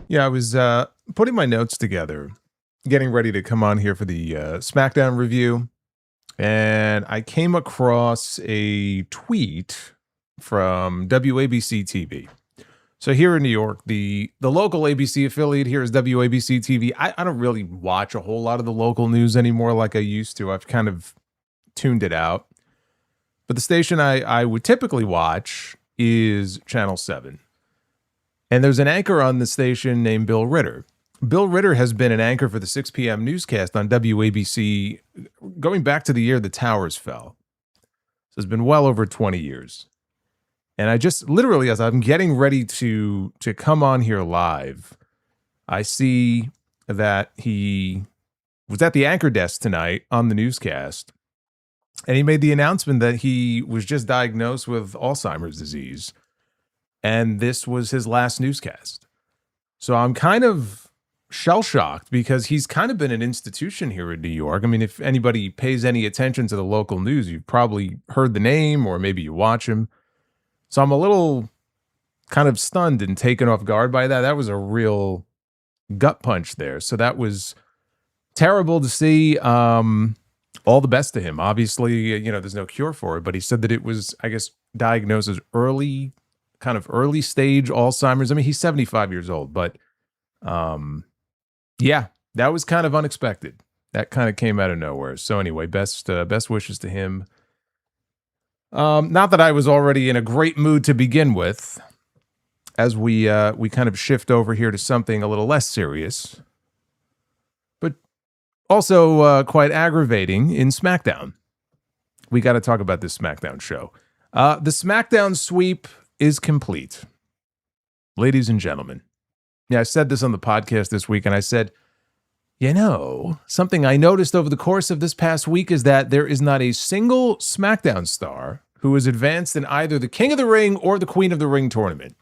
Yeah, I was putting my notes together, getting ready to come on here for the SmackDown review, and I came across a tweet from WABC TV. So here in New York, the local ABC affiliate here is WABC TV. I don't really watch a whole lot of the local news anymore like I used to. I've kind of tuned it out. But the station I would typically watch is Channel 7. And there's an anchor on the station named Bill Ritter. Bill Ritter has been an anchor for the 6 p.m. newscast on WABC going back to the year the towers fell. So it's been well over 20 years. And I just literally, as I'm getting ready to come on here live, I see that he was at the anchor desk tonight on the newscast. And he made the announcement that he was just diagnosed with Alzheimer's disease. And this was his last newscast. So I'm kind of shell-shocked because he's kind of been an institution here in New York. I mean, if anybody pays any attention to the local news, you've probably heard the name or maybe you watch him. So I'm a little kind of stunned and taken off guard by that. That was a real gut punch there. So that was terrible to see. All the best to him. Obviously, there's no cure for it, but he said that it was, I guess, diagnosed as early stage Alzheimer's. I mean, he's 75 years old, but yeah, that was kind of unexpected. That kind of came out of nowhere. So anyway, best wishes to him. Not that I was already in a great mood to begin with, as we kind of shift over here to something a little less serious, but also quite aggravating in SmackDown. We got to talk about this SmackDown show. The SmackDown sweep is complete. Ladies and gentlemen. Yeah, I said this on the podcast this week, and I said, something I noticed over the course of this past week is that there is not a single SmackDown star who is advanced in either the King of the Ring or the Queen of the Ring tournament.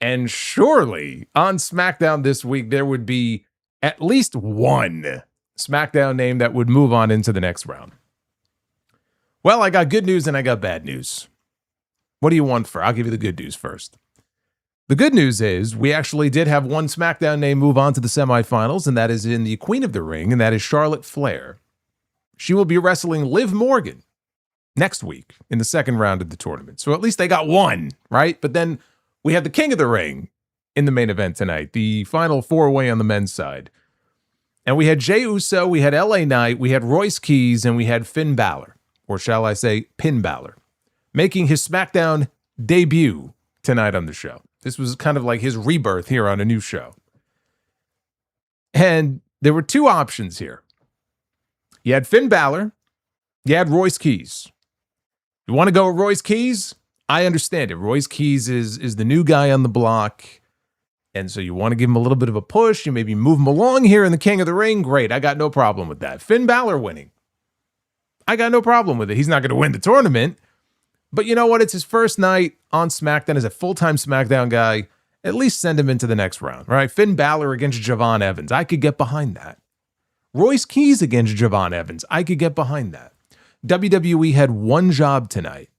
And surely on SmackDown this week, there would be at least one SmackDown name that would move on into the next round. Well, I got good news and I got bad news. What do you want for? I'll give you the good news first. The good news is we actually did have one SmackDown name move on to the semifinals, and that is in the Queen of the Ring, and that is Charlotte Flair. She will be wrestling Liv Morgan next week in the second round of the tournament. So at least they got one, right? But then we have the King of the Ring in the main event tonight, the final four-way on the men's side. And we had Jey Uso, we had LA Knight, we had Royce Keys, and we had Finn Bálor, or shall I say Pin Bálor, making his SmackDown debut tonight on the show. This was kind of like his rebirth here on a new show. And there were two options here. You had Finn Bálor, you had Royce Keys. You want to go with Royce Keys? I understand it. Royce Keys is the new guy on the block. And so you want to give him a little bit of a push. You maybe move him along here in the King of the Ring. Great. I got no problem with that. Finn Bálor winning. I got no problem with it. He's not going to win the tournament. But you know what? It's his first night on SmackDown as a full-time SmackDown guy. At least send him into the next round, right? Finn Bálor against Javon Evans. I could get behind that. Royce Keys against Javon Evans. I could get behind that. WWE had one job tonight.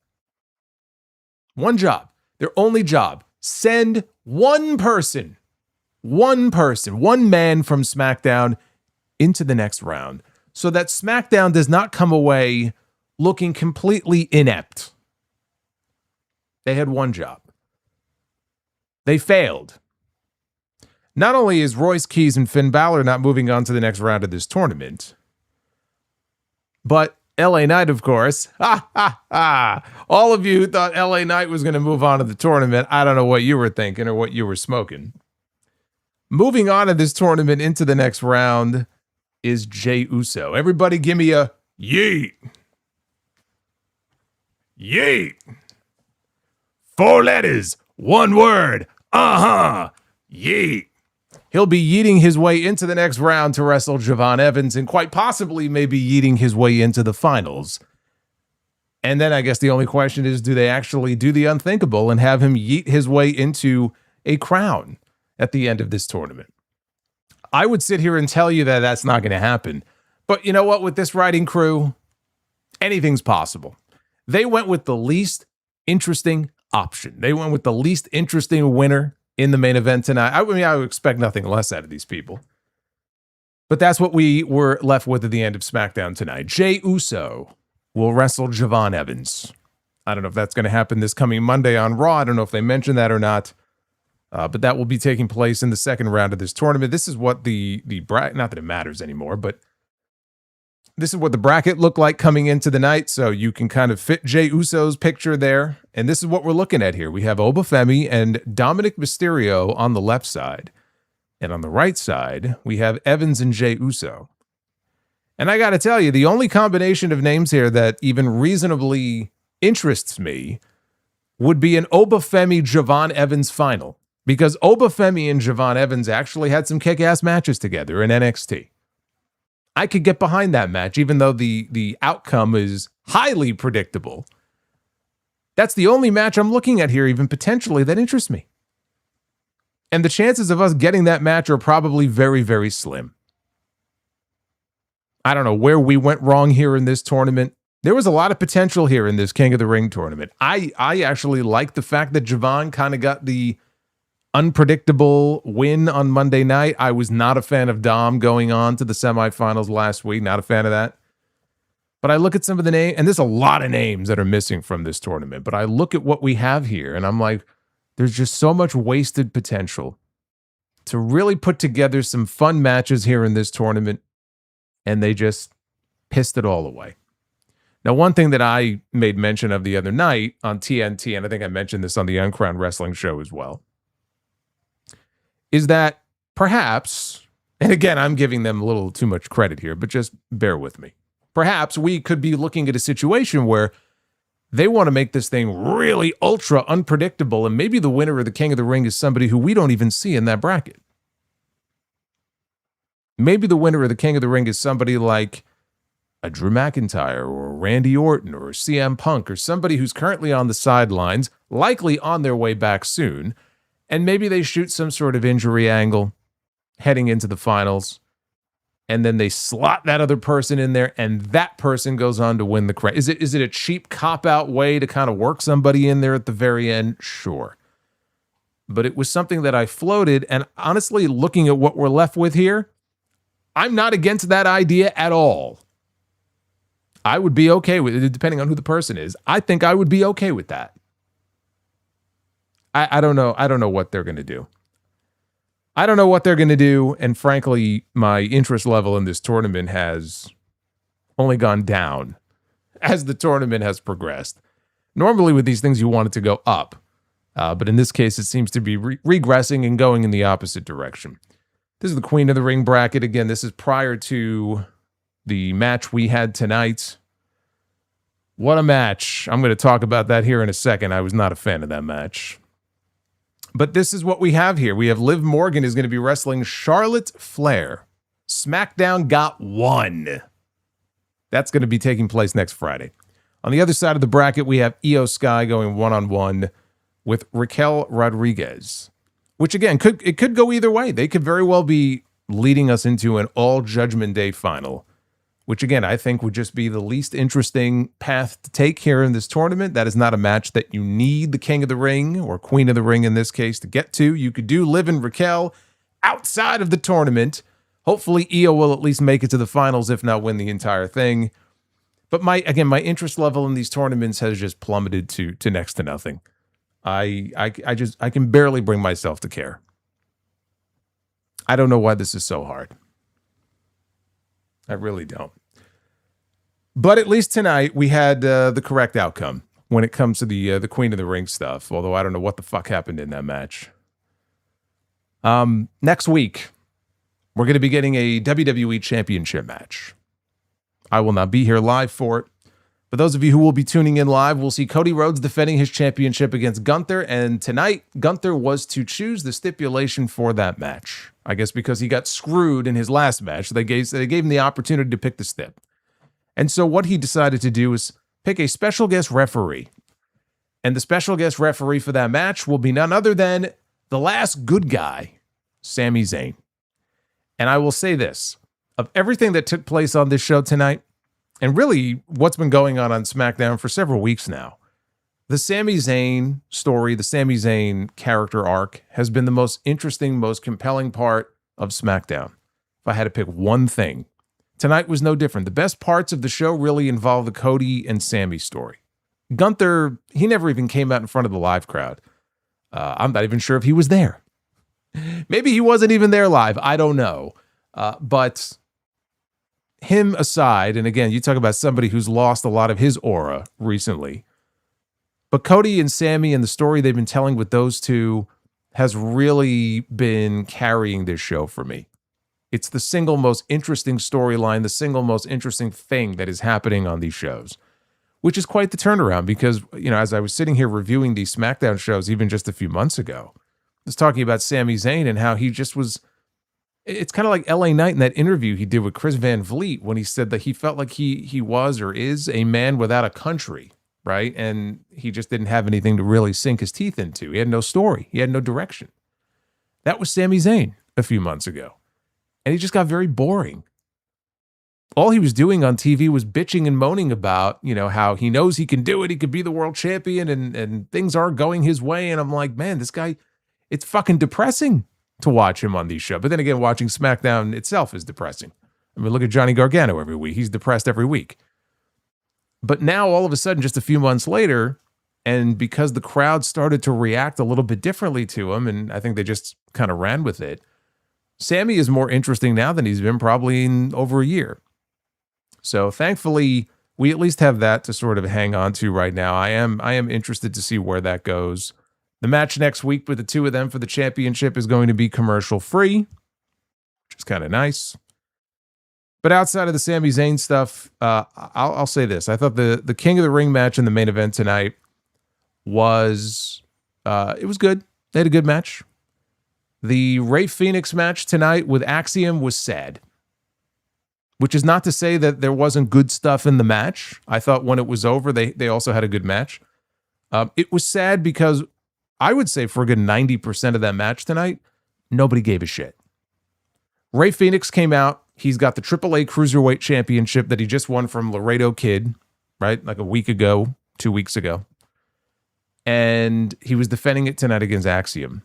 One job. Their only job. Send one person, one man from SmackDown into the next round so that SmackDown does not come away looking completely inept. They had one job. They failed. Not only is Royce Keys and Finn Bálor not moving on to the next round of this tournament, but LA Knight, of course. All of you who thought LA Knight was going to move on to the tournament, I don't know what you were thinking or what you were smoking. Moving on to this tournament into the next round is Jey Uso. Everybody give me a yeet. Yeet. 4 letters, 1 word. Yeet. He'll be yeeting his way into the next round to wrestle Javon Evans and quite possibly maybe yeeting his way into the finals. And then I guess the only question is, do they actually do the unthinkable and have him yeet his way into a crown at the end of this tournament? I would sit here and tell you that that's not going to happen. But you know what? With this writing crew, anything's possible. They went with the least interesting option. They went with the least interesting winner in the main event tonight. I mean, I would expect nothing less out of these people. But that's what we were left with at the end of SmackDown tonight. Jey Uso will wrestle Javon Evans. I don't know if that's going to happen this coming Monday on Raw. I don't know if they mentioned that or not. But that will be taking place in the second round of this tournament. This is what the bracket, not that it matters anymore, but this is what the bracket looked like coming into the night. So you can kind of fit Jey Uso's picture there. And this is what we're looking at here. We have Obafemi and Dominic Mysterio on the left side. And on the right side, we have Evans and Jey Uso. And I got to tell you, the only combination of names here that even reasonably interests me would be an Obafemi Javon Evans final. Because Obafemi and Javon Evans actually had some kick-ass matches together in NXT. I could get behind that match, even though the outcome is highly predictable. That's the only match I'm looking at here, even potentially, that interests me. And the chances of us getting that match are probably very, very slim. I don't know where we went wrong here in this tournament. There was a lot of potential here in this King of the Ring tournament. I actually like the fact that Javon kind of got the unpredictable win on Monday night. I was not a fan of Dom going on to the semifinals last week. Not a fan of that. But I look at some of the names, and there's a lot of names that are missing from this tournament. But I look at what we have here, and I'm like, there's just so much wasted potential to really put together some fun matches here in this tournament, and they just pissed it all away. Now, one thing that I made mention of the other night on TNT, and I think I mentioned this on the Uncrowned Wrestling show as well, is that perhaps, and again, I'm giving them a little too much credit here, but just bear with me. Perhaps we could be looking at a situation where they want to make this thing really ultra unpredictable, and maybe the winner of the King of the Ring is somebody who we don't even see in that bracket. Maybe the winner of the King of the Ring is somebody like a Drew McIntyre or Randy Orton or CM Punk or somebody who's currently on the sidelines, likely on their way back soon, and maybe they shoot some sort of injury angle heading into the finals, and then they slot that other person in there, and that person goes on to win the crown. Is it a cheap cop-out way to kind of work somebody in there at the very end? Sure. But it was something that I floated, and honestly, looking at what we're left with here, I'm not against that idea at all. I would be okay with it, depending on who the person is. I think I would be okay with that. I don't know. I don't know what they're going to do. I don't know what they're going to do, and frankly, my interest level in this tournament has only gone down as the tournament has progressed. Normally with these things, you want it to go up, but in this case, it seems to be regressing and going in the opposite direction. This is the Queen of the Ring bracket. Again, this is prior to the match we had tonight. What a match. I'm going to talk about that here in a second. I was not a fan of that match. But this is what we have here. We have Liv Morgan is going to be wrestling Charlotte Flair. SmackDown got one. That's going to be taking place next Friday. On the other side of the bracket, we have Io Sky going one-on-one with Raquel Rodriguez, which again, it could go either way. They could very well be leading us into an all Judgment Day final, which again, I think would just be the least interesting path to take here in this tournament. That is not a match that you need the King of the Ring or Queen of the Ring in this case to get to. You could do Liv and Raquel outside of the tournament. Hopefully Io will at least make it to the finals, if not win the entire thing. But my interest level in these tournaments has just plummeted to next to nothing. I can barely bring myself to care. I don't know why this is so hard. I really don't. But at least tonight we had the correct outcome when it comes to the Queen of the Ring stuff. Although I don't know what the fuck happened in that match. Next week we're going to be getting a WWE Championship match. I will not be here live for it. For those of you who will be tuning in live, we'll see Cody Rhodes defending his championship against Gunther. And tonight, Gunther was to choose the stipulation for that match. I guess because he got screwed in his last match. They gave him the opportunity to pick the stip. And so what he decided to do is pick a special guest referee. And the special guest referee for that match will be none other than the last good guy, Sami Zayn. And I will say this, of everything that took place on this show tonight, and really what's been going on SmackDown for several weeks now, the Sami Zayn story, the Sami Zayn character arc has been the most interesting, most compelling part of SmackDown. If I had to pick one thing, tonight was no different. The best parts of the show really involve the Cody and Sami story. Gunther, he never even came out in front of the live crowd. I'm not even sure if he was there. Maybe he wasn't even there live. I don't know. But him aside, and again, you talk about somebody who's lost a lot of his aura recently, but Cody and Sami and the story they've been telling with those two has really been carrying this show for me. It's the single most interesting storyline, the single most interesting thing that is happening on these shows, which is quite the turnaround because, you know, as I was sitting here reviewing these SmackDown shows even just a few months ago, I was talking about Sami Zayn and how he just was. It's kind of like LA Knight in that interview he did with Chris Van Vliet when he said that he felt like he was or is a man without a country, right? And he just didn't have anything to really sink his teeth into. He had no story. He had no direction. That was Sami Zayn a few months ago. And he just got very boring. all he was doing on TV was bitching and moaning about, how he knows he can do it. He could be the world champion and things aren't going his way. And I'm like, man, this guy, it's fucking depressing to watch him on these shows. But then again, watching SmackDown itself is depressing. I mean, look at Johnny Gargano every week. He's depressed every week. But now all of a sudden, just a few months later, and because the crowd started to react a little bit differently to him, and I think they just kind of ran with it, Sammy is more interesting now than he's been probably in over a year. So thankfully, we at least have that to sort of hang on to right now. I am interested to see where that goes. The match next week with the two of them for the championship is going to be commercial free, which is kind of nice. But outside of the Sami Zayn stuff, I'll say this. I thought the King of the Ring match in the main event tonight was good. They had a good match. The Rey Fenix match tonight with Axiom was sad, which is not to say that there wasn't good stuff in the match. I thought when it was over, they also had a good match. It was sad because I would say for a good 90% of that match tonight, nobody gave a shit. Rey Fenix came out. He's got the AAA Cruiserweight Championship that he just won from Laredo Kid, right? Like a week ago, 2 weeks ago. And he was defending it tonight against Axiom.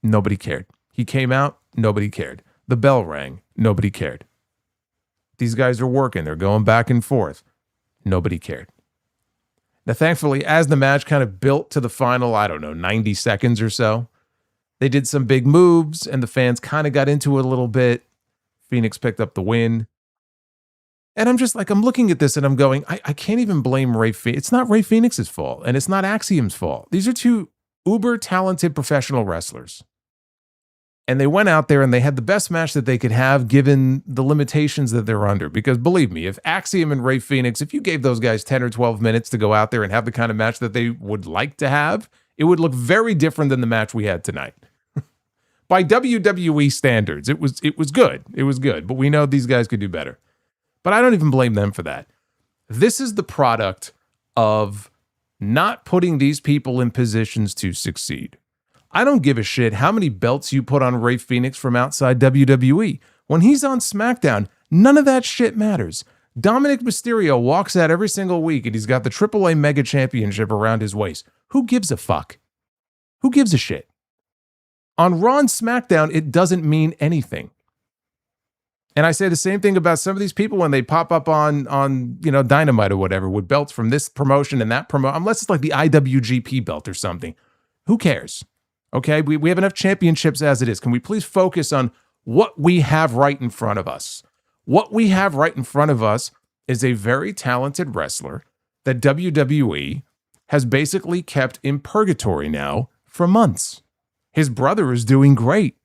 Nobody cared. He came out, nobody cared. The bell rang, nobody cared. These guys are working, they're going back and forth. Nobody cared. Now, thankfully, as the match kind of built to the final, 90 seconds or so, they did some big moves, and the fans kind of got into it a little bit. Phoenix picked up the win. And I'm just like, I'm looking at this and I'm going, I can't even blame Rey Fenix. It's not Rey Fenix's fault, and it's not Axiom's fault. These are two uber talented professional wrestlers. And they went out there and they had the best match that they could have given the limitations that they're under. Because believe me, if Axiom and Rey Fenix, if you gave those guys 10 or 12 minutes to go out there and have the kind of match that they would like to have, it would look very different than the match we had tonight. By WWE standards, it was good. It was good, but we know these guys could do better. But I don't even blame them for that. This is the product of not putting these people in positions to succeed. I don't give a shit how many belts you put on Rey Fenix from outside WWE. When he's on SmackDown, none of that shit matters. Dominic Mysterio walks out every single week and he's got the AAA Mega Championship around his waist. Who gives a fuck? Who gives a shit? On Raw and SmackDown, it doesn't mean anything. And I say the same thing about some of these people when they pop up on Dynamite or whatever with belts from this promotion and that promotion, unless it's like the IWGP belt or something. Who cares? Okay, we have enough championships as it is. Can we please focus on what we have right in front of us? What we have right in front of us is a very talented wrestler that WWE has basically kept in purgatory now for months. His brother is doing great.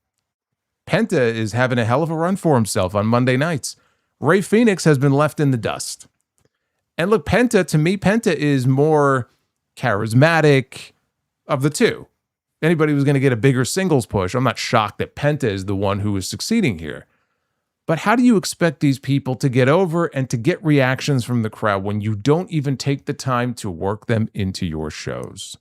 Penta is having a hell of a run for himself on Monday nights. Rey Fenix has been left in the dust. And look, to me, Penta is more charismatic of the two. Anybody who's going to get a bigger singles push, I'm not shocked that Penta is the one who is succeeding here. But how do you expect these people to get over and to get reactions from the crowd when you don't even take the time to work them into your shows?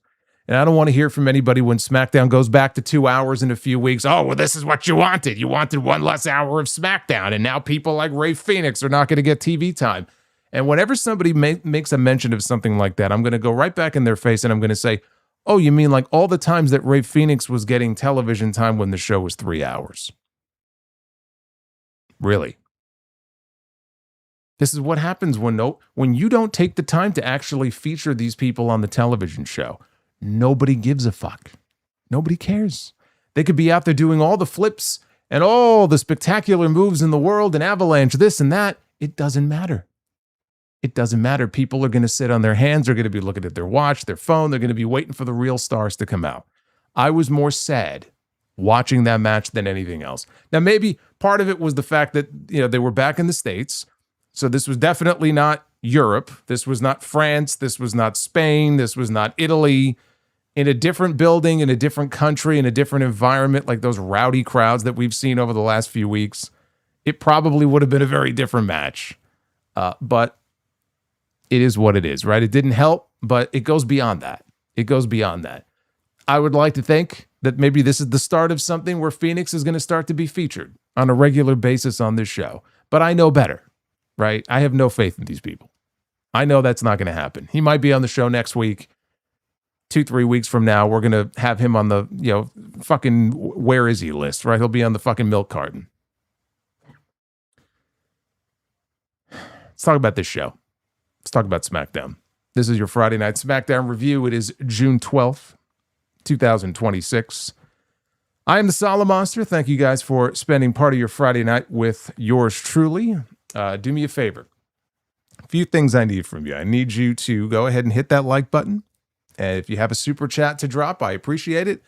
And I don't want to hear from anybody when SmackDown goes back to 2 hours in a few weeks. Oh, well, this is what you wanted. You wanted one less hour of SmackDown, and now people like Rey Fenix are not going to get TV time. And whenever somebody makes a mention of something like that, I'm going to go right back in their face and I'm going to say, oh, you mean like all the times that Rey Fenix was getting television time when the show was 3 hours? Really? This is what happens when you don't take the time to actually feature these people on the television show. Nobody gives a fuck. Nobody cares. They could be out there doing all the flips and all the spectacular moves in the world and avalanche, this and that. It doesn't matter. It doesn't matter. People are going to sit on their hands. They're going to be looking at their watch, their phone. They're going to be waiting for the real stars to come out. I was more sad watching that match than anything else. Now, maybe part of it was the fact that, they were back in the States. So this was definitely not Europe. This was not France. This was not Spain. This was not Italy. In a different building, in a different country, in a different environment, like those rowdy crowds that we've seen over the last few weeks, it probably would have been a very different match. But it is what it is, right? It didn't help, but it goes beyond that. It goes beyond that. I would like to think that maybe this is the start of something where Phoenix is going to start to be featured on a regular basis on this show. But I know better. right? I have no faith in these people. I know that's not going to happen. He might be on the show next week. 2-3 weeks from now, we're going to have him on the, fucking where is he list, right? He'll be on the fucking milk carton. Let's talk about this show. Let's talk about SmackDown. This is your Friday Night SmackDown review. It is June 12th, 2026. I am the Solomonster. Thank you guys for spending part of your Friday night with yours truly. Do me a favor. A few things I need from you. I need you to go ahead and hit that like button. And if you have a super chat to drop, I appreciate it.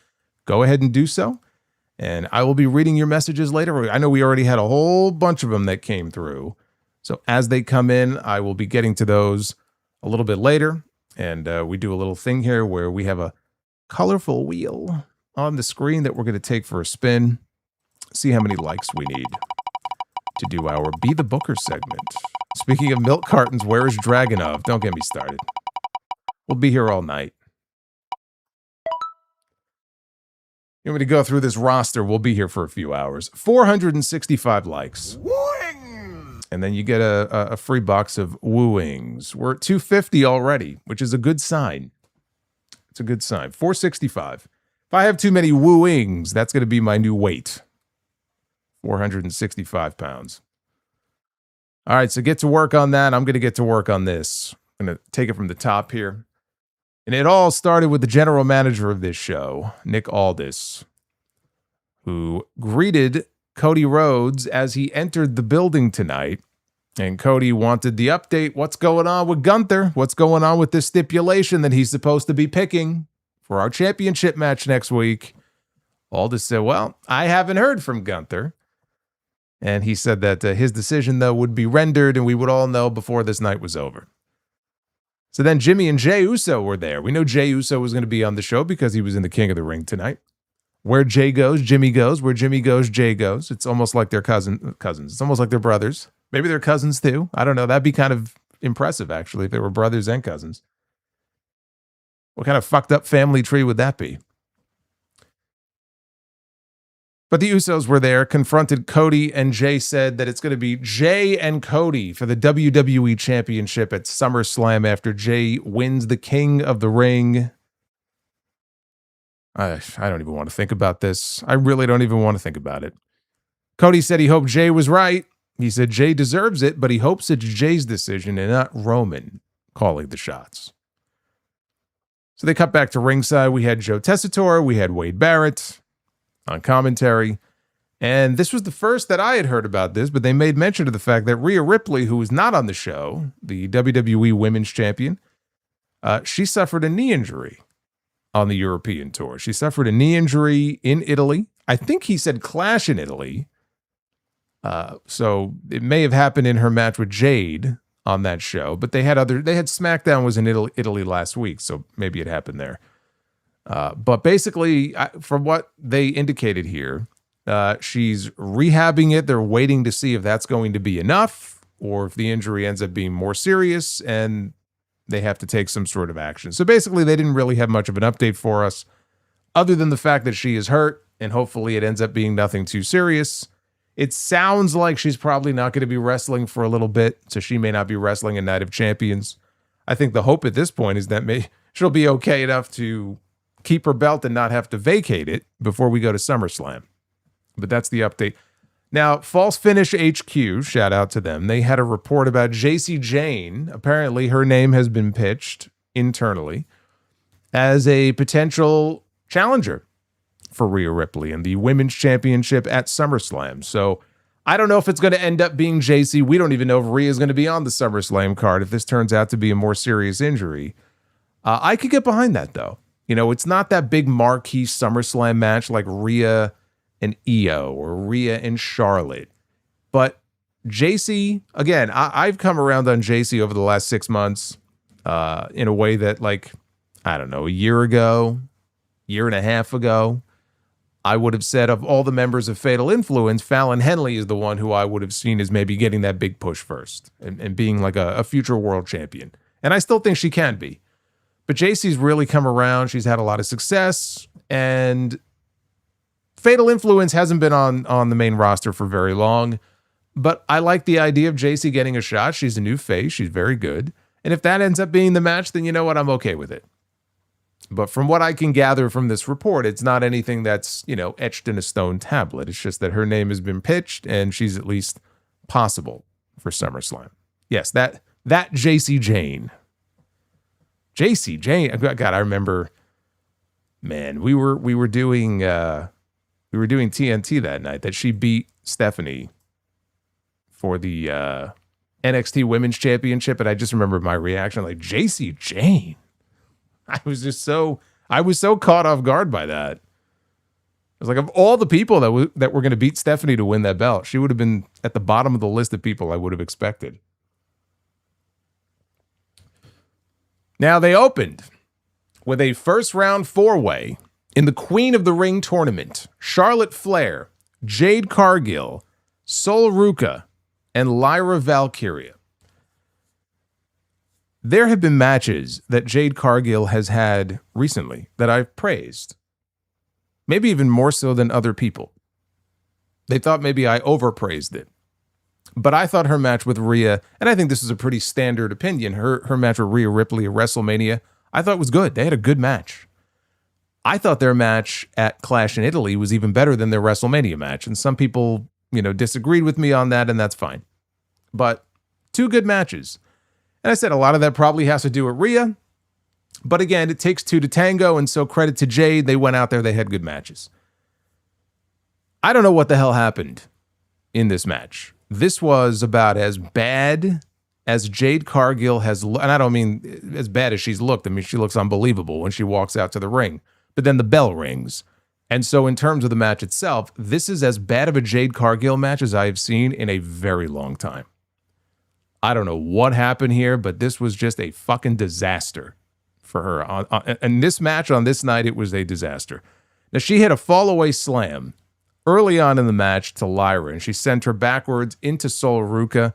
Go ahead and do so. And I will be reading your messages later. I know we already had a whole bunch of them that came through. So as they come in, I will be getting to those a little bit later. And we do a little thing here where we have a colorful wheel on the screen that we're going to take for a spin. See how many likes we need to do our Be the Booker segment. Speaking of milk cartons, where is Dragunov? Don't get me started. We'll be here all night. You want me to go through this roster? We'll be here for a few hours. 465 likes. Wooing! And then you get a free box of wooings. We're at 250 already, which is a good sign. It's a good sign. 465. If I have too many wooings, that's going to be my new weight. 465 pounds. All right, so get to work on that. I'm going to get to work on this. I'm going to take it from the top here. And it all started with the general manager of this show, Nick Aldis, who greeted Cody Rhodes as he entered the building tonight. And Cody wanted the update. What's going on with Gunther? What's going on with this stipulation that he's supposed to be picking for our championship match next week? Aldis said, well, I haven't heard from Gunther. And he said that his decision, though, would be rendered and we would all know before this night was over. So then Jimmy and Jey Uso were there. We know Jey Uso was going to be on the show because he was in the King of the Ring tonight. Where Jey goes, Jimmy goes. Where Jimmy goes, Jey goes. It's almost like they're cousins. It's almost like they're brothers. Maybe they're cousins too. I don't know. That'd be kind of impressive, actually, if they were brothers and cousins. What kind of fucked up family tree would that be? But the Usos were there, confronted Cody, and Jey said that it's going to be Jey and Cody for the WWE Championship at SummerSlam after Jey wins the King of the Ring. I don't even want to think about this. I really don't even want to think about it. Cody said he hoped Jey was right. He said Jey deserves it, but he hopes it's Jey's decision and not Roman calling the shots. So they cut back to ringside. We had Joe Tessitore. We had Wade Barrett on commentary. And this was the first that I had heard about this, but they made mention of the fact that Rhea Ripley, who was not on the show, the WWE Women's Champion, she suffered a knee injury on the European tour. She suffered a knee injury in Italy. I think he said Clash in Italy. So it may have happened in her match with Jade on that show, but they had SmackDown was in Italy last week, so maybe it happened there. But basically, from what they indicated here, she's rehabbing it. They're waiting to see if that's going to be enough or if the injury ends up being more serious and they have to take some sort of action. So basically, they didn't really have much of an update for us other than the fact that she is hurt and hopefully it ends up being nothing too serious. It sounds like she's probably not going to be wrestling for a little bit, so she may not be wrestling in Night of Champions. I think the hope at this point is that she'll be okay enough to keep her belt and not have to vacate it before we go to SummerSlam. But that's the update. Now, False Finish HQ, shout out to them. They had a report about JC Jane. Apparently, her name has been pitched internally as a potential challenger for Rhea Ripley in the Women's Championship at SummerSlam. So I don't know if it's going to end up being JC. We don't even know if Rhea is going to be on the SummerSlam card if this turns out to be a more serious injury. I could get behind that, though. You know, it's not that big marquee SummerSlam match like Rhea and Io or Rhea and Charlotte. But JC, again, I've come around on JC over the last 6 months in a way that, like, I don't know, a year ago, year and a half ago, I would have said of all the members of Fatal Influence, Fallon Henley is the one who I would have seen as maybe getting that big push first and being like a future world champion. And I still think she can be. But JC's really come around. She's had a lot of success. And Fatal Influence hasn't been on the main roster for very long. But I like the idea of JC getting a shot. She's a new face. She's very good. And if that ends up being the match, then you know what? I'm okay with it. But from what I can gather from this report, it's not anything that's, etched in a stone tablet. It's just that her name has been pitched and she's at least possible for SummerSlam. Yes, that JC Jane. JC Jane. God, I remember, man, we were doing TNT that night that she beat Stephanie for the NXT Women's Championship, and I just remember my reaction, like, JC Jane. I was so caught off guard by that. I was like, of all the people that were going to beat Stephanie to win that belt, she would have been at the bottom of the list of people I would have expected. Now, they opened with a first-round four-way in the Queen of the Ring tournament. Charlotte Flair, Jade Cargill, Ruca, and Lyra Valkyria. There have been matches that Jade Cargill has had recently that I've praised. Maybe even more so than other people. They thought maybe I overpraised it. But I thought her match with Rhea, and I think this is a pretty standard opinion, her match with Rhea Ripley at WrestleMania, I thought was good. They had a good match. I thought their match at Clash in Italy was even better than their WrestleMania match. And some people, disagreed with me on that, and that's fine. But two good matches. And I said a lot of that probably has to do with Rhea. But again, it takes two to tango, and so credit to Jade. They went out there, they had good matches. I don't know what the hell happened in this match. This was about as bad as Jade Cargill has, and I don't mean as bad as she's looked. I mean, she looks unbelievable when she walks out to the ring. But then the bell rings. And so in terms of the match itself, this is as bad of a Jade Cargill match as I have seen in a very long time. I don't know what happened here, but this was just a fucking disaster for her. And this match on this night, it was a disaster. Now, she hit a fall-away slam early on in the match to Lyra, and she sent her backwards into Ruca.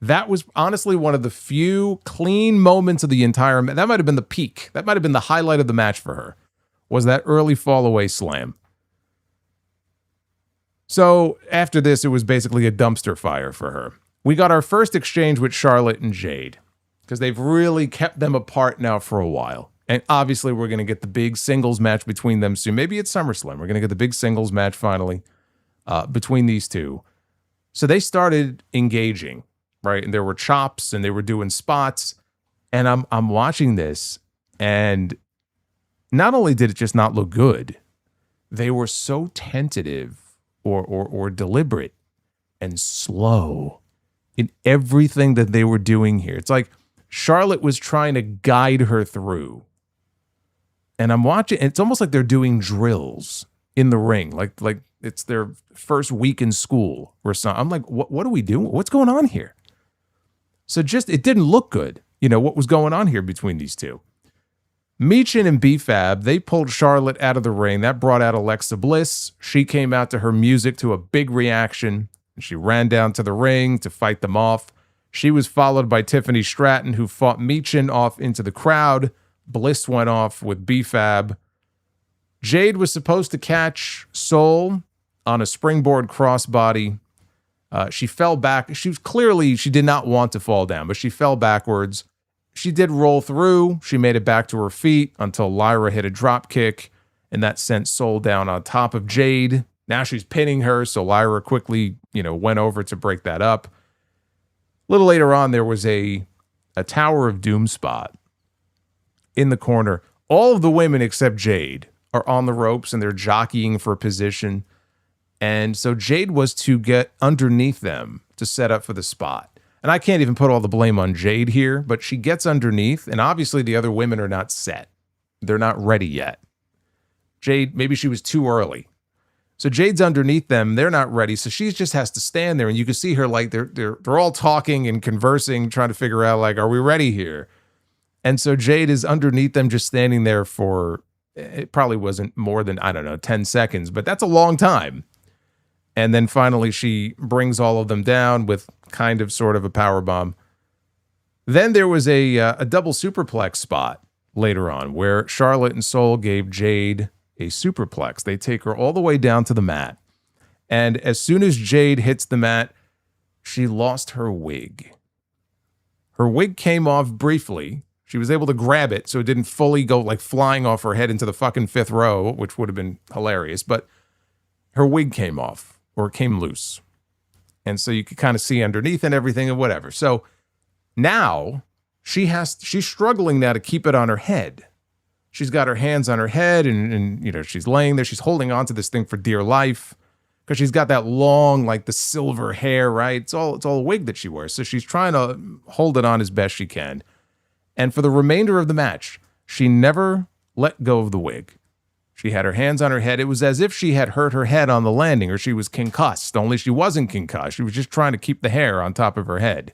That was honestly one of the few clean moments of the entire match. That might have been the peak. That might have been the highlight of the match for her, was that early fall-away slam. So after this, it was basically a dumpster fire for her. We got our first exchange with Charlotte and Jade, because they've really kept them apart now for a while. And obviously, we're going to get the big singles match between them soon. Maybe it's SummerSlam. We're going to get the big singles match finally between these two. So they started engaging, right? And there were chops, and they were doing spots. And I'm watching this, and not only did it just not look good, they were so tentative or deliberate and slow in everything that they were doing here. It's like Charlotte was trying to guide her through. And I'm watching, it's almost like they're doing drills in the ring, like it's their first week in school or something. I'm like, what are we doing? What's going on here? So it didn't look good, what was going on here between these two. Michin and B-Fab, they pulled Charlotte out of the ring. That brought out Alexa Bliss. She came out to her music to a big reaction. And she ran down to the ring to fight them off. She was followed by Tiffany Stratton, who fought Michin off into the crowd. Bliss went off with B-Fab. Jade was supposed to catch Sol on a springboard crossbody. She fell back. She did not want to fall down, but she fell backwards. She did roll through. She made it back to her feet until Lyra hit a drop kick, and that sent Sol down on top of Jade. Now she's pinning her, so Lyra quickly, went over to break that up. A little later on, there was a Tower of Doom spot in the corner. All of the women except Jade are on the ropes, and they're jockeying for position. And so Jade was to get underneath them to set up for the spot. And I can't even put all the blame on Jade here, but she gets underneath, and obviously the other women are not set. They're not ready yet. Jade, maybe she was too early. So Jade's underneath them. They're not ready. So she just has to stand there, and you can see her like they're all talking and conversing, trying to figure out like, are we ready here? And so Jade is underneath them, just standing there for, it probably wasn't more than, 10 seconds, but that's a long time. And then finally she brings all of them down with kind of sort of a powerbomb. Then there was a double superplex spot later on where Charlotte and Sol gave Jade a superplex. They take her all the way down to the mat. And as soon as Jade hits the mat, she lost her wig. Her wig came off briefly. She was able to grab it so it didn't fully go like flying off her head into the fucking 5th row, which would have been hilarious. But her wig came off, or it came loose. And so you could kind of see underneath and everything and whatever. So now she's struggling now to keep it on her head. She's got her hands on her head and you know, she's laying there. She's holding on to this thing for dear life because she's got that long, like the silver hair, right? It's all a wig that she wears. So she's trying to hold it on as best she can. And for the remainder of the match, she never let go of the wig. She had her hands on her head. It was as if she had hurt her head on the landing or she was concussed, only she wasn't concussed. She was just trying to keep the hair on top of her head.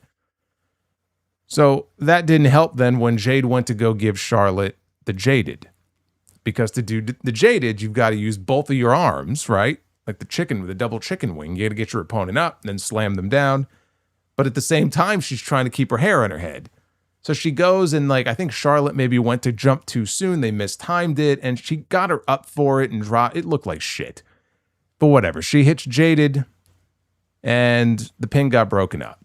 So that didn't help then when Jade went to go give Charlotte the Jaded. Because to do the Jaded, you've got to use both of your arms, right? Like the chicken with a double chicken wing. You got to get your opponent up, then slam them down. But at the same time, she's trying to keep her hair on her head. So she goes and like, I think Charlotte maybe went to jump too soon. They mistimed it and she got her up for it and dropped. It looked like shit. But whatever. She hits Jaded and the pin got broken up.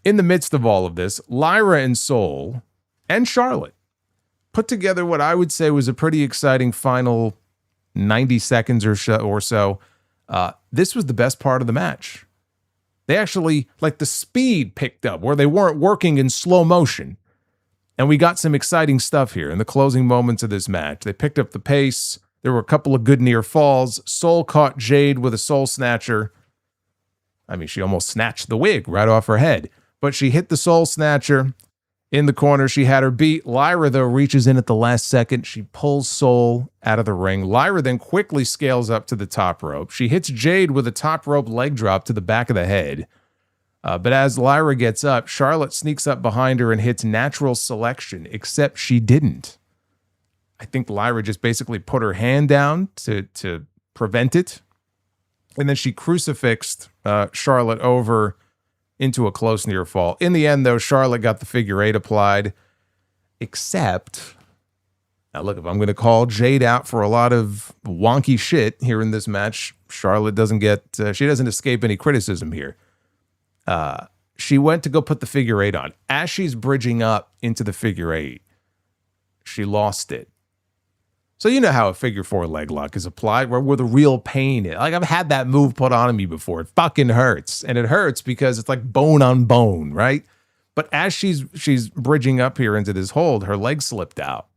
In the midst of all of this, Lyra and Sol and Charlotte put together what I would say was a pretty exciting final 90 seconds or so. This was the best part of the match. They actually, like the speed picked up where they weren't working in slow motion. And we got some exciting stuff here in the closing moments of this match. They picked up the pace. There were a couple of good near falls. Sol caught Jade with a soul snatcher. I mean, she almost snatched the wig right off her head. But she hit the soul snatcher in the corner. She had her beat. Lyra, though, reaches in at the last second. She pulls Sol out of the ring. Lyra then quickly scales up to the top rope. She hits Jade with a top rope leg drop to the back of the head. But as Lyra gets up, Charlotte sneaks up behind her and hits natural selection, except she didn't. I think Lyra just basically put her hand down to prevent it. And then she crucifixed Charlotte over into a close near fall. In the end, though, Charlotte got the figure 8 applied, except, now look, if I'm going to call Jade out for a lot of wonky shit here in this match, Charlotte doesn't get, she doesn't escape any criticism here. She went to go put the figure 8 on. As she's bridging up into the figure 8, she lost it. So you know how a figure 4 leg lock is applied, where the real pain is. Like I've had that move put on me before. It fucking hurts. And it hurts because it's like bone on bone, right? But as she's bridging up here into this hold, her leg slipped out.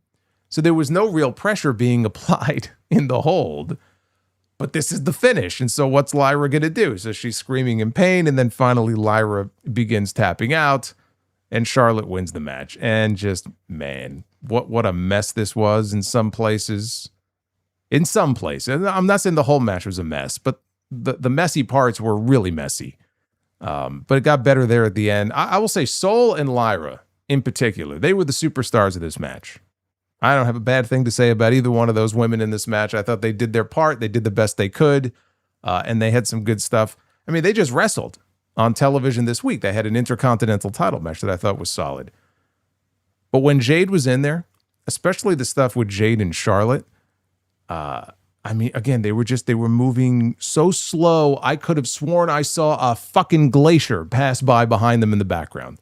So there was no real pressure being applied in the hold. But this is the finish. And so what's Lyra going to do? So she's screaming in pain. And then finally Lyra begins tapping out. And Charlotte wins the match. And just, man, what a mess this was in some places. In some places. I'm not saying the whole match was a mess, but the messy parts were really messy. But it got better there at the end. I will say Sol and Lyra in particular, they were the superstars of this match. I don't have a bad thing to say about either one of those women in this match. I thought they did their part. They did the best they could. And they had some good stuff. I mean, they just wrestled on television this week. They had an Intercontinental title match that I thought was solid. But when Jade was in there, especially the stuff with Jade and Charlotte, I mean, again, they were moving so slow. I could have sworn I saw a fucking glacier pass by behind them in the background.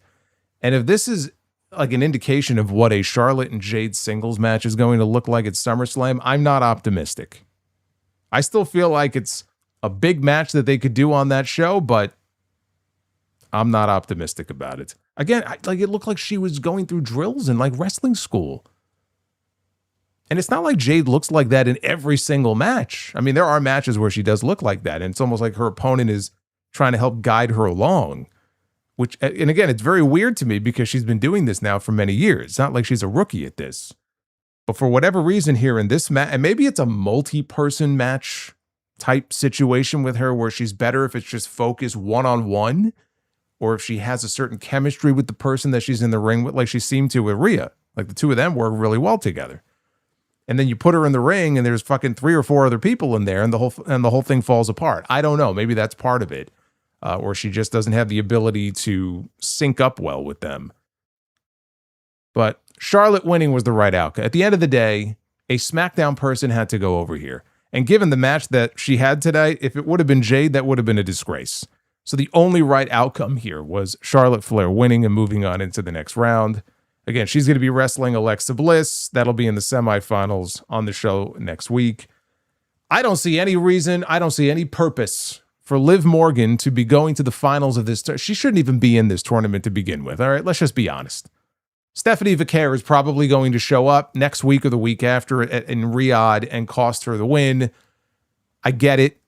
And if this is like an indication of what a Charlotte and Jade singles match is going to look like at SummerSlam, I'm not optimistic. I still feel like it's a big match that they could do on that show, but I'm not optimistic about it. Again, it looked like she was going through drills in like wrestling school. And it's not like Jade looks like that in every single match. I mean, there are matches where she does look like that. And it's almost like her opponent is trying to help guide her along. Which, and again, it's very weird to me because she's been doing this now for many years. It's not like she's a rookie at this. But for whatever reason here in this match, and maybe it's a multi-person match type situation with her where she's better if it's just focused one-on-one, or if she has a certain chemistry with the person that she's in the ring with, like she seemed to with Rhea. Like the two of them work really well together. And then you put her in the ring and there's fucking 3 or 4 other people in there and the whole thing falls apart. I don't know. Maybe that's part of it. Or she just doesn't have the ability to sync up well with them. But Charlotte winning was the right outcome. At the end of the day, a SmackDown person had to go over here. And given the match that she had today, if it would have been Jade, that would have been a disgrace. So the only right outcome here was Charlotte Flair winning and moving on into the next round. Again, she's going to be wrestling Alexa Bliss. That'll be in the semifinals on the show next week. I don't see any reason, I don't see any purpose for Liv Morgan to be going to the finals of this. She shouldn't even be in this tournament to begin with. All right, let's just be honest. Stephanie Vaquer is probably going to show up next week or the week after in Riyadh and cost her the win. I get it.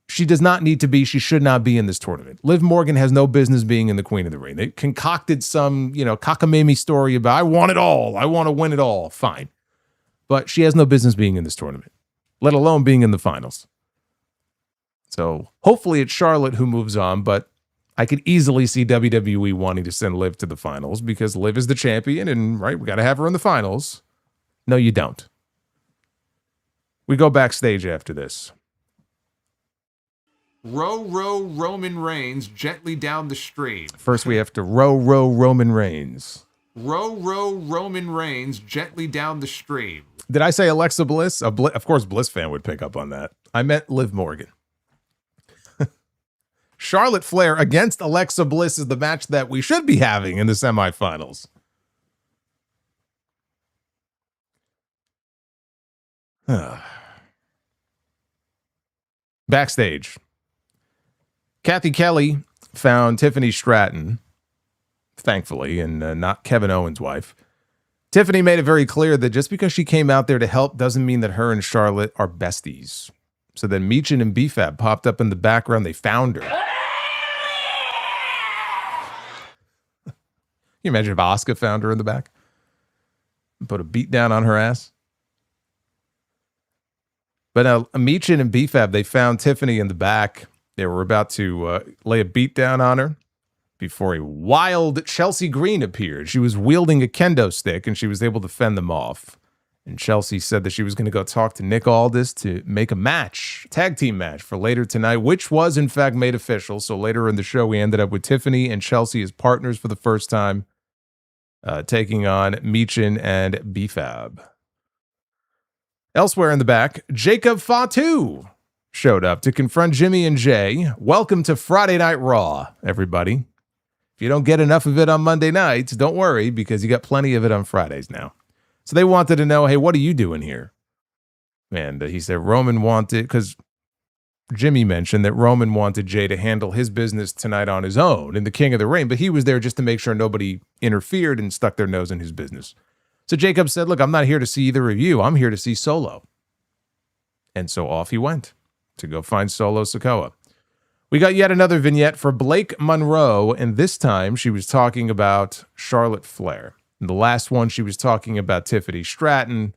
She does not need to be, she should not be in this tournament. Liv Morgan has no business being in the Queen of the Ring. They concocted some, cockamamie story about, I want it all. I want to win it all. Fine. But she has no business being in this tournament, let alone being in the finals. So hopefully it's Charlotte who moves on, but I could easily see WWE wanting to send Liv to the finals because Liv is the champion and, right, we got to have her in the finals. No, you don't. We go backstage after this. Row Roman Reigns gently down the stream. First, we have to row Roman Reigns. Row Roman Reigns gently down the stream. Did I say Alexa Bliss? Of course, Bliss fan would pick up on that. I meant Liv Morgan. Charlotte Flair against Alexa Bliss is the match that we should be having in the semifinals. Backstage. Kathy Kelly found Tiffany Stratton, thankfully, and not Kevin Owens' wife. Tiffany made it very clear that just because she came out there to help doesn't mean that her and Charlotte are besties. So then Meechin and BFAB popped up in the background. They found her. Can you imagine if Asuka found her in the back? And put a beat down on her ass? But Meechin and BFAB, they found Tiffany in the back. They were about to lay a beat down on her before a wild Chelsea Green appeared. She was wielding a kendo stick, and she was able to fend them off. And Chelsea said that she was going to go talk to Nick Aldis to make a match, tag team match for later tonight, which was, in fact, made official. So later in the show, we ended up with Tiffany and Chelsea as partners for the first time, taking on Meechin and BFAB. Elsewhere in the back, Jacob Fatu showed up to confront Jimmy and Jay. Welcome to Friday Night Raw, everybody. If you don't get enough of it on Monday nights, don't worry, because you got plenty of it on Fridays now. So they wanted to know, hey, what are you doing here? And he said Roman wanted, because Jimmy mentioned that Roman wanted Jay to handle his business tonight on his own in the King of the Ring, but he was there just to make sure nobody interfered and stuck their nose in his business. So Jacob said, look, I'm not here to see either of you. I'm here to see Solo. And so off he went to go find Solo Sikoa. We got yet another vignette for Blake Monroe, and this time she was talking about Charlotte Flair. In the last one, she was talking about Tiffany Stratton,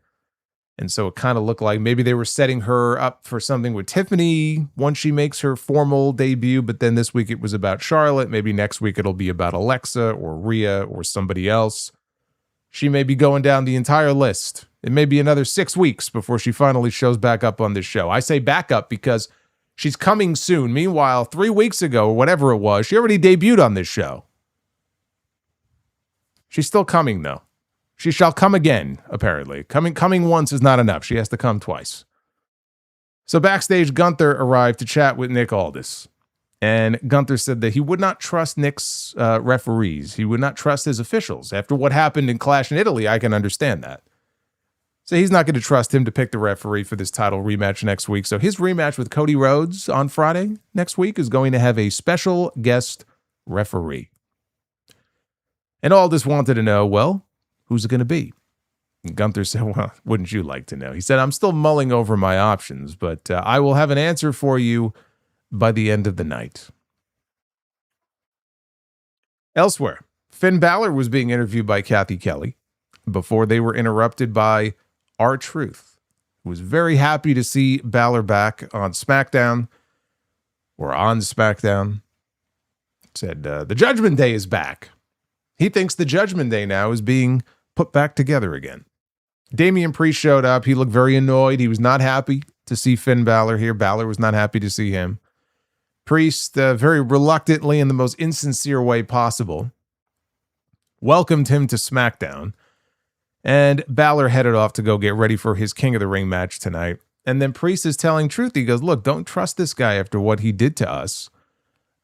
and so it kind of looked like maybe they were setting her up for something with Tiffany once she makes her formal debut, but then this week it was about Charlotte. Maybe next week it'll be about Alexa or Rhea or somebody else. She may be going down the entire list. It may be another 6 weeks before she finally shows back up on this show. I say back up because she's coming soon. Meanwhile, 3 weeks ago, or whatever it was, she already debuted on this show. She's still coming, though. She shall come again, apparently. Coming once is not enough. She has to come twice. So backstage, Gunther arrived to chat with Nick Aldis. And Gunther said that he would not trust Nick's referees. He would not trust his officials. After what happened in Clash in Italy, I can understand that. So he's not going to trust him to pick the referee for this title rematch next week. So his rematch with Cody Rhodes on Friday next week is going to have a special guest referee. And Aldis wanted to know, well, who's it going to be? And Gunther said, well, wouldn't you like to know? He said, I'm still mulling over my options, but I will have an answer for you by the end of the night. Elsewhere, Finn Bálor was being interviewed by Kathy Kelly before they were interrupted by R-Truth, who was very happy to see Bálor back on SmackDown, or on SmackDown. Said, the Judgment Day is back. He thinks the Judgment Day now is being put back together again. Damian Priest showed up. He looked very annoyed. He was not happy to see Finn Bálor here. Bálor was not happy to see him. Priest, very reluctantly, in the most insincere way possible, welcomed him to SmackDown. And Bálor headed off to go get ready for his King of the Ring match tonight. And then Priest is telling Truth. He goes, look, don't trust this guy after what he did to us.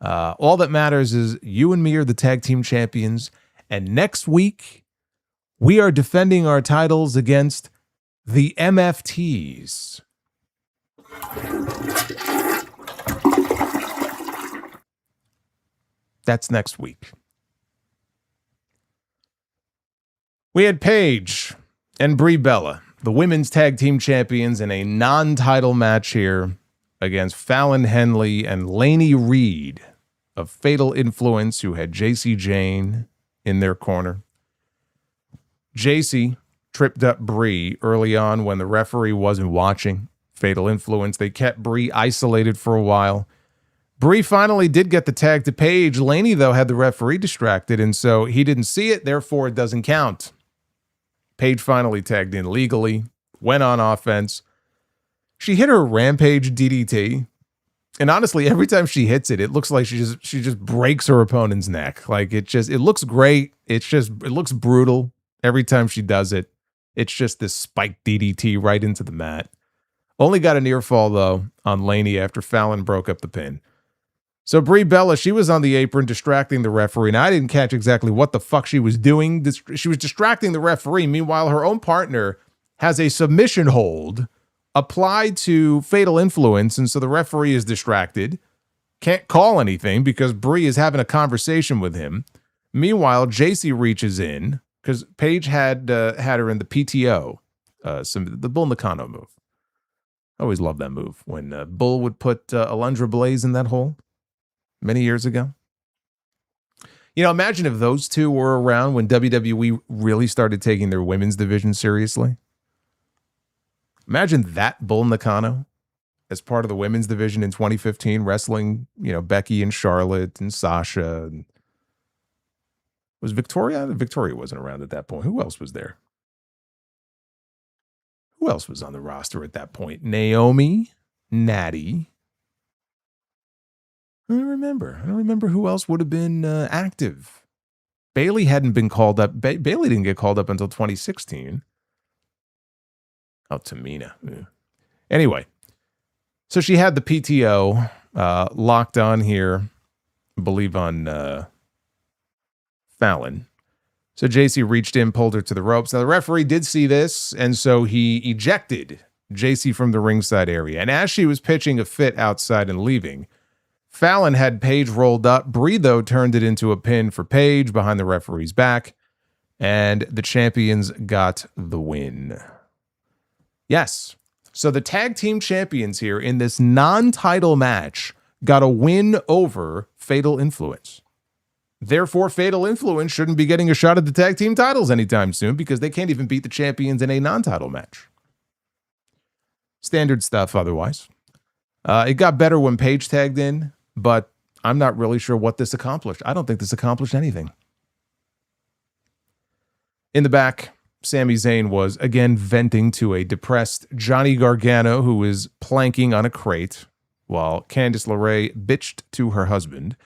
All that matters is you and me are the tag team champions. And next week, we are defending our titles against the MFTs. That's next week. We had Paige and Brie Bella, the women's tag team champions, in a non-title match here against Fallon, Henley, and Lainey Reid of Fatal Influence, who had JC Jane in their corner. JC tripped up Brie early on when the referee wasn't watching. Fatal Influence. They kept Brie isolated for a while. Brie finally did get the tag to Paige. Lainey, though, had the referee distracted, and so he didn't see it, therefore it doesn't count. Paige finally tagged in legally, went on offense. She hit her Rampage DDT, and honestly, every time she hits it, it looks like she just breaks her opponent's neck. Like it looks great. It looks brutal every time she does it. It's just this spiked DDT right into the mat. Only got a near fall, though, on Lainey after Fallon broke up the pin. So Brie Bella, she was on the apron distracting the referee. Now, I didn't catch exactly what the fuck she was doing. She was distracting the referee. Meanwhile, her own partner has a submission hold applied to Fatal Influence, and so the referee is distracted. Can't call anything because Brie is having a conversation with him. Meanwhile, JC reaches in because Paige had her in the PTO, the Bull Nakano move. I always loved that move when Bull would put Alundra Blaze in that hole many years ago. You know, imagine if those two were around when WWE really started taking their women's division seriously. Imagine that Bull Nakano as part of the women's division in 2015, wrestling, you know, Becky and Charlotte and Sasha. And was Victoria? Victoria wasn't around at that point. Who else was there? Who else was on the roster at that point? Naomi, Natty. I don't remember who else would have been active. Bailey hadn't been called up. Bailey didn't get called up until 2016. Oh, Tamina. Yeah. Anyway, so she had the PTO locked on here, I believe on Fallon. So JC reached in, pulled her to the ropes. Now, the referee did see this, and so he ejected JC from the ringside area. And as she was pitching a fit outside and leaving, Fallon had Paige rolled up. Brie, though, turned it into a pin for Paige behind the referee's back, and the champions got the win. Yes, so the tag team champions here in this non-title match got a win over Fatal Influence. Therefore, Fatal Influence shouldn't be getting a shot at the tag team titles anytime soon because they can't even beat the champions in a non-title match. Standard stuff otherwise. It got better when Paige tagged in, but I'm not really sure what this accomplished. I don't think this accomplished anything. In the back, Sami Zayn was again venting to a depressed Johnny Gargano who was planking on a crate while Candice LeRae bitched to her husband.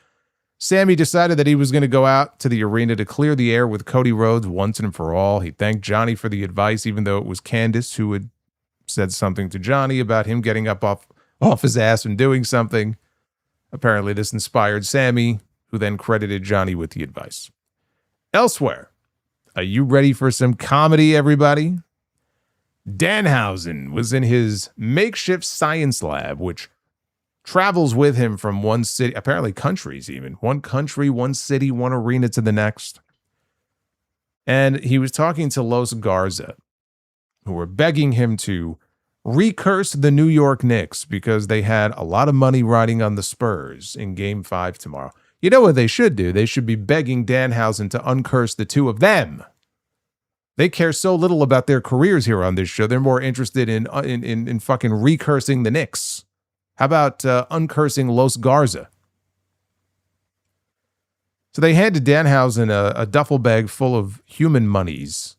Sami decided that he was going to go out to the arena to clear the air with Cody Rhodes once and for all. He thanked Johnny for the advice, even though it was Candice who had said something to Johnny about him getting up off his ass and doing something. Apparently this inspired Sami, who then credited Johnny with the advice. Elsewhere, are you ready for some comedy, everybody? Danhausen was in his makeshift science lab, which travels with him from one city, apparently countries even, one country, one city, one arena to the next. And he was talking to Los Garza, who were begging him to recurse the New York Knicks because they had a lot of money riding on the Spurs in Game 5 tomorrow. You know what they should do? They should be begging Danhausen to uncurse the two of them. They care so little about their careers here on this show. They're more interested in fucking recursing the Knicks. How about uncursing Los Garza? So they handed Danhausen a duffel bag full of human monies.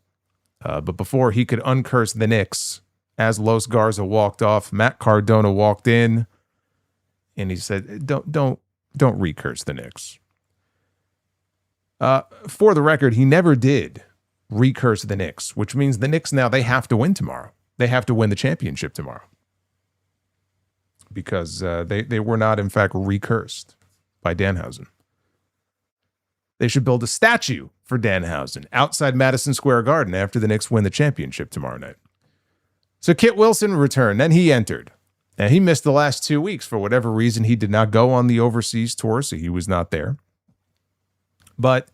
But before he could uncurse the Knicks, as Los Garza walked off, Matt Cardona walked in, and he said, "Don't recurse the Knicks." For the record, he never did recurse the Knicks, which means the Knicks now, they have to win tomorrow. They have to win the championship tomorrow. Because they were not, in fact, recursed. by Danhausen. They should build a statue for Danhausen outside Madison Square Garden after the Knicks win the championship tomorrow night. So Kit Wilson returned, then he entered. And he missed the last 2 weeks for whatever reason. He did not go on the overseas tour, so he was not there. But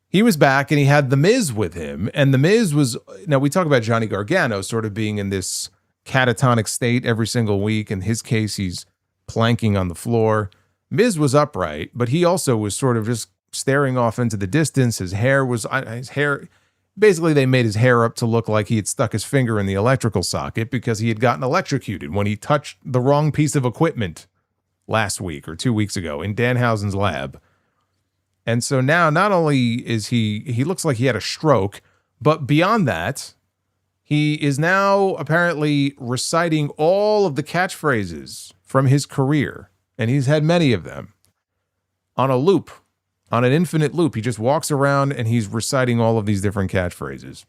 he was back, and he had The Miz with him. And The Miz was, now we talk about Johnny Gargano sort of being in this catatonic state every single week. In his case, he's planking on the floor. Miz was upright, but he also was sort of just staring off into the distance. His hair, basically they made his hair up to look like he had stuck his finger in the electrical socket because he had gotten electrocuted when he touched the wrong piece of equipment last week or 2 weeks ago in Danhausen's lab. And so now not only is he looks like he had a stroke, but beyond that, he is now apparently reciting all of the catchphrases from his career. And he's had many of them on a loop. On an infinite loop. He just walks around and he's reciting all of these different catchphrases.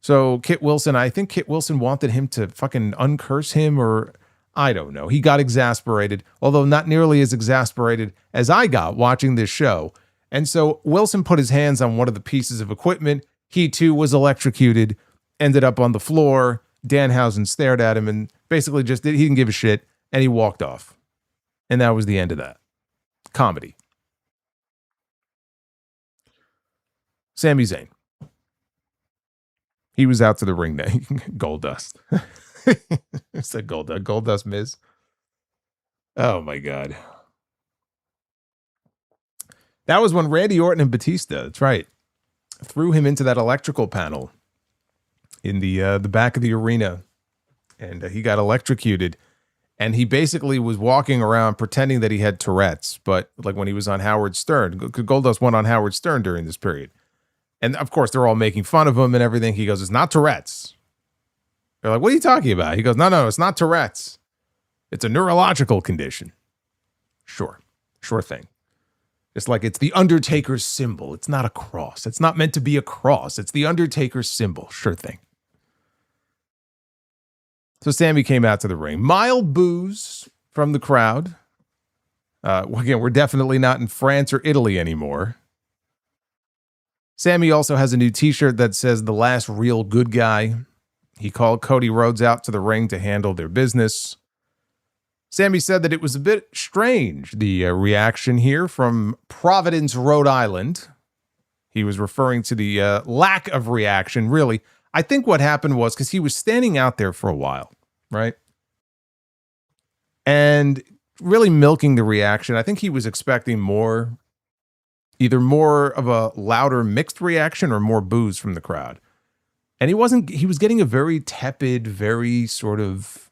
So Kit Wilson, I think Kit Wilson wanted him to fucking uncurse him, or I don't know. He got exasperated, although not nearly as exasperated as I got watching this show. And so Wilson put his hands on one of the pieces of equipment. He too was electrocuted, ended up on the floor. Danhausen stared at him and basically he didn't give a shit, and he walked off. And that was the end of that. Comedy. Sami Zayn. He was out to the ring day. Goldust. I said Goldust. Goldust Miz. Oh my God. That was when Randy Orton and Batista, that's right, threw him into that electrical panel in the back of the arena. And he got electrocuted. And he basically was walking around pretending that he had Tourette's. But like when he was on Howard Stern. Goldust went on Howard Stern during this period. And of course, they're all making fun of him and everything. He goes, it's not Tourette's. They're like, what are you talking about? He goes, no, it's not Tourette's. It's a neurological condition. Sure thing. It's like it's the Undertaker's symbol. It's not a cross. It's not meant to be a cross. It's the Undertaker's symbol. Sure thing. So Sami came out to the ring. Mild boos from the crowd. Again, we're definitely not in France or Italy anymore. Sami also has a new t-shirt that says the last real good guy. He called Cody Rhodes out to the ring to handle their business. Sami said that it was a bit strange, the reaction here from Providence, Rhode Island. He was referring to the lack of reaction, really. I think what happened was because he was standing out there for a while, right? And really milking the reaction. I think he was expecting more, either more of a louder mixed reaction or more boos from the crowd. And he was getting a very tepid, very sort of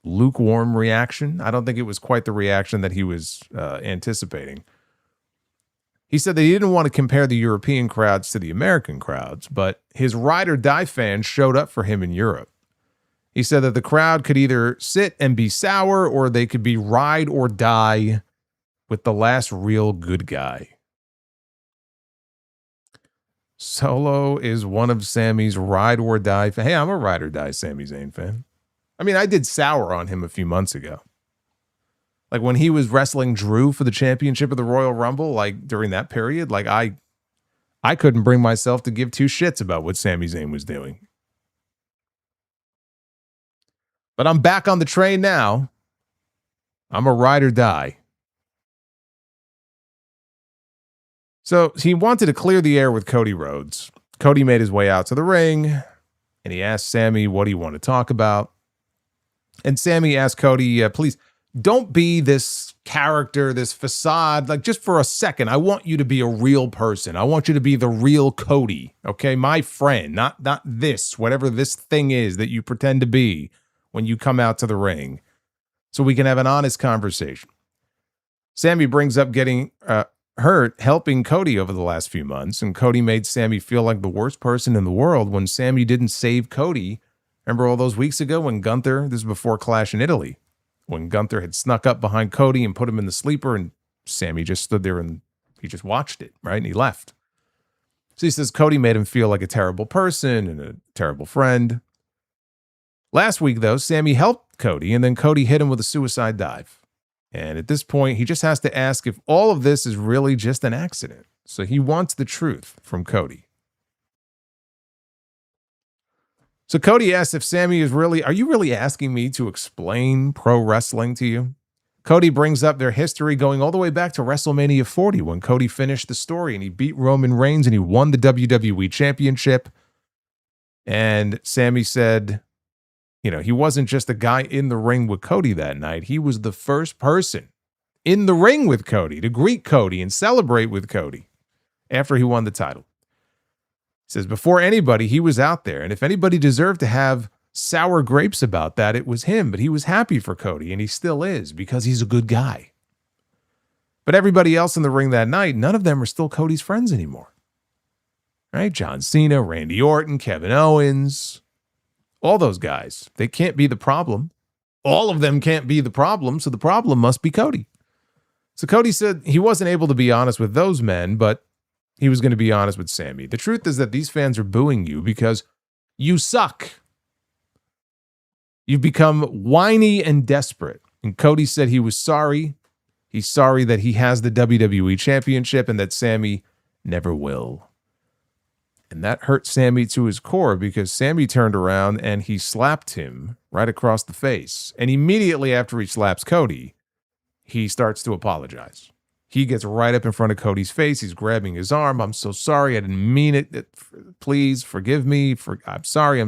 lukewarm reaction. I don't think it was quite the reaction that he was anticipating. He said that he didn't want to compare the European crowds to the American crowds, but his ride or die fans showed up for him in Europe. He said that the crowd could either sit and be sour or they could be ride or die with the last real good guy. Solo is one of Sami's ride or die. Hey, I'm a ride or die Sami Zayn fan. I mean, I did sour on him a few months ago. Like when he was wrestling Drew for the championship of the Royal Rumble, like during that period, like I couldn't bring myself to give two shits about what Sami Zayn was doing. But I'm back on the train now. I'm a ride or die. So he wanted to clear the air with Cody Rhodes. Cody made his way out to the ring, and he asked Sami, what do you want to talk about? And Sami asked Cody, please, don't be this character, this facade. Like, just for a second, I want you to be a real person. I want you to be the real Cody, okay? My friend, not this, whatever this thing is that you pretend to be when you come out to the ring, so we can have an honest conversation. Sami brings up getting hurt helping Cody over the last few months, and Cody made Sami feel like the worst person in the world when Sami didn't save Cody. Remember all those weeks ago when Gunther, this is before Clash in Italy, when Gunther had snuck up behind Cody and put him in the sleeper, and Sami just stood there and he just watched it, right? And he left. So he says Cody made him feel like a terrible person and a terrible friend. Last week, though, Sami helped Cody, and then Cody hit him with a suicide dive. And at this point, he just has to ask if all of this is really just an accident. So he wants the truth from Cody. So Cody asks if Sami is really, are you really asking me to explain pro wrestling to you? Cody brings up their history going all the way back to WrestleMania 40 when Cody finished the story and he beat Roman Reigns and he won the WWE Championship. And Sami said, you know, he wasn't just a guy in the ring with Cody that night. He was the first person in the ring with Cody to greet Cody and celebrate with Cody after he won the title. He says, before anybody, he was out there. And if anybody deserved to have sour grapes about that, it was him. But he was happy for Cody, and he still is, because he's a good guy. But everybody else in the ring that night, none of them are still Cody's friends anymore. Right? John Cena, Randy Orton, Kevin Owens, all those guys. They can't be the problem. All of them can't be the problem, so the problem must be Cody. So Cody said he wasn't able to be honest with those men, but he was going to be honest with Sami. The truth is that these fans are booing you because you suck. You've become whiny and desperate. And Cody said he was sorry. He's sorry that he has the WWE Championship and that Sami never will. And that hurt Sami to his core because Sami turned around and he slapped him right across the face. And immediately after he slaps Cody, he starts to apologize. He gets right up in front of Cody's face. He's grabbing his arm. I'm so sorry. I didn't mean it. Please forgive me. I'm sorry.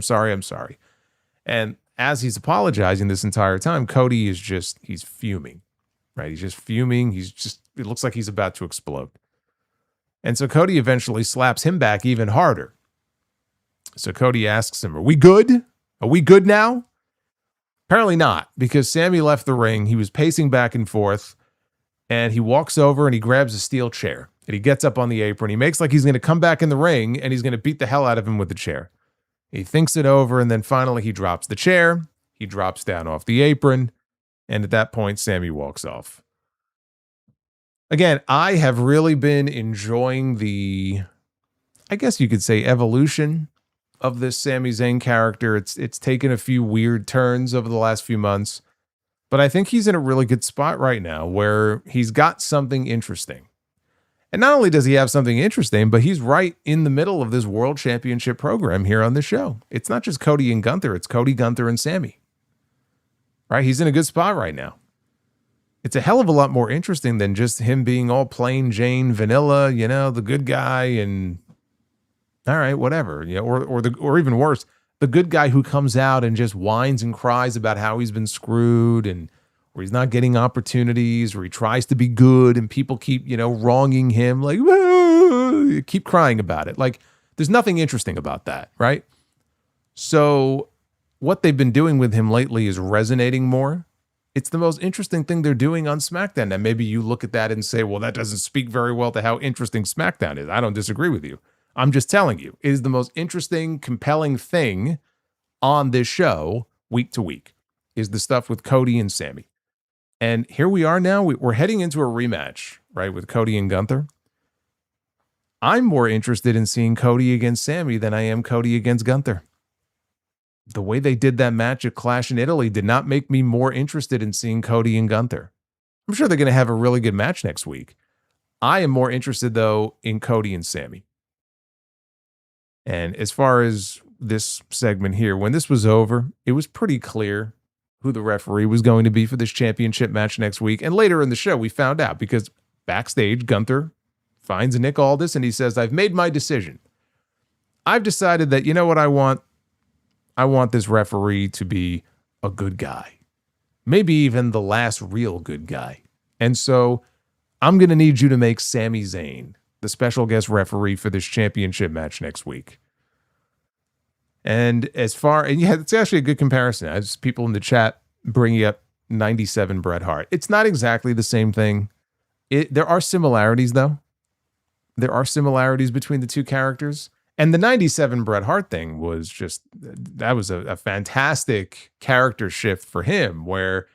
And as he's apologizing this entire time, Cody is he's fuming, right? He's just fuming. It looks like he's about to explode. And so Cody eventually slaps him back even harder. So Cody asks him, are we good? Are we good now? Apparently not, because Sami left the ring. He was pacing back and forth. And he walks over and he grabs a steel chair. And he gets up on the apron. He makes like he's going to come back in the ring and he's going to beat the hell out of him with the chair. He thinks it over and then finally he drops the chair. He drops down off the apron. And at that point, Sami walks off. Again, I have really been enjoying the, I guess you could say, evolution of this Sami Zayn character. It's taken a few weird turns over the last few months. But I think he's in a really good spot right now where he's got something interesting. And not only does he have something interesting, but he's right in the middle of this World Championship program here on the show. It's not just Cody and Gunther. It's Cody, Gunther, and Sami. Right? He's in a good spot right now. It's a hell of a lot more interesting than just him being all plain Jane vanilla, you know, the good guy and all right, whatever, you know, or even worse, the good guy who comes out and just whines and cries about how he's been screwed and where he's not getting opportunities, or he tries to be good and people keep, you know, wronging him, like, keep crying about it. Like, there's nothing interesting about that, right? So what they've been doing with him lately is resonating more. It's the most interesting thing they're doing on SmackDown. And maybe you look at that and say, well, that doesn't speak very well to how interesting SmackDown is. I don't disagree with you. I'm just telling you, it is the most interesting, compelling thing on this show week to week is the stuff with Cody and Sami. And here we are now. We're heading into a rematch, right, with Cody and Gunther. I'm more interested in seeing Cody against Sami than I am Cody against Gunther. The way they did that match at Clash in Italy did not make me more interested in seeing Cody and Gunther. I'm sure they're going to have a really good match next week. I am more interested, though, in Cody and Sami. And as far as this segment here, when this was over, it was pretty clear who the referee was going to be for this championship match next week. And later in the show, we found out because backstage, Gunther finds Nick Aldis and he says, I've made my decision. I've decided that, you know what I want? I want this referee to be a good guy. Maybe even the last real good guy. And so I'm going to need you to make Sami Zayn the special guest referee for this championship match next week. And yeah, it's actually a good comparison. As people in the chat bringing up 97 Bret Hart. It's not exactly the same thing. There are similarities, though. There are similarities between the two characters. And the 97 Bret Hart thing was just, that was a fantastic character shift for him, where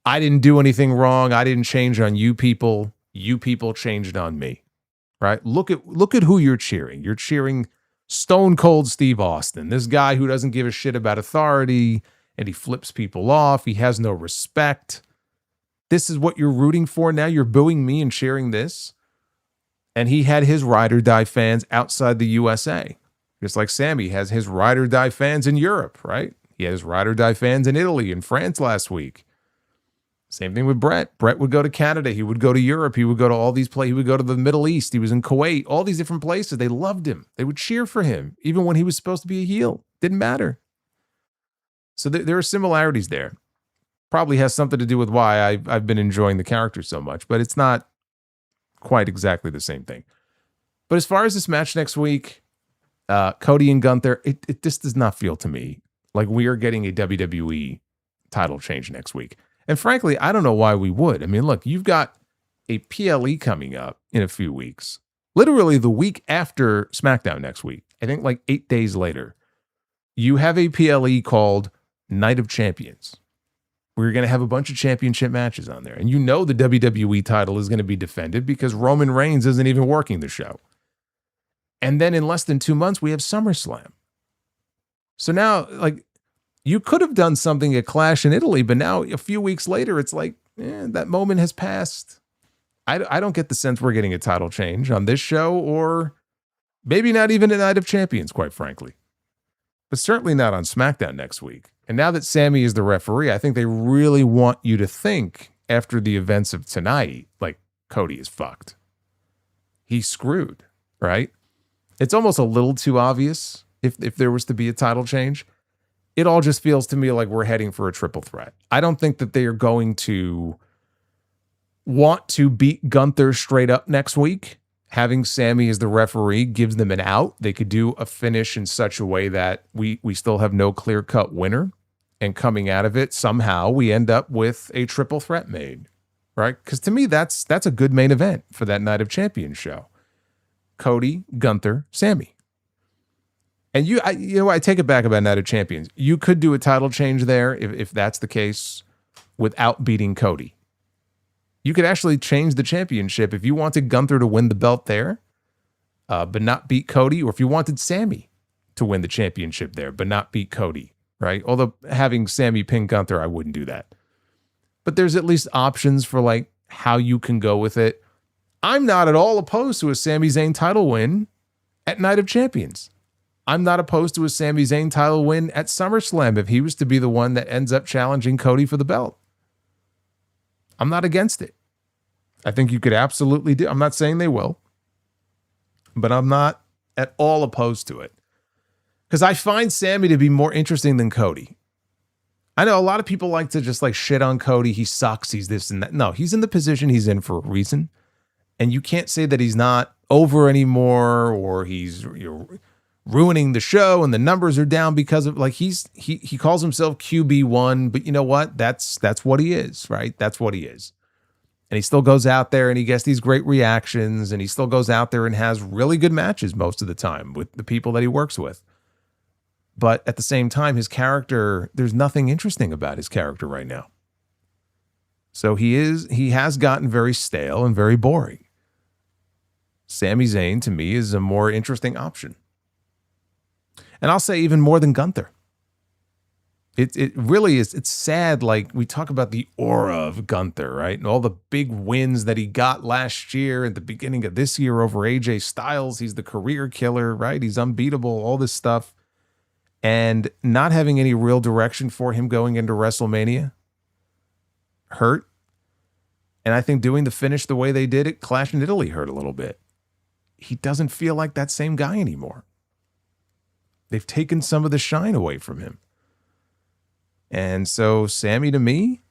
I didn't do anything wrong. I didn't change on you people. You people changed on me. Right? Look at who you're cheering. You're cheering Stone Cold Steve Austin, this guy who doesn't give a shit about authority and he flips people off. He has no respect. This is what you're rooting for now? You're booing me and cheering this? And he had his ride or die fans outside the USA. Just like Sami has his ride or die fans in Europe, right? He had his ride or die fans in Italy and France last week. Same thing with Brett. Brett would go to Canada. He would go to Europe. He would go to all these places. He would go to the Middle East. He was in Kuwait. All these different places. They loved him. They would cheer for him, even when he was supposed to be a heel. Didn't matter. So there are similarities there. Probably has something to do with why I've been enjoying the character so much, but it's not quite exactly the same thing. But as far as this match next week, Cody and Gunther, it just does not feel to me like we are getting a WWE title change next week. And frankly, I don't know why we would. I mean, look, you've got a PLE coming up in a few weeks. Literally the week after SmackDown next week. I think like 8 days later. You have a PLE called Night of Champions. We're going to have a bunch of championship matches on there. And you know the WWE title is going to be defended because Roman Reigns isn't even working the show. And then in less than 2 months, we have SummerSlam. So now, like, you could have done something at Clash in Italy, but now a few weeks later, it's like, that moment has passed. I don't get the sense we're getting a title change on this show, or maybe not even a Night of Champions, quite frankly. But certainly not on SmackDown next week. And now that Sami is the referee, I think they really want you to think, after the events of tonight, like, Cody is fucked. He's screwed, right? It's almost a little too obvious if there was to be a title change. It all just feels to me like we're heading for a triple threat. I don't think that they are going to want to beat Gunther straight up next week. Having Sami as the referee gives them an out. They could do a finish in such a way that we still have no clear-cut winner. And coming out of it, somehow we end up with a triple threat made, right? Because to me, that's a good main event for that Night of Champions show. Cody, Gunther, Sami. And I take it back about Night of Champions. You could do a title change there if that's the case without beating Cody. You could actually change the championship if you wanted Gunther to win the belt there, but not beat Cody, or if you wanted Sami to win the championship there, but not beat Cody, right? Although having Sami pin Gunther, I wouldn't do that. But there's at least options for like how you can go with it. I'm not at all opposed to a Sami Zayn title win at Night of Champions. I'm not opposed to a Sami Zayn title win at SummerSlam if he was to be the one that ends up challenging Cody for the belt. I'm not against it. I think you could absolutely do. I'm not saying they will, but I'm not at all opposed to it. Because I find Sami to be more interesting than Cody. I know a lot of people like to just like shit on Cody. He sucks. He's this and that. No, he's in the position he's in for a reason. And you can't say that he's not over anymore, or he's ruining the show and the numbers are down because of, like, he calls himself QB1, but you know what? That's what he is, right? That's what he is. And he still goes out there and he gets these great reactions, and he still goes out there and has really good matches most of the time with the people that he works with. But at the same time, his character, there's nothing interesting about his character right now. So he has gotten very stale and very boring. Sami Zayn, to me, is a more interesting option. And I'll say even more than Gunther. It really is. It's sad. Like, we talk about the aura of Gunther, right? And all the big wins that he got last year at the beginning of this year over AJ Styles. He's the career killer, right? He's unbeatable, all this stuff. And not having any real direction for him going into WrestleMania hurt. And I think doing the finish the way they did it, Clash in Italy, hurt a little bit. He doesn't feel like that same guy anymore. They've taken some of the shine away from him. And so Sami, to me,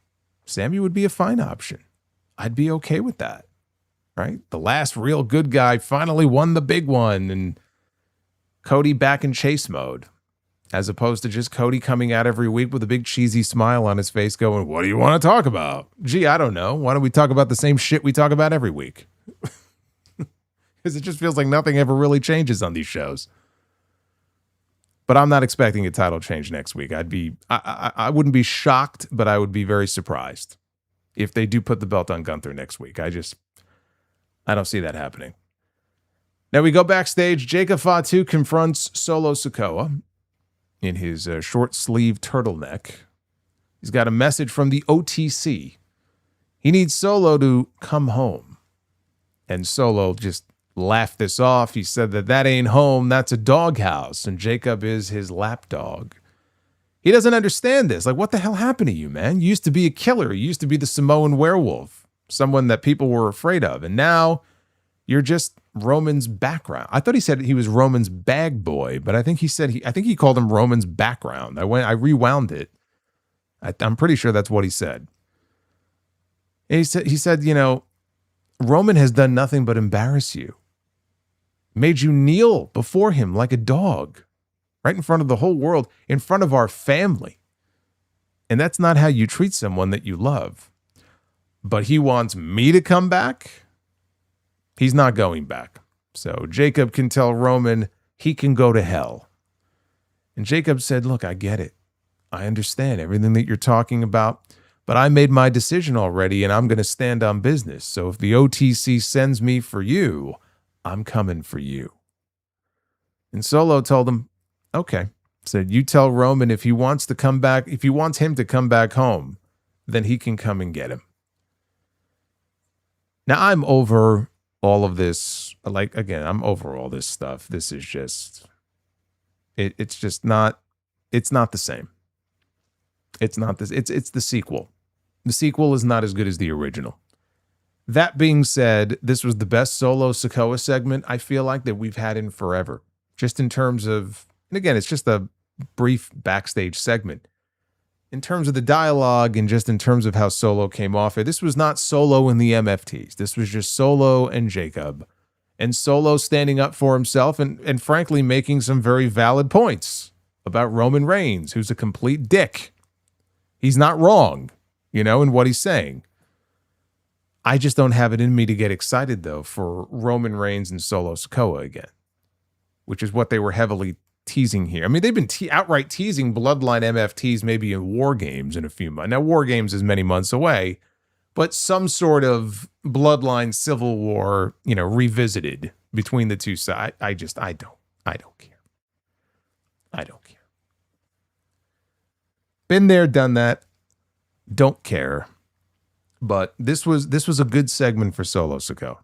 Sami would be a fine option. I'd be okay with that, right? The last real good guy finally won the big one, and Cody back in chase mode, as opposed to just Cody coming out every week with a big cheesy smile on his face going, what do you want to talk about? Gee, I don't know. Why don't we talk about the same shit we talk about every week? Because it just feels like nothing ever really changes on these shows. But I'm not expecting a title change next week. I wouldn't be shocked, but I would be very surprised if they do put the belt on Gunther next week. I don't see that happening. Now we go backstage. Jacob Fatu confronts Solo Sikoa in his short sleeve turtleneck. He's got a message from the OTC. He needs Solo to come home. And Solo just laughed this off. He said that ain't home, that's a doghouse, and Jacob is his lapdog. He doesn't understand this. Like, what the hell happened to you, man? You used to be a killer. You used to be the Samoan werewolf, someone that people were afraid of. And now you're just Roman's background. I thought he said he was Roman's bag boy, but I think he called him Roman's background. I rewound it. I'm pretty sure that's what he said. And he said, you know, Roman has done nothing but embarrass you. Made you kneel before him like a dog. Right in front of the whole world, in front of our family. And that's not how you treat someone that you love. But he wants me to come back? He's not going back. So Jacob can tell Roman he can go to hell. And Jacob said, look, I get it. I understand everything that you're talking about, but I made my decision already and I'm going to stand on business. So if the OTC sends me for you, I'm coming for you. And Solo told him, okay. Said, you tell Roman if he wants to come back, if he wants him to come back home, then he can come and get him. Now, I'm over all of this. Like, again, I'm over all this stuff. This is just, it's just not, it's not the same. It's not this, it's the sequel. The sequel is not as good as the original. That being said, this was the best Solo Sikoa segment, I feel like, that we've had in forever. Just in terms of, and again, it's just a brief backstage segment. In terms of the dialogue and just in terms of how Solo came off it, this was not Solo in the MFTs. This was just Solo and Jacob. And Solo standing up for himself and frankly making some very valid points about Roman Reigns, who's a complete dick. He's not wrong, you know, in what he's saying. I just don't have it in me to get excited, though, for Roman Reigns and Solo Sikoa again, which is what they were heavily teasing here. I mean, they've been outright teasing Bloodline MFTs maybe in War Games in a few months. Now, War Games is many months away, but some sort of Bloodline Civil War, you know, revisited between the two sides. I don't care. I don't care. Been there, done that. Don't care. But this was a good segment for Solo Sikoa.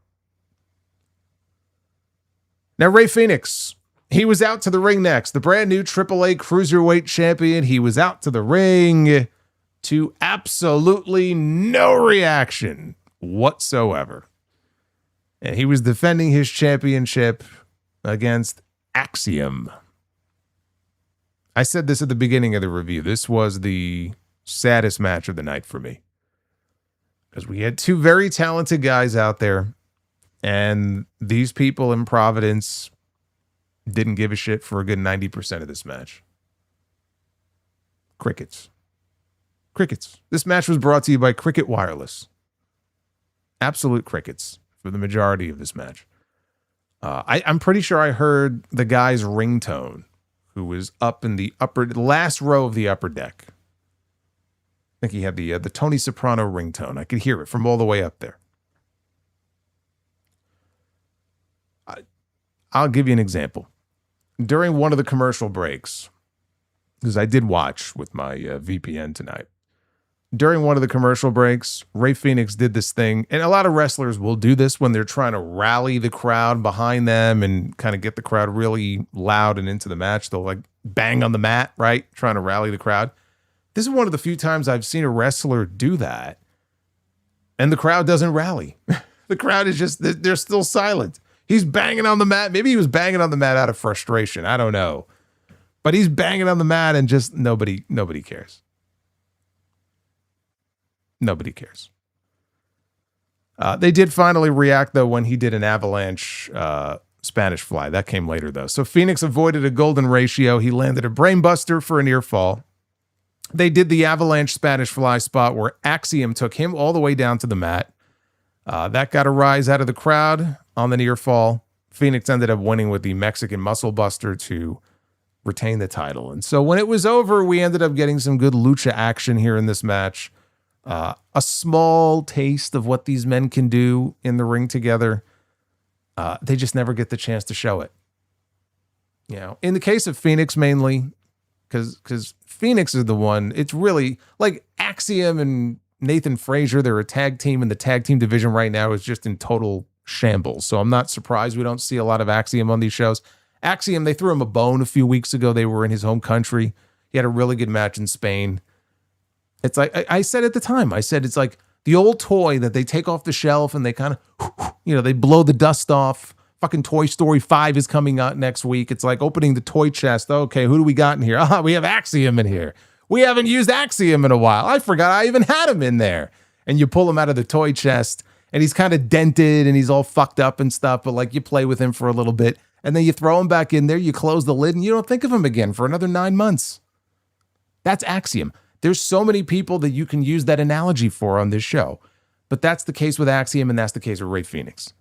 Now, Rey Fenix, he was out to the ring next. The brand new AAA Cruiserweight Champion. He was out to the ring to absolutely no reaction whatsoever. And he was defending his championship against Axiom. I said this at the beginning of the review. This was the saddest match of the night for me. Because we had two very talented guys out there. And these people in Providence didn't give a shit for a good 90% of this match. Crickets. Crickets. This match was brought to you by Cricket Wireless. Absolute crickets for the majority of this match. I'm pretty sure I heard the guy's ringtone, who was up in the last row of the upper deck. I think he had the Tony Soprano ringtone. I could hear it from all the way up there. I'll give you an example. During one of the commercial breaks, because I did watch with my VPN tonight, during one of the commercial breaks, Rey Fenix did this thing, and a lot of wrestlers will do this when they're trying to rally the crowd behind them and kind of get the crowd really loud and into the match. They'll like bang on the mat, right? Trying to rally the crowd. This is one of the few times I've seen a wrestler do that, and the crowd doesn't rally. The crowd is just, they're still silent. He's banging on the mat. Maybe he was banging on the mat out of frustration. I don't know. But he's banging on the mat and just nobody cares. Nobody cares. They did finally react, though, when he did an avalanche Spanish fly. That came later, though. So Phoenix avoided a golden ratio. He landed a brainbuster for a near fall. They did the avalanche Spanish fly spot where Axiom took him all the way down to the mat. That got a rise out of the crowd on the near fall. Phoenix ended up winning with the Mexican muscle buster to retain the title. And so when it was over, we ended up getting some good lucha action here in this match. A small taste of what these men can do in the ring together. They just never get the chance to show it. You know, in the case of Phoenix mainly, because Phoenix is the one, it's really like Axiom and Nathan Frazier, they're a tag team, and the tag team division right now is just in total shambles. So I'm not surprised we don't see a lot of Axiom on these shows. Axiom, they threw him a bone a few weeks ago. They were in his home country. He had a really good match in Spain. It's like, I said at the time, I said it's like the old toy that they take off the shelf and they kind of, they blow the dust off. Fucking Toy Story 5 is coming out next week. It's like opening the toy chest. Okay, who do we got in here? We have Axiom in here. We haven't used Axiom in a while. I forgot I even had him in there. And you pull him out of the toy chest, and he's kind of dented, and he's all fucked up and stuff, but like you play with him for a little bit, and then you throw him back in there, you close the lid, and you don't think of him again for another 9 months. That's Axiom. There's so many people that you can use that analogy for on this show. But that's the case with Axiom, and that's the case with Rey Fenix.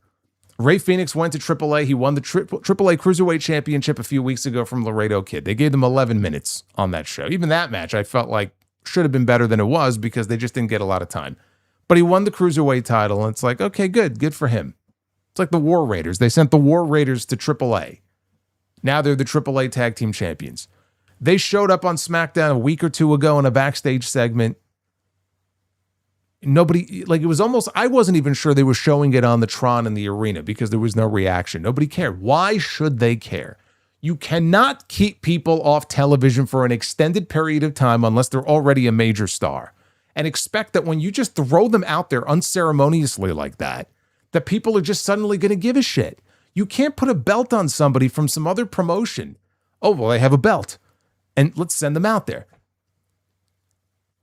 Rey Fenix went to AAA. He won the AAA Cruiserweight Championship a few weeks ago from Laredo Kid. They gave them 11 minutes on that show. Even that match, I felt like should have been better than it was because they just didn't get a lot of time. But he won the Cruiserweight title, and it's like, okay, good for him. It's like the War Raiders. They sent the War Raiders to AAA. Now they're the AAA Tag Team Champions. They showed up on SmackDown a week or two ago in a backstage segment. Nobody, like it was almost, I wasn't even sure they were showing it on the Tron in the arena because there was no reaction. Nobody cared. Why should they care? You cannot keep people off television for an extended period of time unless they're already a major star and expect that when you just throw them out there unceremoniously like that people are just suddenly going to give a shit. You can't put a belt on somebody from some other promotion. Oh, well, they have a belt and let's send them out there.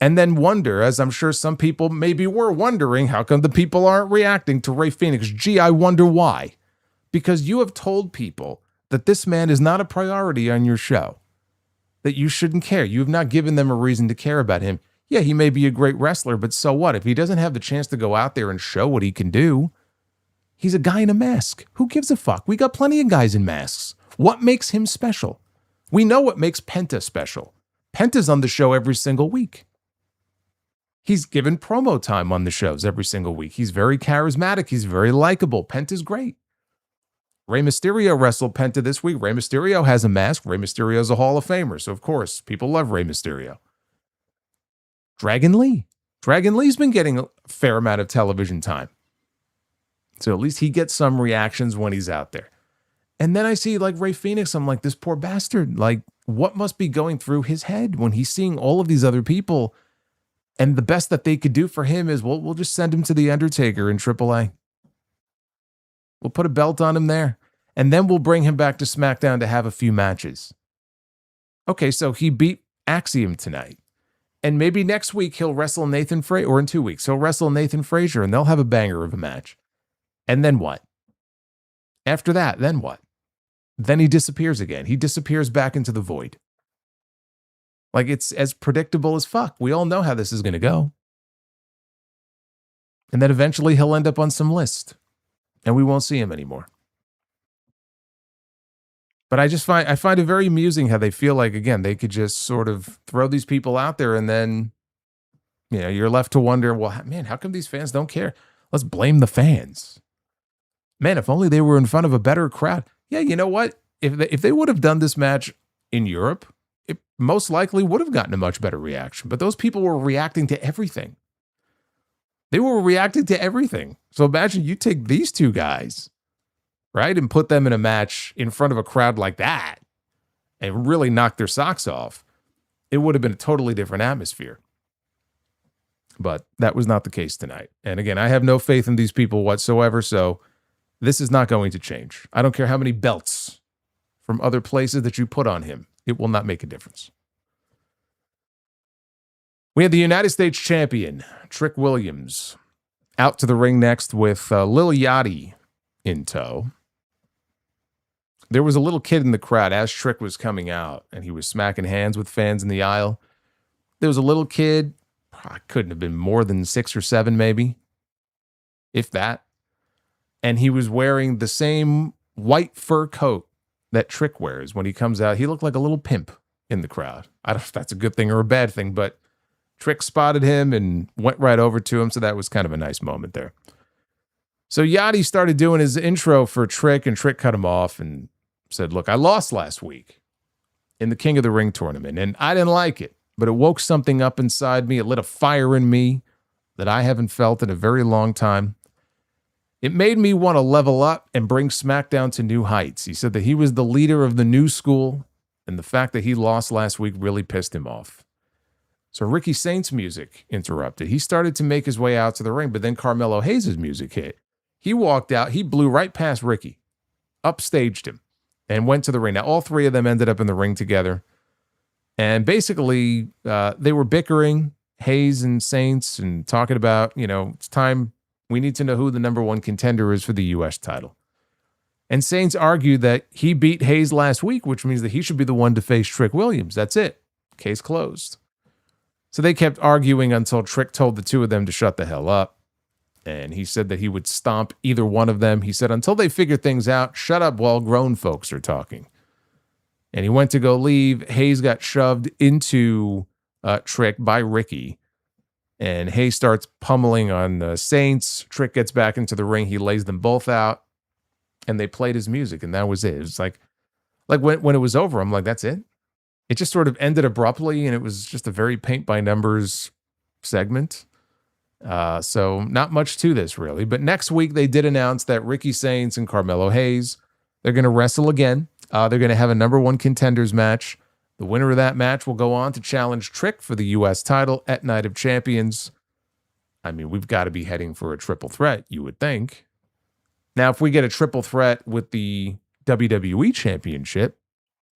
And then wonder, as I'm sure some people maybe were wondering, how come the people aren't reacting to Rey Fenix? Gee, I wonder why. Because you have told people that this man is not a priority on your show, that you shouldn't care. You have not given them a reason to care about him. Yeah, he may be a great wrestler, but so what? If he doesn't have the chance to go out there and show what he can do, he's a guy in a mask. Who gives a fuck? We got plenty of guys in masks. What makes him special? We know what makes Penta special. Penta's on the show every single week. He's given promo time on the shows every single week. He's very charismatic. He's very likable. Penta's great. Rey Mysterio wrestled Penta this week. Rey Mysterio has a mask. Rey Mysterio's a Hall of Famer. So, of course, people love Rey Mysterio. Dragon Lee. Dragon Lee's been getting a fair amount of television time. So at least he gets some reactions when he's out there. And then I see like Rey Fenix. I'm like, this poor bastard. Like, what must be going through his head when he's seeing all of these other people? And the best that they could do for him is, well, we'll just send him to the Undertaker in AAA. We'll put a belt on him there. And then we'll bring him back to SmackDown to have a few matches. Okay, so he beat Axiom tonight. And maybe next week he'll wrestle Nathan Frazier, or in 2 weeks, he'll wrestle Nathan Frazier and they'll have a banger of a match. And then what? After that, then what? Then he disappears again. He disappears back into the void. Like, it's as predictable as fuck. We all know how this is going to go. And then eventually he'll end up on some list. And we won't see him anymore. But I find it very amusing how they feel like, again, they could just sort of throw these people out there and then, you're left to wonder, well, man, how come these fans don't care? Let's blame the fans. Man, if only they were in front of a better crowd. Yeah, you know what? If they would have done this match in Europe, it most likely would have gotten a much better reaction. But those people were reacting to everything. They were reacting to everything. So imagine you take these two guys, right, and put them in a match in front of a crowd like that and really knock their socks off. It would have been a totally different atmosphere. But that was not the case tonight. And again, I have no faith in these people whatsoever, so this is not going to change. I don't care how many belts from other places that you put on him. It will not make a difference. We had the United States champion, Trick Williams, out to the ring next with Lil Yachty in tow. There was a little kid in the crowd as Trick was coming out, and he was smacking hands with fans in the aisle. There was a little kid, couldn't have been more than 6 or 7 maybe, if that. And he was wearing the same white fur coat that Trick wears when he comes out. He looked like a little pimp in the crowd. I don't know if that's a good thing or a bad thing, but Trick spotted him and went right over to him, so that was kind of a nice moment there. So Yachty started doing his intro for Trick, and Trick cut him off and said, look, I lost last week in the King of the Ring tournament, and I didn't like it, but it woke something up inside me. It lit a fire in me that I haven't felt in a very long time. It made me want to level up and bring SmackDown to new heights. He said that he was the leader of the new school, and the fact that he lost last week really pissed him off. So Ricky Saints' music interrupted. He started to make his way out to the ring, but then Carmelo Hayes' music hit. He walked out. He blew right past Ricky, upstaged him, and went to the ring. Now, all three of them ended up in the ring together. And basically, they were bickering, Hayes and Saints, and talking about, it's time. We need to know who the number one contender is for the U.S. title. And Saints argued that he beat Hayes last week, which means that he should be the one to face Trick Williams. That's it. Case closed. So they kept arguing until Trick told the two of them to shut the hell up. And he said that he would stomp either one of them. He said, until they figure things out, shut up while grown folks are talking. And he went to go leave. Hayes got shoved into Trick by Ricky. And Hayes starts pummeling on Saints. Trick gets back into the ring. He lays them both out. And they played his music. And that was it. It was like when it was over, I'm like, that's it? It just sort of ended abruptly. And it was just a very paint-by-numbers segment. So not much to this, really. But next week, they did announce that Ricky Saints and Carmelo Hayes, they're going to wrestle again. They're going to have a number one contenders match. The winner of that match will go on to challenge Trick for the U.S. title at Night of Champions. I mean, we've got to be heading for a triple threat, you would think. Now, if we get a triple threat with the WWE Championship,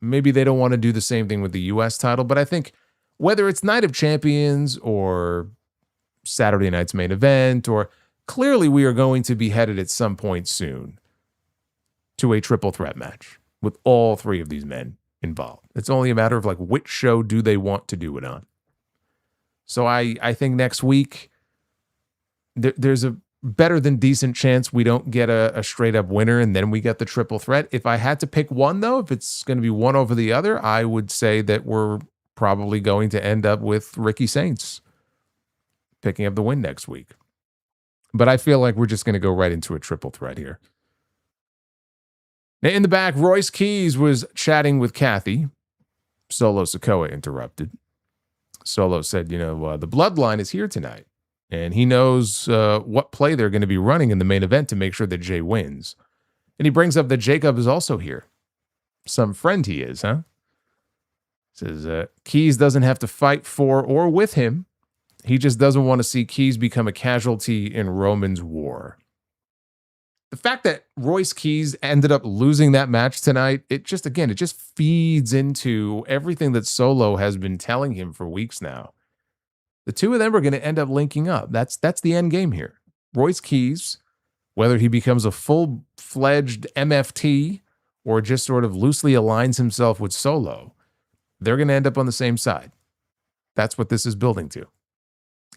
maybe they don't want to do the same thing with the U.S. title. But I think whether it's Night of Champions or Saturday night's main event, or clearly we are going to be headed at some point soon to a triple threat match with all three of these men involved. It's only a matter of which show do they want to do it on. So I think next week there's a better than decent chance we don't get a straight up winner and then we get the triple threat. If I had to pick one though, if it's going to be one over the other, I would say that we're probably going to end up with Ricky Saints picking up the win next week. But I feel like we're just going to go right into a triple threat here. Now, in the back, Royce Keys was chatting with Kathy. Solo Sikoa interrupted. Solo said, the bloodline is here tonight. And he knows what play they're going to be running in the main event to make sure that Jay wins. And he brings up that Jacob is also here. Some friend he is, huh? Says, Keys doesn't have to fight for or with him. He just doesn't want to see Keys become a casualty in Roman's war. The fact that Royce Keys ended up losing that match tonight, it just feeds into everything that Solo has been telling him for weeks now. The two of them are going to end up linking up. That's the end game here. Royce Keys, whether he becomes a full-fledged MFT or just sort of loosely aligns himself with Solo, they're going to end up on the same side. That's what this is building to.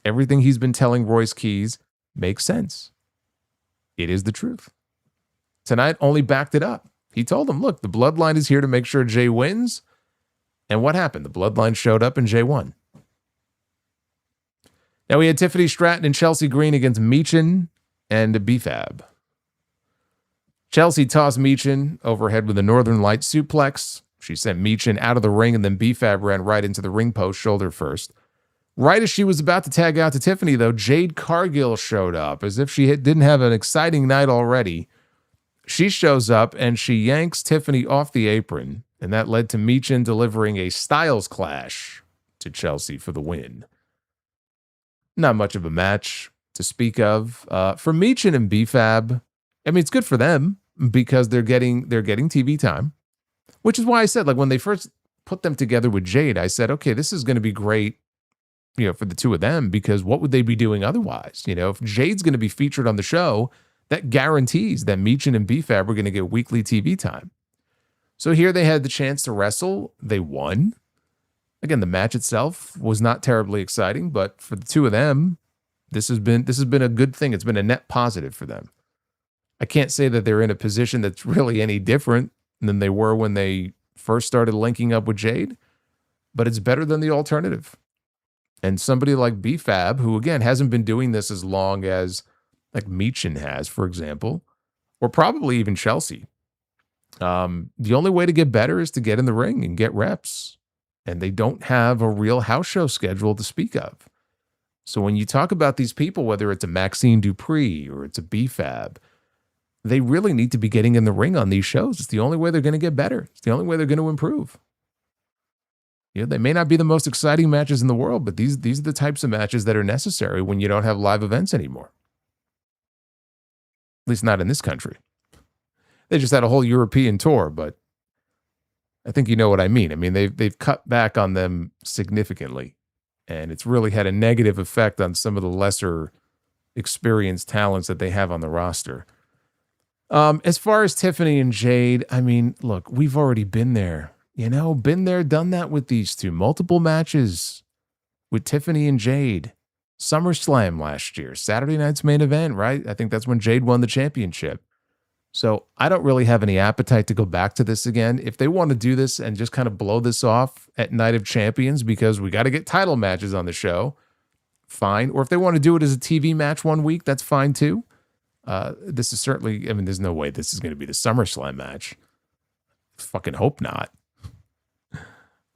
Everything he's been telling Royce Keys makes sense. It is the truth. Tonight only backed it up. He told him, look, the bloodline is here to make sure Jay wins. And what happened? The bloodline showed up and Jay won. Now we had Tiffany Stratton and Chelsea Green against Meechin and B-Fab. Chelsea tossed Meechin overhead with a Northern Light suplex. She sent Meechin out of the ring, and then B-Fab ran right into the ring post, shoulder first. Right as she was about to tag out to Tiffany, though, Jade Cargill showed up, as if she didn't have an exciting night already. She shows up, and she yanks Tiffany off the apron, and that led to Meechin delivering a Styles Clash to Chelsea for the win. Not much of a match to speak of. For Meechin and B-Fab, I mean, it's good for them because they're getting TV time, which is why I said, when they first put them together with Jade, I said, okay, this is going to be great, for the two of them, because what would they be doing otherwise? If Jade's going to be featured on the show, that guarantees that Meechin and B-Fab are going to get weekly TV time. So here they had the chance to wrestle. They won. Again, the match itself was not terribly exciting, but for the two of them, this has been a good thing. It's been a net positive for them. I can't say that they're in a position that's really any different than they were when they first started linking up with Jade, but it's better than the alternative. And somebody like B-Fab, who again hasn't been doing this as long as Meechin has, for example, or probably even Chelsea. The only way to get better is to get in the ring and get reps. And they don't have a real house show schedule to speak of. So when you talk about these people, whether it's a Maxine Dupree or it's a B-Fab, they really need to be getting in the ring on these shows. It's the only way they're going to get better. It's the only way they're going to improve. They may not be the most exciting matches in the world, but these are the types of matches that are necessary when you don't have live events anymore. At least not in this country. They just had a whole European tour, but I think you know what I mean. I mean, they've cut back on them significantly, and it's really had a negative effect on some of the lesser experienced talents that they have on the roster. As far as Tiffany and Jade, I mean, look, we've already been there. Been there, done that with these two. Multiple matches with Tiffany and Jade. SummerSlam last year, Saturday night's main event, right? I think that's when Jade won the championship. So I don't really have any appetite to go back to this again. If they want to do this and just kind of blow this off at Night of Champions because we got to get title matches on the show, fine. Or if they want to do it as a TV match one week, that's fine too. This is certainly, I mean, there's no way this is going to be the SummerSlam match. Fucking hope not.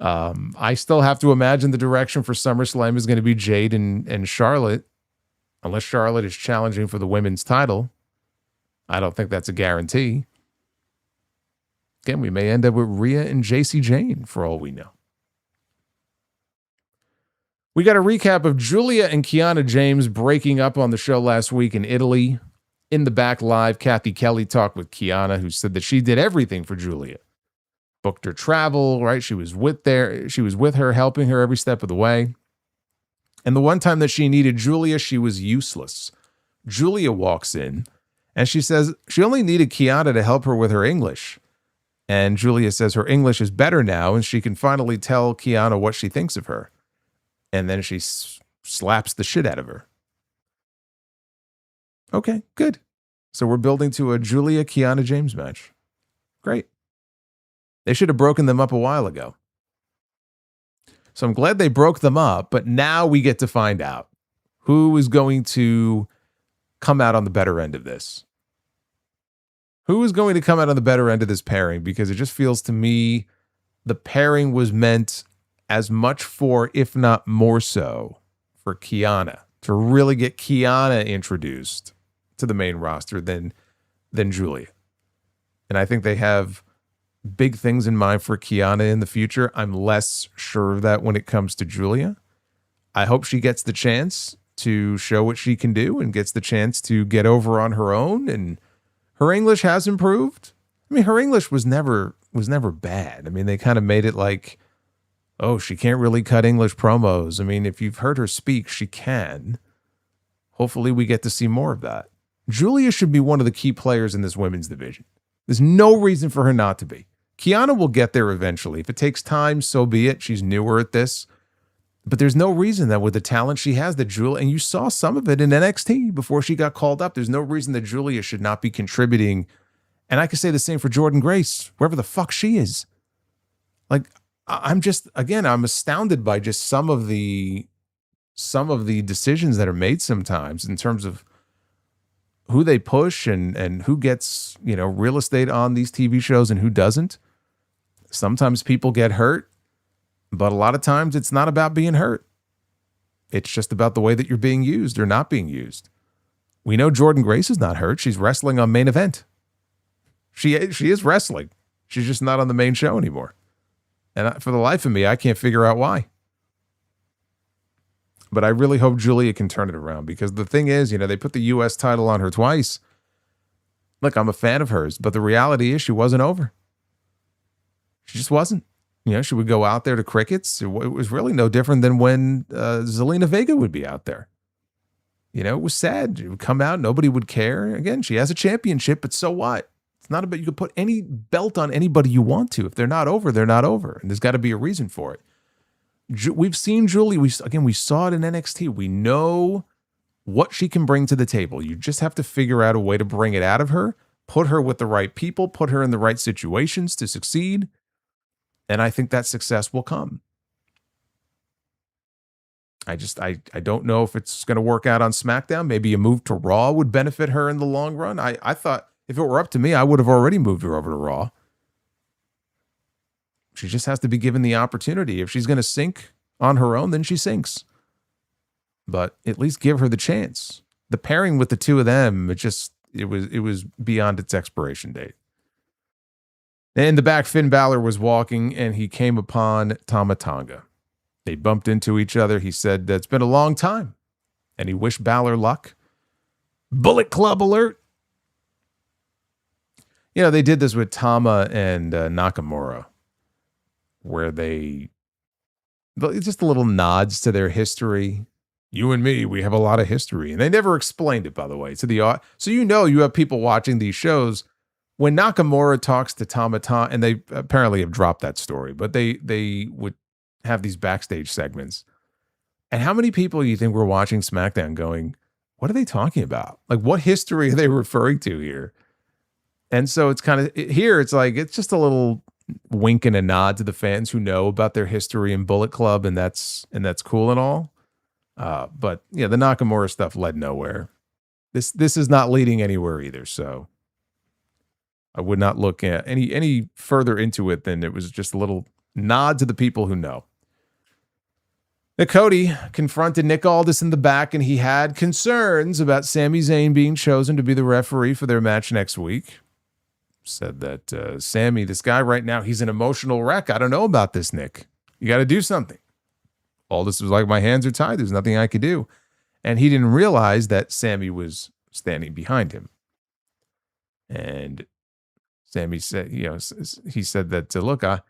I still have to imagine the direction for SummerSlam is going to be Jade and Charlotte, unless Charlotte is challenging for the women's title. I don't think that's a guarantee. Again, we may end up with Rhea and JC Jane for all we know. We got a recap of Julia and Kiana James breaking up on the show last week in Italy. In the back live, Kathy Kelly talked with Kiana, who said that she did everything for Julia. Booked her travel, right? She was with her, helping her every step of the way. And the one time that she needed Julia, she was useless. Julia walks in, and she says she only needed Kiana to help her with her English. And Julia says her English is better now, and she can finally tell Kiana what she thinks of her. And then she slaps the shit out of her. Okay, good. So we're building to a Julia-Kiana James match. Great. They should have broken them up a while ago. So I'm glad they broke them up, but now we get to find out who is going to come out on the better end of this. Who is going to come out on the better end of this pairing? Because it just feels to me the pairing was meant as much for, if not more so, for Kiana, to really get Kiana introduced to the main roster than Julia. And I think they have big things in mind for Kiana in the future. I'm less sure of that when it comes to Julia. I hope she gets the chance to show what she can do and gets the chance to get over on her own. And her English has improved. I mean, her English was never bad. I mean, they kind of made it like, oh, she can't really cut English promos. I mean, if you've heard her speak, she can. Hopefully we get to see more of that. Julia should be one of the key players in this women's division. There's no reason for her not to be. Kiana will get there eventually. If it takes time, so be it. She's newer at this. But there's no reason that with the talent she has, that Julia, and you saw some of it in NXT before she got called up, there's no reason that Julia should not be contributing. And I could say the same for Jordynne Grace, wherever the fuck she is. Like, I'm just, again, I'm astounded by just some of the decisions that are made sometimes in terms of who they push and who gets, real estate on these TV shows and who doesn't. Sometimes people get hurt, but a lot of times it's not about being hurt. It's just about the way that you're being used or not being used. We know Jordynne Grace is not hurt. She's wrestling on Main Event. She is wrestling. She's just not on the main show anymore. And for the life of me, I can't figure out why. But I really hope Julia can turn it around, because the thing is, they put the U.S. title on her twice. Look, I'm a fan of hers, but the reality is she wasn't over. She just wasn't. She would go out there to crickets. It was really no different than when Zelina Vega would be out there. It was sad. It would come out, nobody would care. Again, she has a championship, but so what? It's not about, you could put any belt on anybody you want to. If they're not over, they're not over. And there's got to be a reason for it. We've seen Julie. We saw it in NXT. We know what she can bring to the table. You just have to figure out a way to bring it out of her, put her with the right people, put her in the right situations to succeed. And I think that success will come. I don't know if it's going to work out on SmackDown. Maybe a move to Raw would benefit her in the long run. I thought if it were up to me, I would have already moved her over to Raw. She just has to be given the opportunity. If she's going to sink on her own, then she sinks. but at least give her the chance. The pairing with the two of them, it was beyond its expiration date. In the back, Finn Balor was walking, and he came upon Tama Tonga. They bumped into each other. He said that it's been a long time, and he wished Balor luck. Bullet Club alert. You know, they did this with Tama and Nakamura, where just a little nods to their history. You and me, we have a lot of history. And they never explained it, by the way, to the so you have people watching these shows. When Nakamura talks to Tama, and they apparently have dropped that story, but they would have these backstage segments. And how many people do you think were watching SmackDown going, what are they talking about? Like, what history are they referring to here? And so it's kind of, here it's like, it's just a little wink and a nod to the fans who know about their history in Bullet Club, and that's cool and all. But yeah, the Nakamura stuff led nowhere. This is not leading anywhere either, so I would not look at any further into it than it was just a little nod to the people who know. Now, Cody confronted Nick Aldis in the back, and he had concerns about Sami Zayn being chosen to be the referee for their match next week. Said that Sami, this guy right now, he's an emotional wreck. I don't know about this, Nick. You got to do something. Aldis was like, my hands are tied. There's nothing I could do. And he didn't realize that Sami was standing behind him. And Sami said, he said that, look, I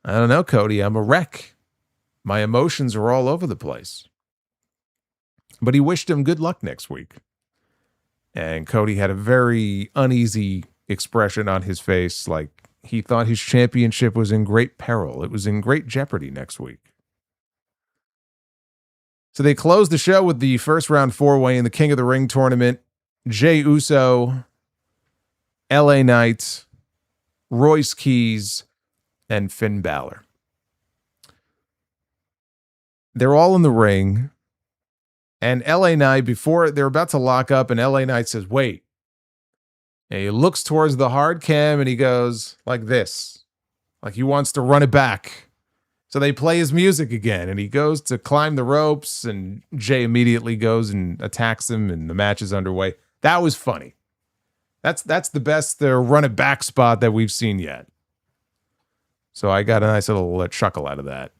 don't know, Cody, I'm a wreck. My emotions are all over the place. But he wished him good luck next week. And Cody had a very uneasy expression on his face, like he thought his championship was in great peril. It was in great jeopardy next week. So they closed the show with the first round 4-way in the King of the Ring tournament. Jey Uso, LA Knight, Royce Keys, and Finn Balor. They're all in the ring. And LA Knight, before they're about to lock up, and LA Knight says, wait. And he looks towards the hard cam and he goes like this. Like he wants to run it back. So they play his music again, and he goes to climb the ropes, and Jey immediately goes and attacks him, and the match is underway. That was funny. That's the best run it back spot that we've seen yet. So I got a nice little chuckle out of that.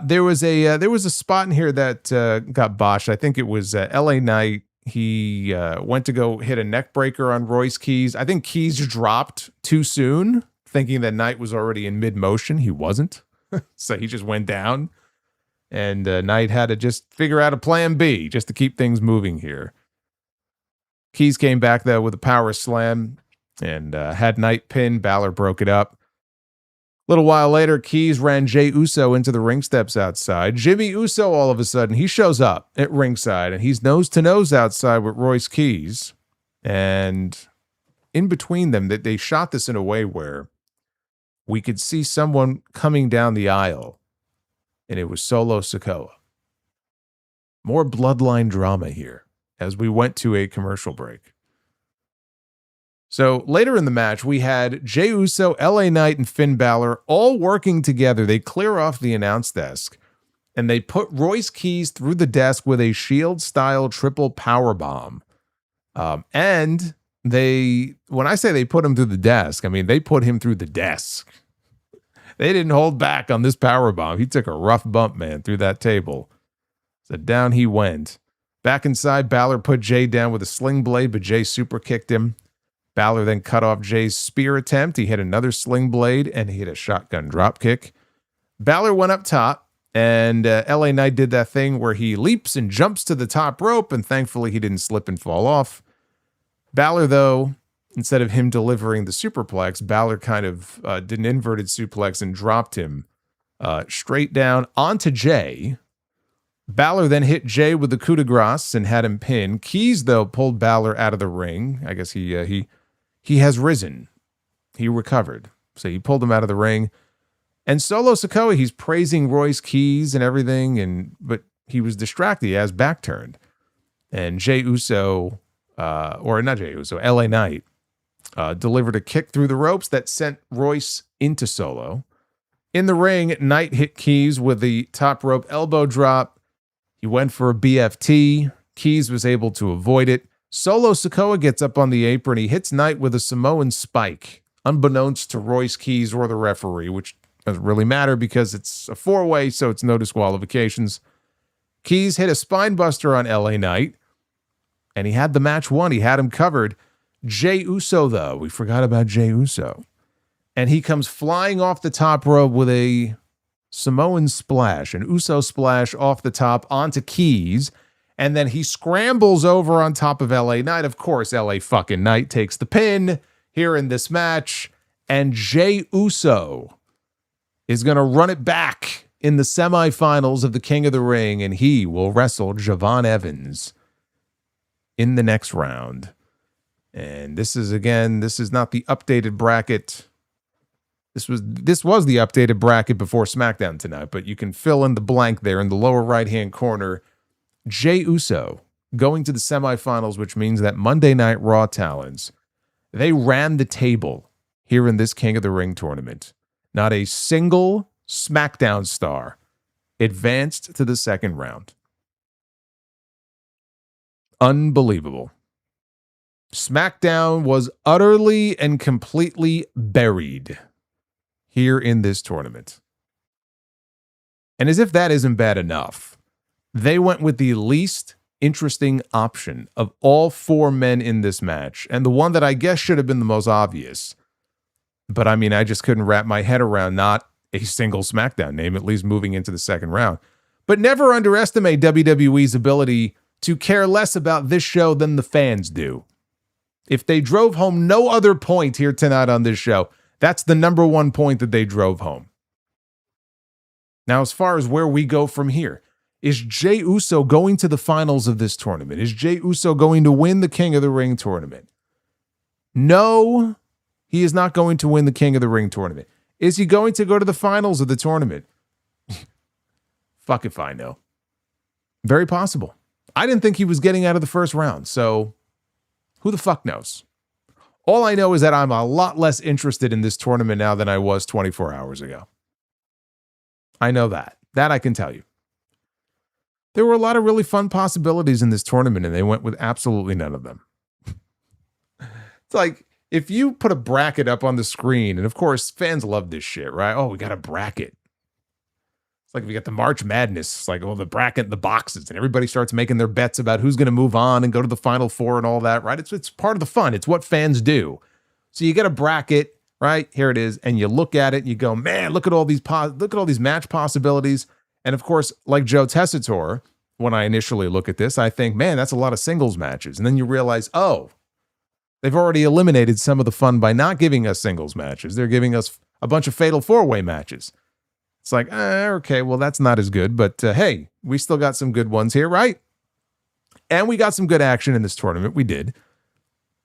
There was a spot in here that got botched. I think it was LA Knight. He went to go hit a neck breaker on Royce Keys. I think Keys dropped too soon, thinking that Knight was already in mid motion. He wasn't. So he just went down, and Knight had to just figure out a plan B just to keep things moving here. Keys came back, though, with a power slam and had Knight pinned. Balor broke it up. A little while later, Keys ran Jey Uso into the ring steps outside. Jimmy Uso, all of a sudden, he shows up at ringside, and he's nose-to-nose outside with Royce Keys. And in between them, they shot this in a way where we could see someone coming down the aisle, and it was Solo Sikoa. More bloodline drama here as we went to a commercial break. So later in the match, we had Jey Uso, LA Knight, and Finn Balor all working together. They clear off the announce desk, and they put Royce Keys through the desk with a Shield-style triple powerbomb. And when I say they put him through the desk, I mean they put him through the desk. They didn't hold back on this powerbomb. He took a rough bump, man, through that table. So down he went. Back inside, Balor put Jey down with a sling blade, but Jey super kicked him. Balor then cut off Jey's spear attempt. He hit another sling blade, and he hit a shotgun drop kick. Balor went up top, and LA Knight did that thing where he leaps and jumps to the top rope, and thankfully he didn't slip and fall off. Balor, though, instead of him delivering the superplex, Balor kind of did an inverted suplex and dropped him straight down onto Jey. Balor then hit Jey with the coup de grace and had him pinned. Keys, though, pulled Balor out of the ring. I guess he has risen. He recovered. So he pulled him out of the ring. And Solo Sikoa, he's praising Royce Keys and everything, but he was distracted. He has back turned. And Jey Uso, or not Jey Uso, LA Knight, delivered a kick through the ropes that sent Royce into Solo. In the ring, Knight hit Keys with the top rope elbow drop. He went for a BFT. Keys was able to avoid it. Solo Sikoa gets up on the apron. He hits Knight with a Samoan spike, unbeknownst to Royce, Keys, or the referee, which doesn't really matter because it's a four-way, so it's no disqualifications. Keys hit a spine buster on LA Knight, and he had the match won. He had him covered. Jey Uso, though, we forgot about Jey Uso. And he comes flying off the top rope with a Samoan splash, an Uso splash off the top onto Keys, and then he scrambles over on top of LA Knight. Of course, LA fucking Knight takes the pin here in this match, and Jey Uso is going to run it back in the semifinals of the King of the Ring, and he will wrestle Javon Evans in the next round. And this is not the updated bracket. This was the updated bracket before SmackDown tonight, but you can fill in the blank there in the lower right-hand corner. Jey Uso going to the semifinals, which means that Monday Night Raw talents, they ran the table here in this King of the Ring tournament. Not a single SmackDown star advanced to the second round. Unbelievable. SmackDown was utterly and completely buried here in this tournament. And as if that isn't bad enough, they went with the least interesting option of all four men in this match, and the one that I guess should have been the most obvious. But I mean, I just couldn't wrap my head around not a single SmackDown name, at least moving into the second round. But never underestimate WWE's ability to care less about this show than the fans do. If they drove home no other point here tonight on this show, that's the number one point that they drove home. Now, as far as where we go from here, is Jey Uso going to the finals of this tournament? Is Jey Uso going to win the King of the Ring tournament? No, he is not going to win the King of the Ring tournament. Is he going to go to the finals of the tournament? Fuck if I know. Very possible. I didn't think he was getting out of the first round, so who the fuck knows? All I know is that I'm a lot less interested in this tournament now than I was 24 hours ago. I know that. That I can tell you. There were a lot of really fun possibilities in this tournament, and they went with absolutely none of them. It's like, if you put a bracket up on the screen, and of course, fans love this shit, right? Oh, we got a bracket. It's like we got the March Madness. It's like, oh, the bracket, the boxes, and everybody starts making their bets about who's going to move on and go to the Final Four and all that, right? It's part of the fun. It's what fans do. So you get a bracket, right? Here it is, and you look at it and you go, man, look at all these match possibilities. And of course, like Joe Tessitore, when I initially look at this, I think, man, that's a lot of singles matches. And then you realize, oh, they've already eliminated some of the fun by not giving us singles matches. They're giving us a bunch of fatal four-way matches. It's like, okay, well, that's not as good. But hey, we still got some good ones here, right? And we got some good action in this tournament. We did.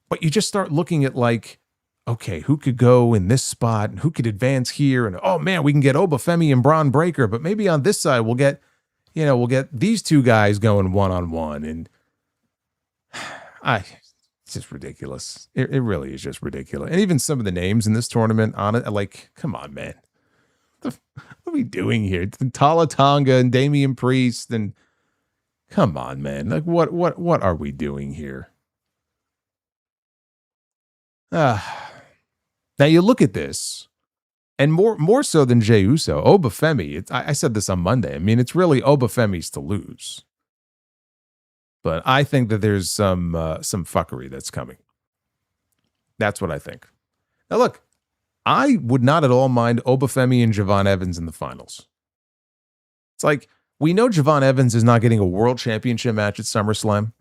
But you just start looking at like, okay, who could go in this spot and who could advance here? And oh man, we can get Obafemi and Braun Breaker, but maybe on this side we'll get these two guys going one-on-one. And it's just ridiculous. It really is just ridiculous. And even some of the names in this tournament on it, like, come on, man. What are we doing here? Tala Tonga and Damian Priest, and come on, man. Like, what are we doing here? Now you look at this, and more so than Jey Uso, Obafemi. I said this on Monday. I mean, it's really Obafemi's to lose. But I think that there's some fuckery that's coming. That's what I think. Now look, I would not at all mind Obafemi and Javon Evans in the finals. It's like, we know Javon Evans is not getting a world championship match at SummerSlam,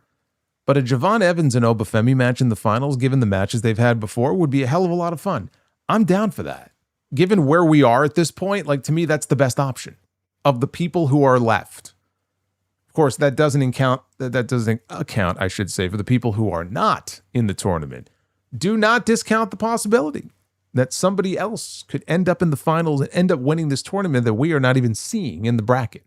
but a Javon Evans and Obafemi match in the finals, given the matches they've had before, would be a hell of a lot of fun. I'm down for that. Given where we are at this point, like, to me, that's the best option of the people who are left. Of course, that doesn't account, I should say, for the people who are not in the tournament. Do not discount the possibility that somebody else could end up in the finals and end up winning this tournament that we are not even seeing in the bracket.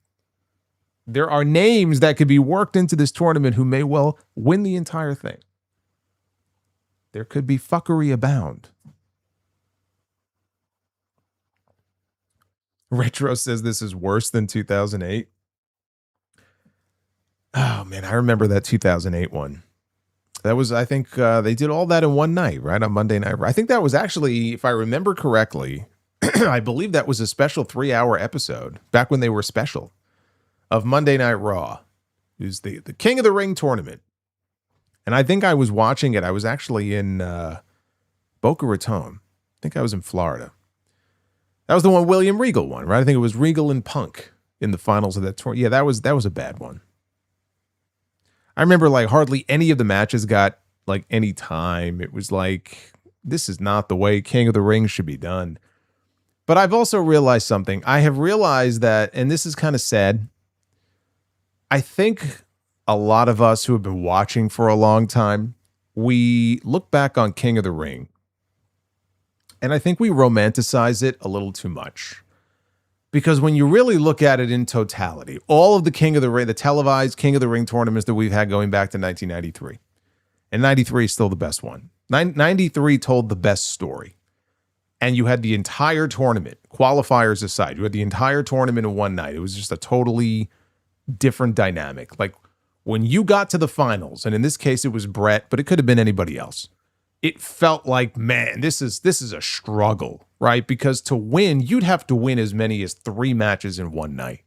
There are names that could be worked into this tournament who may well win the entire thing. There could be fuckery abound. Retro says this is worse than 2008. Oh, man, I remember that 2008 one. That was, I think, they did all that in one night, right, on Monday Night Raw. I think that was actually, if I remember correctly, I believe that was a special 3-hour episode, back when they were special, of Monday Night Raw. It was the King of the Ring tournament. And I think I was watching it. I was actually in Boca Raton. I think I was in Florida. That was the one William Regal won, right? I think it was Regal and Punk in the finals of that tournament. Yeah, that was a bad one. I remember like hardly any of the matches got like any time. It was like, this is not the way King of the Ring should be done. But I've also realized something. I have realized that, and this is kind of sad, I think a lot of us who have been watching for a long time, we look back on King of the Ring, and I think we romanticize it a little too much. Because when you really look at it in totality, all of the King of the Ring, the televised King of the Ring tournaments that we've had going back to 1993, and 93 is still the best one. 93 told the best story. And you had the entire tournament, qualifiers aside, you had the entire tournament in one night. It was just a totally different dynamic. Like when you got to the finals, and in this case it was Brett, but it could have been anybody else. It felt like, man, this is a struggle, right? Because to win, you'd have to win as many as 3 matches in one night.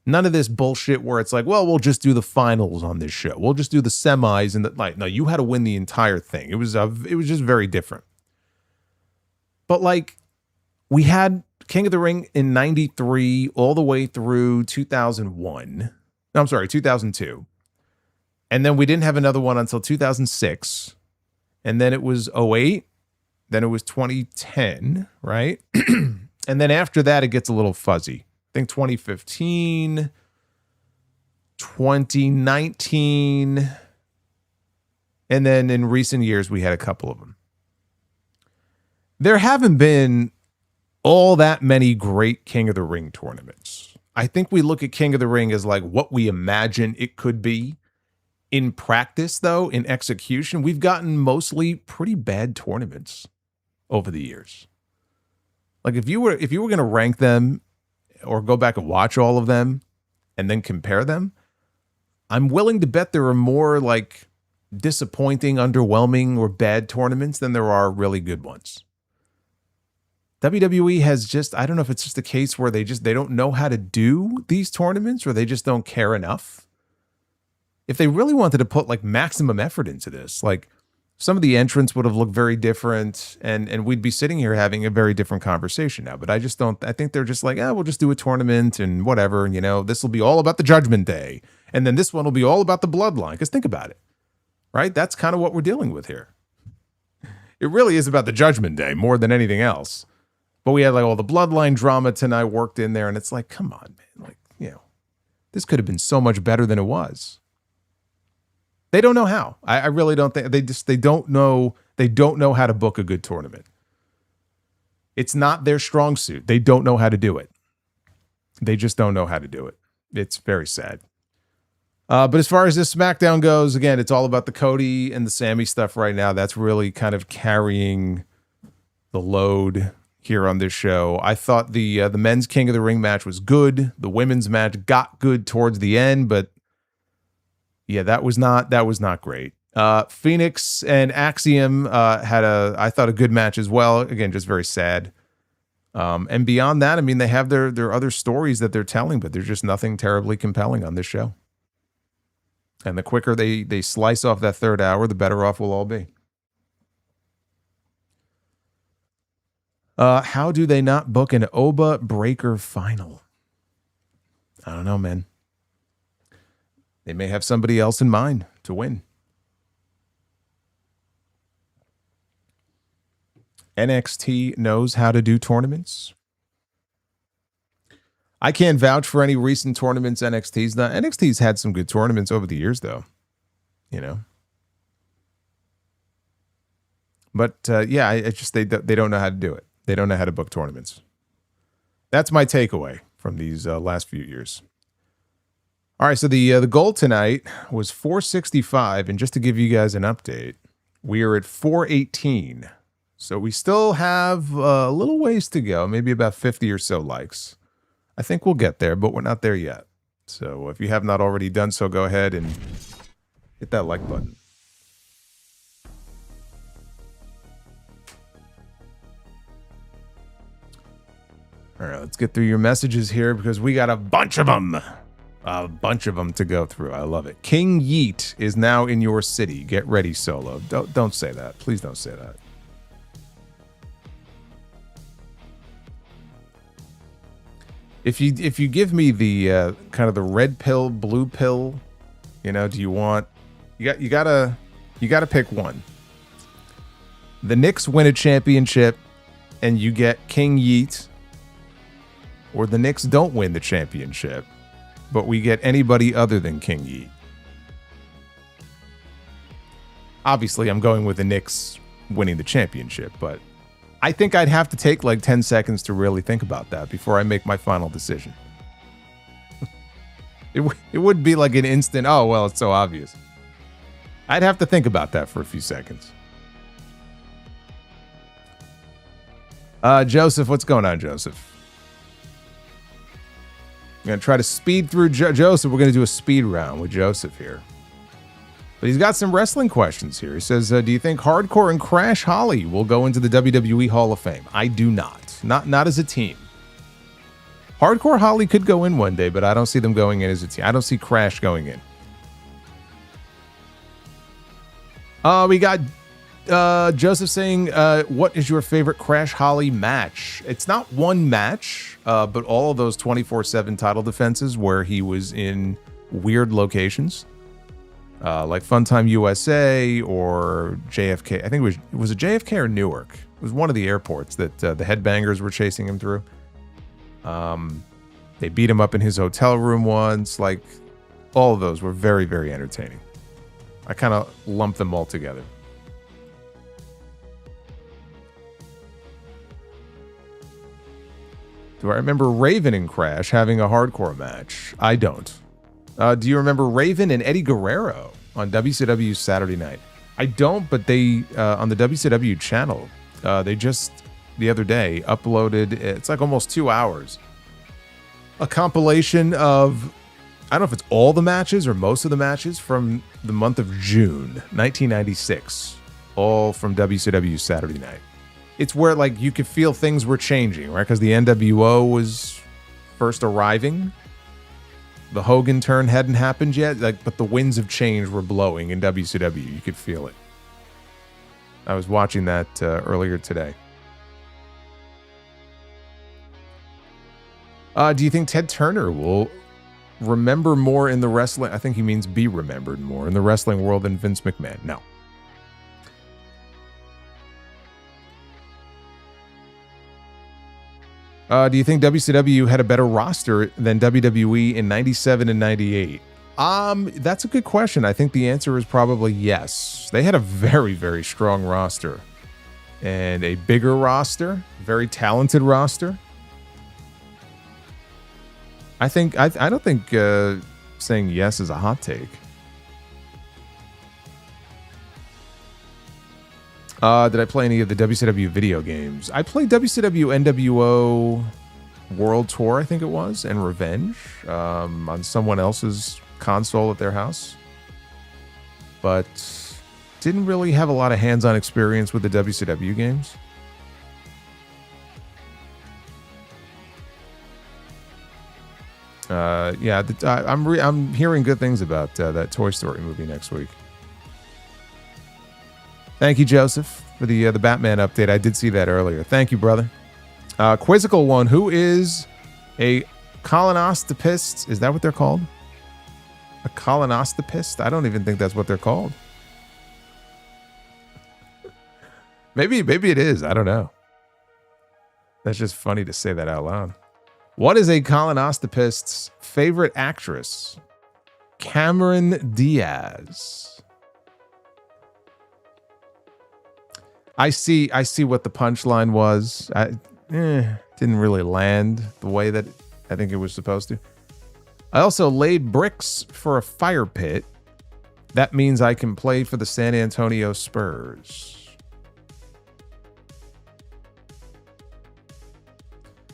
None of this bullshit where it's like, well, we'll just do the finals on this show. We'll just do the semis and the like. No, you had to win the entire thing. It was just very different. But like, we had King of the Ring in 93 all the way through 2001. No, I'm sorry, 2002. And then we didn't have another one until 2006. And then it was 08. Then it was 2010, right? And then after that, it gets a little fuzzy. I think 2015, 2019. And then in recent years, we had a couple of them. There haven't been all that many great King of the Ring tournaments. I think we look at King of the Ring as like what we imagine it could be. In practice, though, in execution, we've gotten mostly pretty bad tournaments over the years. Like if you were going to rank them or go back and watch all of them and then compare them, I'm willing to bet there are more like disappointing, underwhelming, or bad tournaments than there are really good ones. WWE has just, I don't know if it's just a case where they don't know how to do these tournaments or they just don't care enough. If they really wanted to put like maximum effort into this, like some of the entrants would have looked very different and we'd be sitting here having a very different conversation now. But I think they're just like, we'll just do a tournament and whatever. And, this will be all about the Judgment Day. And then this one will be all about the Bloodline. Because think about it, right? That's kind of what we're dealing with here. It really is about the Judgment Day more than anything else. But we had like all the Bloodline drama tonight worked in there. And it's like, come on, man. Like, this could have been so much better than it was. They don't know how. I really don't think they don't know how to book a good tournament. It's not their strong suit. They don't know how to do it. They just don't know how to do it. It's very sad. But as far as this SmackDown goes, again, it's all about the Cody and the Sammy stuff right now. That's really kind of carrying the load here on this show. I thought the men's King of the Ring match was good. The women's match got good towards the end, but yeah, that was not great. Phoenix and Axiom had I thought a good match as well. Again, just very sad. And beyond that, I mean, they have their other stories that they're telling, but there's just nothing terribly compelling on this show. And the quicker they slice off that third hour, the better off we'll all be. How do they not book an Oba Breaker final? I don't know, man. They may have somebody else in mind to win. NXT knows how to do tournaments. I can't vouch for any recent tournaments NXT's done. NXT's had some good tournaments over the years, though. But yeah, I just they don't know how to do it. They don't know how to book tournaments. That's my takeaway from these last few years. All right, so the goal tonight was 465, and just to give you guys an update, we are at 418. So we still have a little ways to go, maybe about 50 or so likes. I think we'll get there, but we're not there yet. So if you have not already done so, go ahead and hit that like button. All right, let's get through your messages here because we got a bunch of them. A bunch of them to go through. I love it. King Yeet is now in your city. Get ready, Solo. Don't say that. Please don't say that. If you give me the kind of the red pill, blue pill, you know, do you want you gotta pick one. The Knicks win a championship and you get King Yeet, or the Knicks don't win the championship, but we get anybody other than King Yeet. Obviously, I'm going with the Knicks winning the championship, but I think I'd have to take like 10 seconds to really think about that before I make my final decision. It would be like an instant, oh, well, it's so obvious. I'd have to think about that for a few seconds. Joseph, what's going on, Joseph? I'm going to try to speed through Joseph. We're going to do a speed round with Joseph here. But he's got some wrestling questions here. He says, do you think Hardcore and Crash Holly will go into the WWE Hall of Fame? I do not. Not as a team. Hardcore Holly could go in one day, but I don't see them going in as a team. I don't see Crash going in. We got Joseph saying, what is your favorite Crash Holly match? It's not one match, but all of those 24/7 title defenses where he was in weird locations, like Funtime USA or JFK. I think it was a JFK or Newark. It was one of the airports that the Headbangers were chasing him through. They beat him up in his hotel room once. Like, all of those were very, very entertaining. I kind of lumped them all together. Do I remember Raven and Crash having a hardcore match? I don't. Do you remember Raven and Eddie Guerrero on WCW Saturday Night? I don't, but they, on the WCW channel, they just, the other day, uploaded, it's like almost 2 hours, a compilation of, I don't know if it's all the matches or most of the matches from the month of June 1996, all from WCW Saturday Night. It's where, like, you could feel things were changing, right? Because the NWO was first arriving. The Hogan turn hadn't happened yet, like, but the winds of change were blowing in WCW. You could feel it. I was watching that earlier today. Do you think Ted Turner will remember more in the wrestling? I think he means be remembered more in the wrestling world than Vince McMahon. No. Do you think WCW had a better roster than WWE in 97 and 98? That's a good question. I think the answer is probably yes. They had a very, very strong roster and a bigger roster, very talented roster. I don't think saying yes is a hot take. Did I play any of the WCW video games? I played WCW NWO World Tour, I think it was, and Revenge on someone else's console at their house. But didn't really have a lot of hands-on experience with the WCW games. Yeah, I'm hearing good things about that Toy Story movie next week. Thank you, Joseph, for the Batman update. I did see that earlier. Thank you, brother. Quizzical one. Who is a colonoscopist? Is that what they're called? A colonoscopist? I don't even think that's what they're called. Maybe it is. I don't know. That's just funny to say that out loud. What is a colonoscopist's favorite actress? Cameron Diaz. I see what the punchline was. Didn't really land the way that I think it was supposed to. I also laid bricks for a fire pit. That means I can play for the San Antonio Spurs.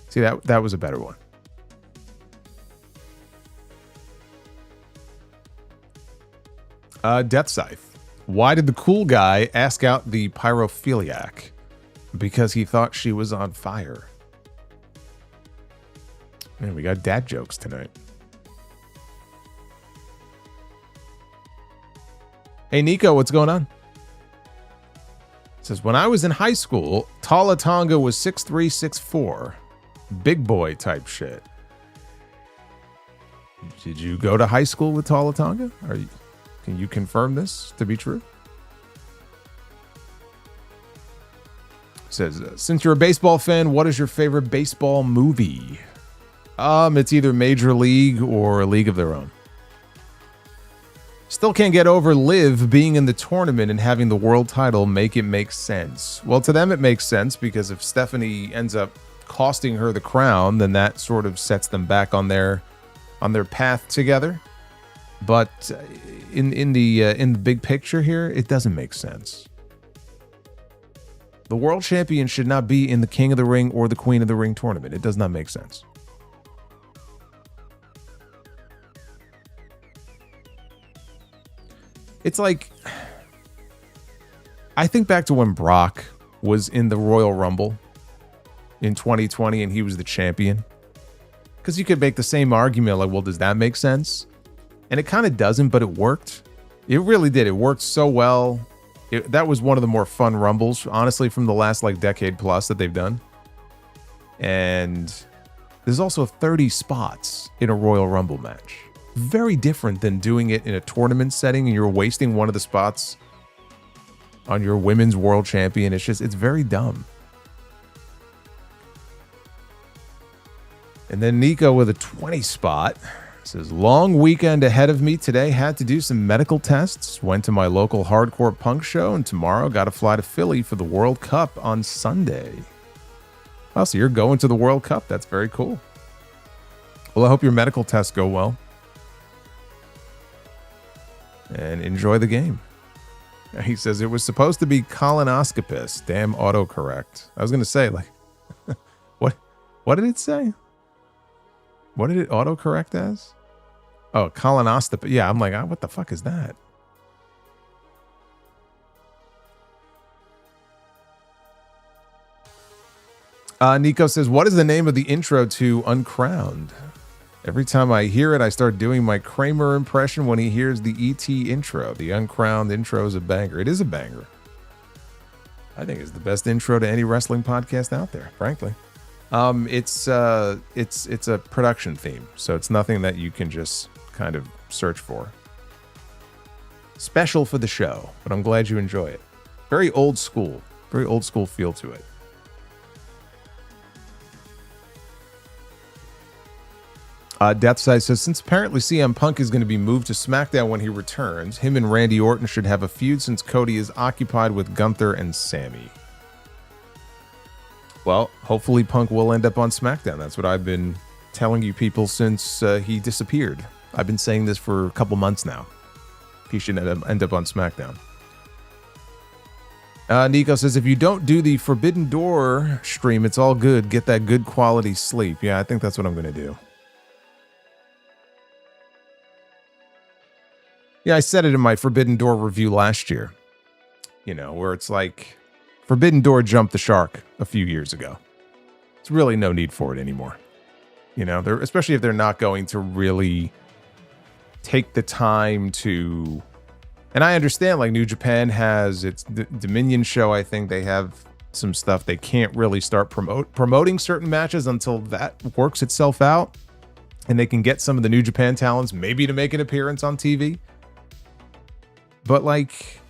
See, that was a better one. Death Scythe. Why did the cool guy ask out the pyrophiliac? Because he thought she was on fire. Man, we got dad jokes tonight. Hey, Nico, what's going on? It says, when I was in high school, Tala Tonga was 6'3", 6'4". Big boy type shit. Did you go to high school with Tala Tonga? Can you confirm this to be true? It says, since you're a baseball fan, what is your favorite baseball movie? It's either Major League or A League of Their Own. Still can't get over Liv being in the tournament and having the world title make it make sense. Well, to them it makes sense because if Stephanie ends up costing her the crown, then that sort of sets them back on their path together. But in the big picture here, it doesn't make sense. The world champion should not be in the King of the Ring or the Queen of the Ring tournament. It does not make sense. It's like, I think back to when Brock was in the Royal Rumble in 2020 and he was the champion. Because you could make the same argument like, well, does that make sense? And it kind of doesn't, but it worked. It really did. It worked so well. That was one of the more fun Rumbles, honestly, from the last like decade plus that they've done. And there's also 30 spots in a Royal Rumble match. Very different than doing it in a tournament setting and you're wasting one of the spots on your women's world champion. It's very dumb. And then Nico with a 20 spot says, long weekend ahead of me today. Had to do some medical tests. Went to my local hardcore punk show and tomorrow got to fly to Philly for the World Cup on Sunday. Oh, so you're going to the World Cup. That's very cool. Well, I hope your medical tests go well. And enjoy the game. He says it was supposed to be colonoscopist. Damn autocorrect. I was going to say, like, what did it say? What did it autocorrect as? Oh, colonoscopy. Yeah, I'm like, what the fuck is that? Nico says, what is the name of the intro to Uncrowned? Every time I hear it, I start doing my Kramer impression when he hears the ET intro. The Uncrowned intro is a banger. It is a banger. I think it's the best intro to any wrestling podcast out there, frankly. It's a production theme, so it's nothing that you can just kind of search for. Special for the show, but I'm glad you enjoy it. Very old school feel to it. Deathside says, since apparently CM Punk is going to be moved to SmackDown when he returns, him and Randy Orton should have a feud since Cody is occupied with Gunther and Sammy. Well, hopefully Punk will end up on SmackDown. That's what I've been telling you people since he disappeared. I've been saying this for a couple months now. He should end up on SmackDown. Nico says, if you don't do the Forbidden Door stream, it's all good. Get that good quality sleep. Yeah, I think that's what I'm going to do. Yeah, I said it in my Forbidden Door review last year. You know, where it's like Forbidden Door jumped the shark a few years ago. There's really no need for it anymore. You know, especially if they're not going to really take the time to... And I understand, like, New Japan has its Dominion show. I think they have some stuff. They can't really start promoting certain matches until that works itself out. And they can get some of the New Japan talents maybe to make an appearance on TV. But, like,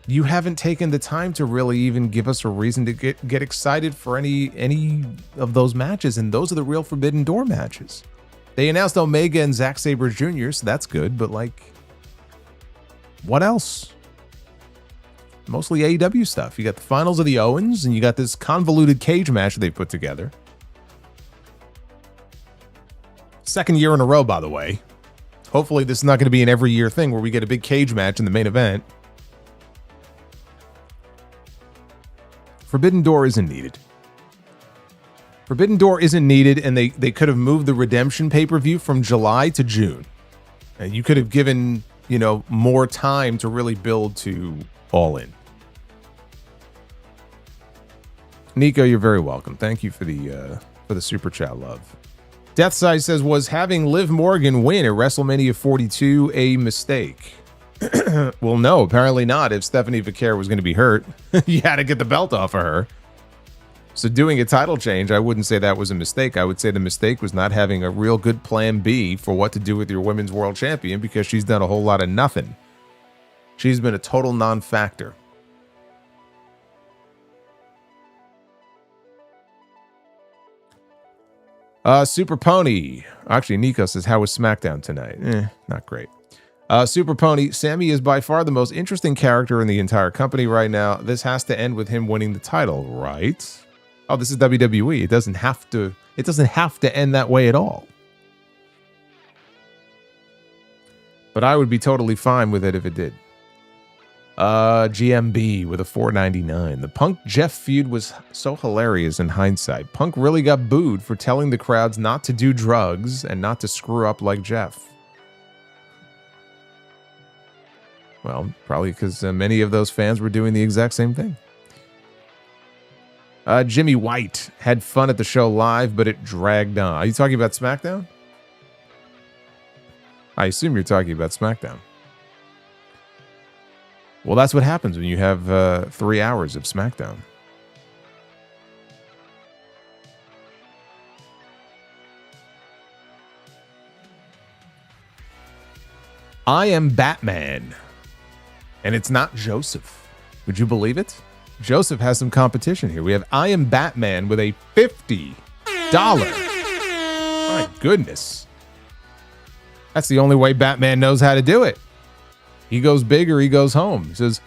you haven't taken the time to really even give us a reason to get excited for any of those matches. And those are the real Forbidden Door matches. They announced Omega and Zack Sabre Jr., so that's good. But, like, what else? Mostly AEW stuff. You got the finals of the Owens, and you got this convoluted cage match they put together. Second year in a row, by the way. Hopefully this is not going to be an every year thing where we get a big cage match in the main event. Forbidden Door isn't needed. Forbidden Door isn't needed, and they could have moved the Redemption pay-per-view from July to June. And you could have given more time to really build to All In. Nico, you're very welcome. Thank you for the super chat love. Deathside says, was having Liv Morgan win at WrestleMania 42 a mistake? Well, no, apparently not. If Stephanie Vaquer was going to be hurt, you had to get the belt off of her. So doing a title change, I wouldn't say that was a mistake. I would say the mistake was not having a real good plan B for what to do with your women's world champion, because she's done a whole lot of nothing. She's been a total non-factor. Super Pony. Actually, Nico says, how was SmackDown tonight? Not great. Super Pony. Sammy is by far the most interesting character in the entire company right now. This has to end with him winning the title, right? Oh, this is WWE. It doesn't have to end that way at all. But I would be totally fine with it if it did. GMB with a $4.99. The Punk Jeff feud was so hilarious in hindsight. Punk really got booed for telling the crowds not to do drugs and not to screw up like Jeff. Well, probably because many of those fans were doing the exact same thing. Jimmy White had fun at the show live, but it dragged on. Are you talking about SmackDown? I assume you're talking about SmackDown. Well, that's what happens when you have 3 hours of SmackDown. I am Batman. And it's not Joseph. Would you believe it? Joseph has some competition here. We have I am Batman with a $50. My goodness. That's the only way Batman knows how to do it. He goes big or he goes home. He says,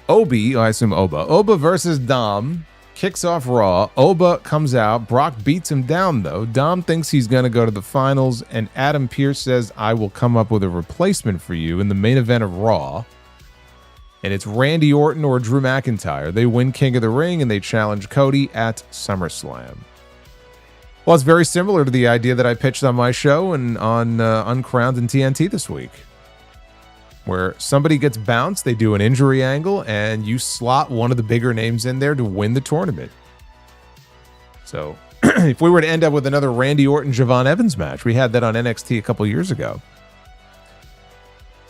Obi, I assume Oba. Oba versus Dom. Kicks off Raw. Oba comes out. Brock beats him down, though. Dom thinks he's going to go to the finals. And Adam Pearce says, I will come up with a replacement for you in the main event of Raw. And it's Randy Orton or Drew McIntyre. They win King of the Ring and they challenge Cody at SummerSlam. Well, it's very similar to the idea that I pitched on my show and on Uncrowned and TNT this week, where somebody gets bounced, they do an injury angle, and you slot one of the bigger names in there to win the tournament. So if we were to end up with another Randy Orton-Javon Evans match, we had that on NXT a couple years ago.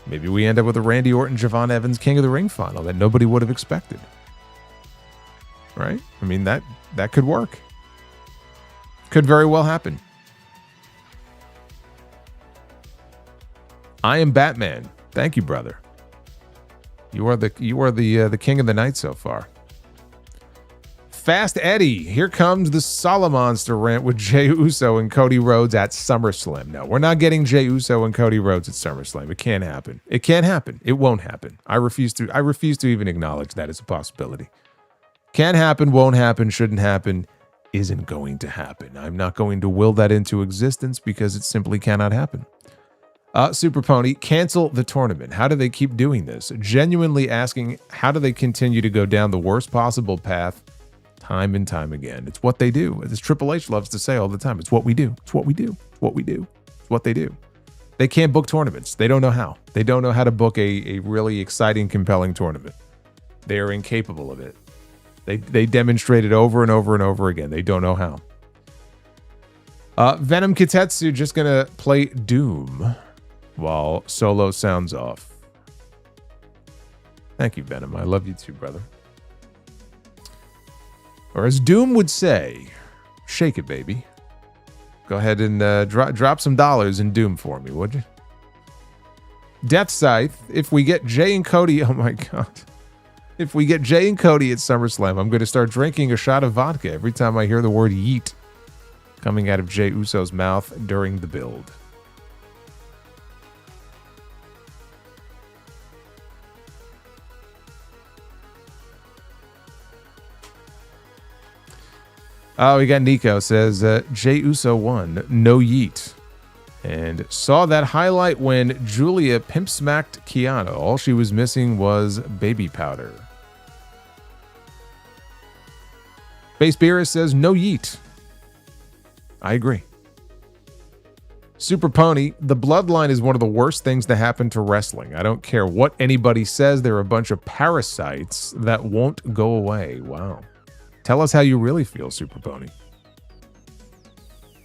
Maybe we end up with a Randy Orton-Javon Evans King of the Ring final that nobody would have expected. Right? I mean, that could work. Could very well happen. I am Batman. Thank you, brother. You are the king of the night so far. Fast Eddie, here comes the Solomonster rant with Jey Uso and Cody Rhodes at SummerSlam. No, we're not getting Jey Uso and Cody Rhodes at SummerSlam. It can't happen. It can't happen. It won't happen. I refuse to even acknowledge that as a possibility. Can't happen, won't happen, shouldn't happen, isn't going to happen. I'm not going to will that into existence because it simply cannot happen. Super Pony, cancel the tournament. How do they keep doing this? Genuinely asking, how do they continue to go down the worst possible path time and time again? It's what they do. As Triple H loves to say all the time, it's what we do. It's what we do. It's what we do. It's what they do. They can't book tournaments. They don't know how. They don't know how to book a really exciting, compelling tournament. They are incapable of it. They demonstrate it over and over and over again. They don't know how. Venom Kitetsu just going to play Doom while Solo sounds off. Thank you, Venom. I love you too, brother. Or as Doom would say, shake it, baby. Go ahead and drop some dollars in Doom for me, would you? Death Scythe, if we get Jay and Cody, oh my God. If we get Jay and Cody at SummerSlam, I'm going to start drinking a shot of vodka every time I hear the word yeet coming out of Jey Uso's mouth during the build. Oh, we got Nico says, Jey Uso won, no yeet. And saw that highlight when Julia pimp smacked Kiana. All she was missing was baby powder. Base Beerus says, no yeet. I agree. Super Pony, the bloodline is one of the worst things to happen to wrestling. I don't care what anybody says. They're a bunch of parasites that won't go away. Wow. Tell us how you really feel, Super Pony.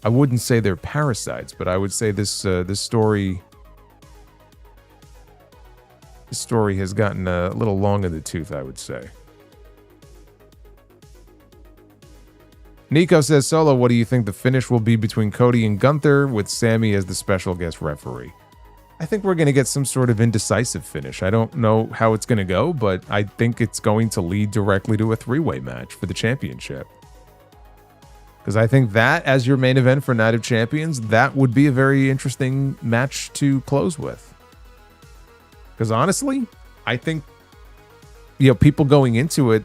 I wouldn't say they're parasites, but I would say this story has gotten a little long in the tooth, I would say. Nico says, Solo, what do you think the finish will be between Cody and Gunther with Sammy as the special guest referee? I think we're going to get some sort of indecisive finish. I don't know how it's going to go, but I think it's going to lead directly to a three-way match for the championship. Because I think that, as your main event for Night of Champions, that would be a very interesting match to close with. Because honestly, I think, people going into it,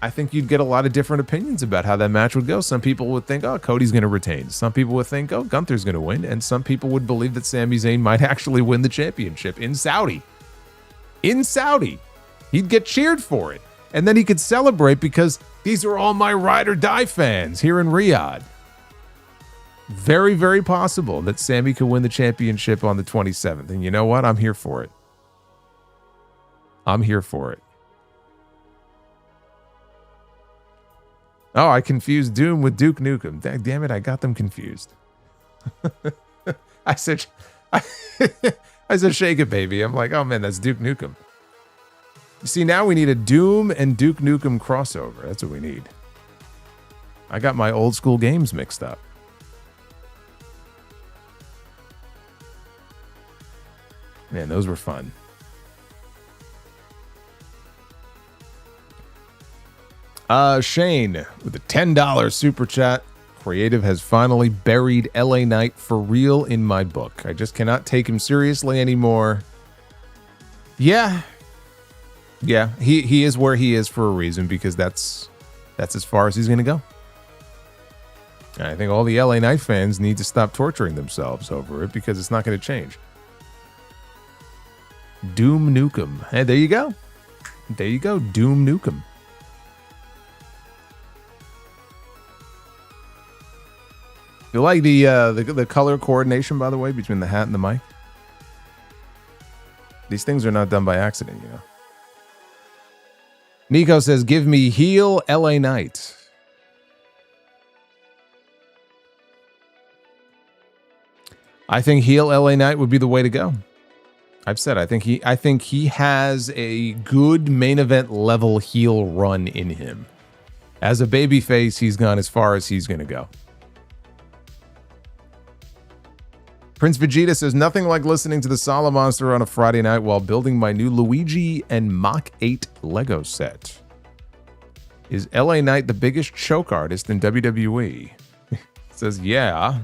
I think you'd get a lot of different opinions about how that match would go. Some people would think, oh, Cody's going to retain. Some people would think, oh, Gunther's going to win. And some people would believe that Sami Zayn might actually win the championship in Saudi. In Saudi. He'd get cheered for it. And then he could celebrate because these are all my ride or die fans here in Riyadh. Very, very possible that Sami could win the championship on the 27th. And you know what? I'm here for it. I'm here for it. Oh, I confused Doom with Duke Nukem. Damn it, I got them confused. I said shake it, baby. I'm like, oh man, that's Duke Nukem. You see, now we need a Doom and Duke Nukem crossover. That's what we need. I got my old school games mixed up. Man, those were fun. Shane with a $10 super chat. Creative has finally buried LA Knight for real in my book. I just cannot take him seriously anymore. Yeah, he is where he is for a reason, because that's as far as he's going to go. And I think all the LA Knight fans need to stop torturing themselves over it, because it's not going to change. Doom Nukem. Hey, there you go. There you go. Doom Nukem. You like the color coordination, by the way, between the hat and the mic? These things are not done by accident, you know. Nico says, give me heel LA Knight. I think heel LA Knight would be the way to go. I've said I think he has a good main event level heel run in him. As a babyface, he's gone as far as he's going to go. Prince Vegeta says, nothing like listening to the Solomonster on a Friday night while building my new Luigi and Mach 8 Lego set. Is LA Knight the biggest choke artist in WWE? Says, yeah.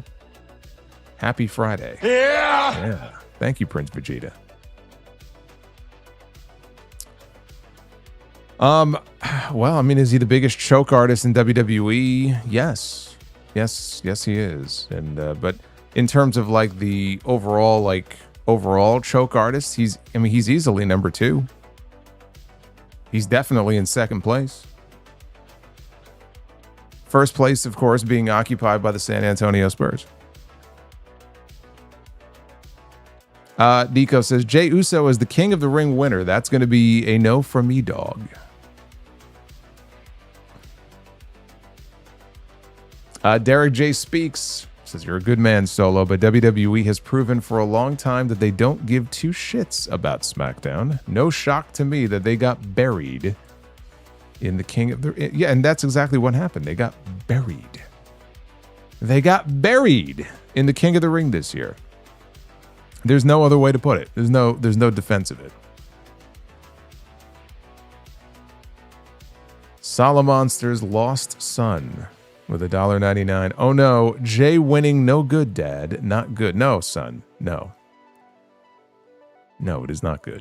Happy Friday. Yeah. Thank you, Prince Vegeta. Well, I mean, is he the biggest choke artist in WWE? Yes, he is. And but in terms of like the overall choke artist, he's easily number 2. He's definitely in second place. First place, of course, being occupied by the San Antonio Spurs. Nico says, Jey Uso is the King of the Ring winner. That's going to be a no from me, dog. Derek J. Speaks says, you're a good man, Solo, but WWE has proven for a long time that they don't give two shits about SmackDown. No shock to me that they got buried in the King of the... Yeah, and that's exactly what happened. They got buried. They got buried in the King of the Ring this year. There's no other way to put it. There's no defense of it. Solomonster's lost son with $1.99. Oh no, Jay winning, no good, Dad. Not good. No, son. No. No, it is not good.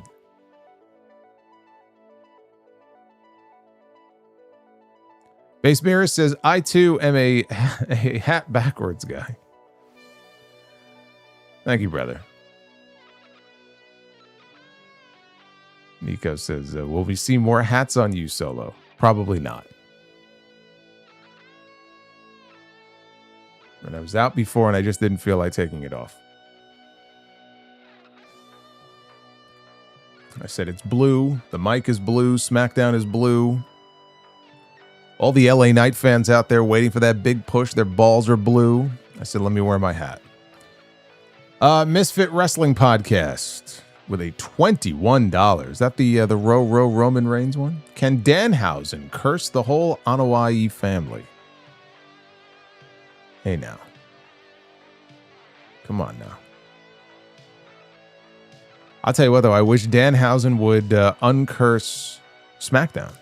Base Mirror says, I too am a hat backwards guy. Thank you, brother. Nico says, will we see more hats on you, Solo? Probably not. And I was out before and I just didn't feel like taking it off. I said it's blue. The mic is blue. SmackDown is blue. All the LA Knight fans out there waiting for that big push, their balls are blue. I said, let me wear my hat. Misfit Wrestling Podcast with a $21. Is that the Roman Reigns one? Can Danhausen curse the whole Anoa'i family? Hey now. Come on now. I'll tell you what, though. I wish Danhausen would uncurse SmackDown.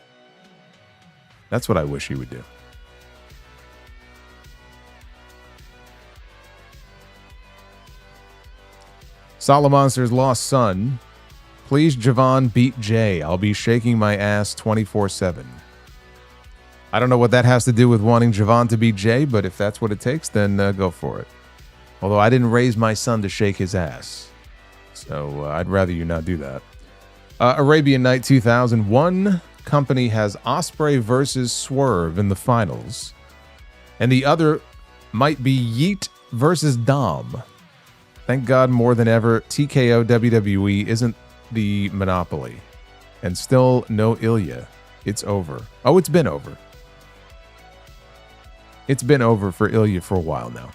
That's what I wish he would do. Solomonster's lost son. Please, Javon, beat Jay. I'll be shaking my ass 24/7. I don't know what that has to do with wanting Javon to beat Jay, but if that's what it takes, then go for it. Although I didn't raise my son to shake his ass. So I'd rather you not do that. Arabian Night 2001. Company has Ospreay versus Swerve in the finals. And the other might be Yeet versus Dom. Thank God more than ever, TKO WWE isn't the monopoly. And still no Ilya. It's over. Oh, it's been over. It's been over for Ilya for a while now.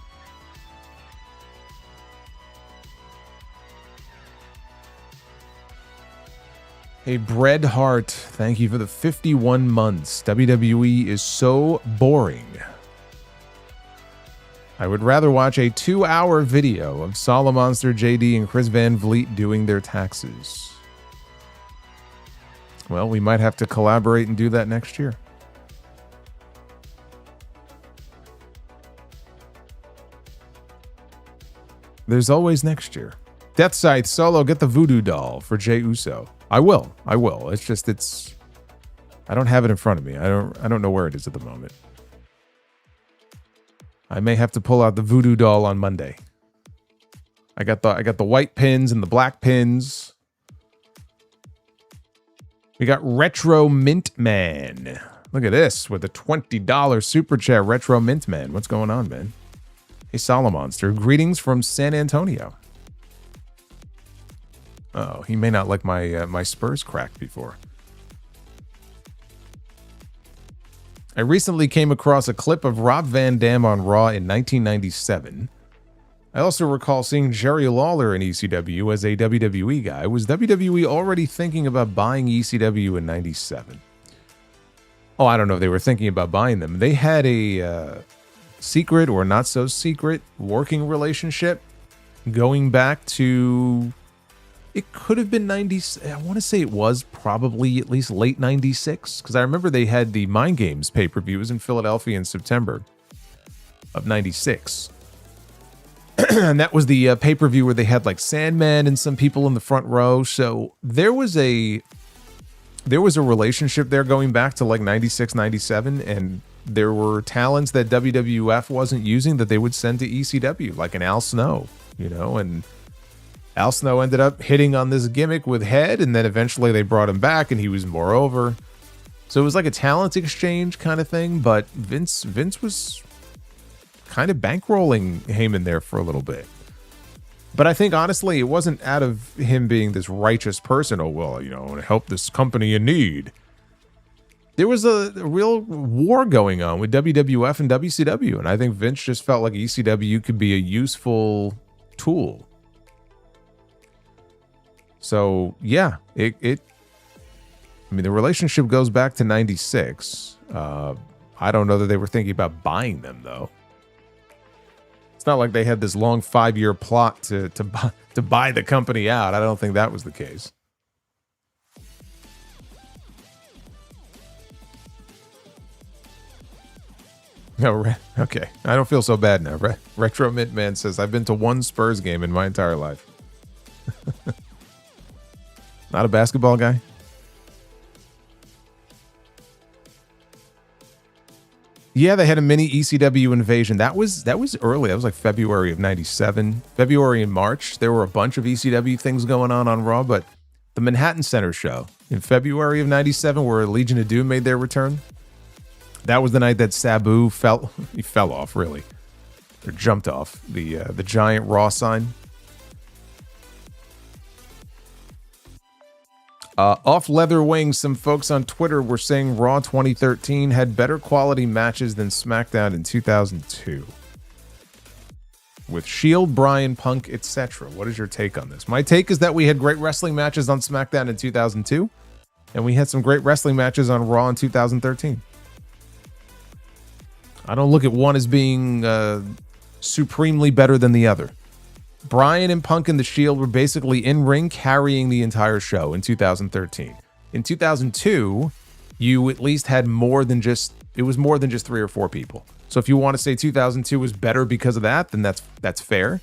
Hey, Bread Hart, thank you for the 51 months. WWE is so boring. I would rather watch a 2-hour video of Solomonster, JD, and Chris Van Vliet doing their taxes. Well, we might have to collaborate and do that next year. There's always next year. Death Scythe, Solo, get the voodoo doll for Jey Uso. I will. It's just, I don't have it in front of me. I don't know where it is at the moment. I may have to pull out the voodoo doll on Monday. I got the white pins and the black pins. We got Retro Mint Man. Look at this with a $20 super chat. Retro Mint Man. What's going on, man? Hey, Solomonster. Greetings from San Antonio. Oh, he may not like my Spurs cracked before. I recently came across a clip of Rob Van Dam on Raw in 1997. I also recall seeing Jerry Lawler in ECW as a WWE guy. Was WWE already thinking about buying ECW in 97? Oh, I don't know if they were thinking about buying them. They had a secret or not so secret working relationship going back to... It could have been 90. I want to say it was probably at least late 96. Because I remember they had the Mind Games pay-per-view. It was in Philadelphia in September of 96. And that was the pay-per-view where they had like Sandman and some people in the front row. So there was a relationship there going back to like 96, 97. And there were talents that WWF wasn't using that they would send to ECW, like an Al Snow, you know, and Al Snow ended up hitting on this gimmick with Head, and then eventually they brought him back, and he was more over. So it was like a talent exchange kind of thing, but Vince was kind of bankrolling Heyman there for a little bit. But I think, honestly, it wasn't out of him being this righteous person. Oh, well, you know, I want to help this company in need. There was a real war going on with WWF and WCW, and I think Vince just felt like ECW could be a useful tool. So, yeah, I mean, the relationship goes back to 96. I don't know that they were thinking about buying them, though. It's not like they had this long 5-year plot to buy the company out. I don't think that was the case. No, okay. I don't feel so bad now. Retro Mint Man says, I've been to one Spurs game in my entire life. Not a basketball guy? Yeah, they had a mini ECW invasion. That was early. That was like February of 97. February and March. There were a bunch of ECW things going on Raw, but the Manhattan Center show in February of 97, where Legion of Doom made their return, that was the night that Sabu fell off, really. or jumped off the giant Raw sign. Off Leather Wings, some folks on Twitter were saying Raw 2013 had better quality matches than SmackDown in 2002. With Shield, Bryan, Punk, etc. What is your take on this? My take is that we had great wrestling matches on SmackDown in 2002, and we had some great wrestling matches on Raw in 2013. I don't look at one as being supremely better than the other. Bryan and Punk and the Shield were basically in-ring carrying the entire show in 2013. In 2002, you at least had more than just 3 or 4 people. So if you want to say 2002 was better because of that, then that's fair.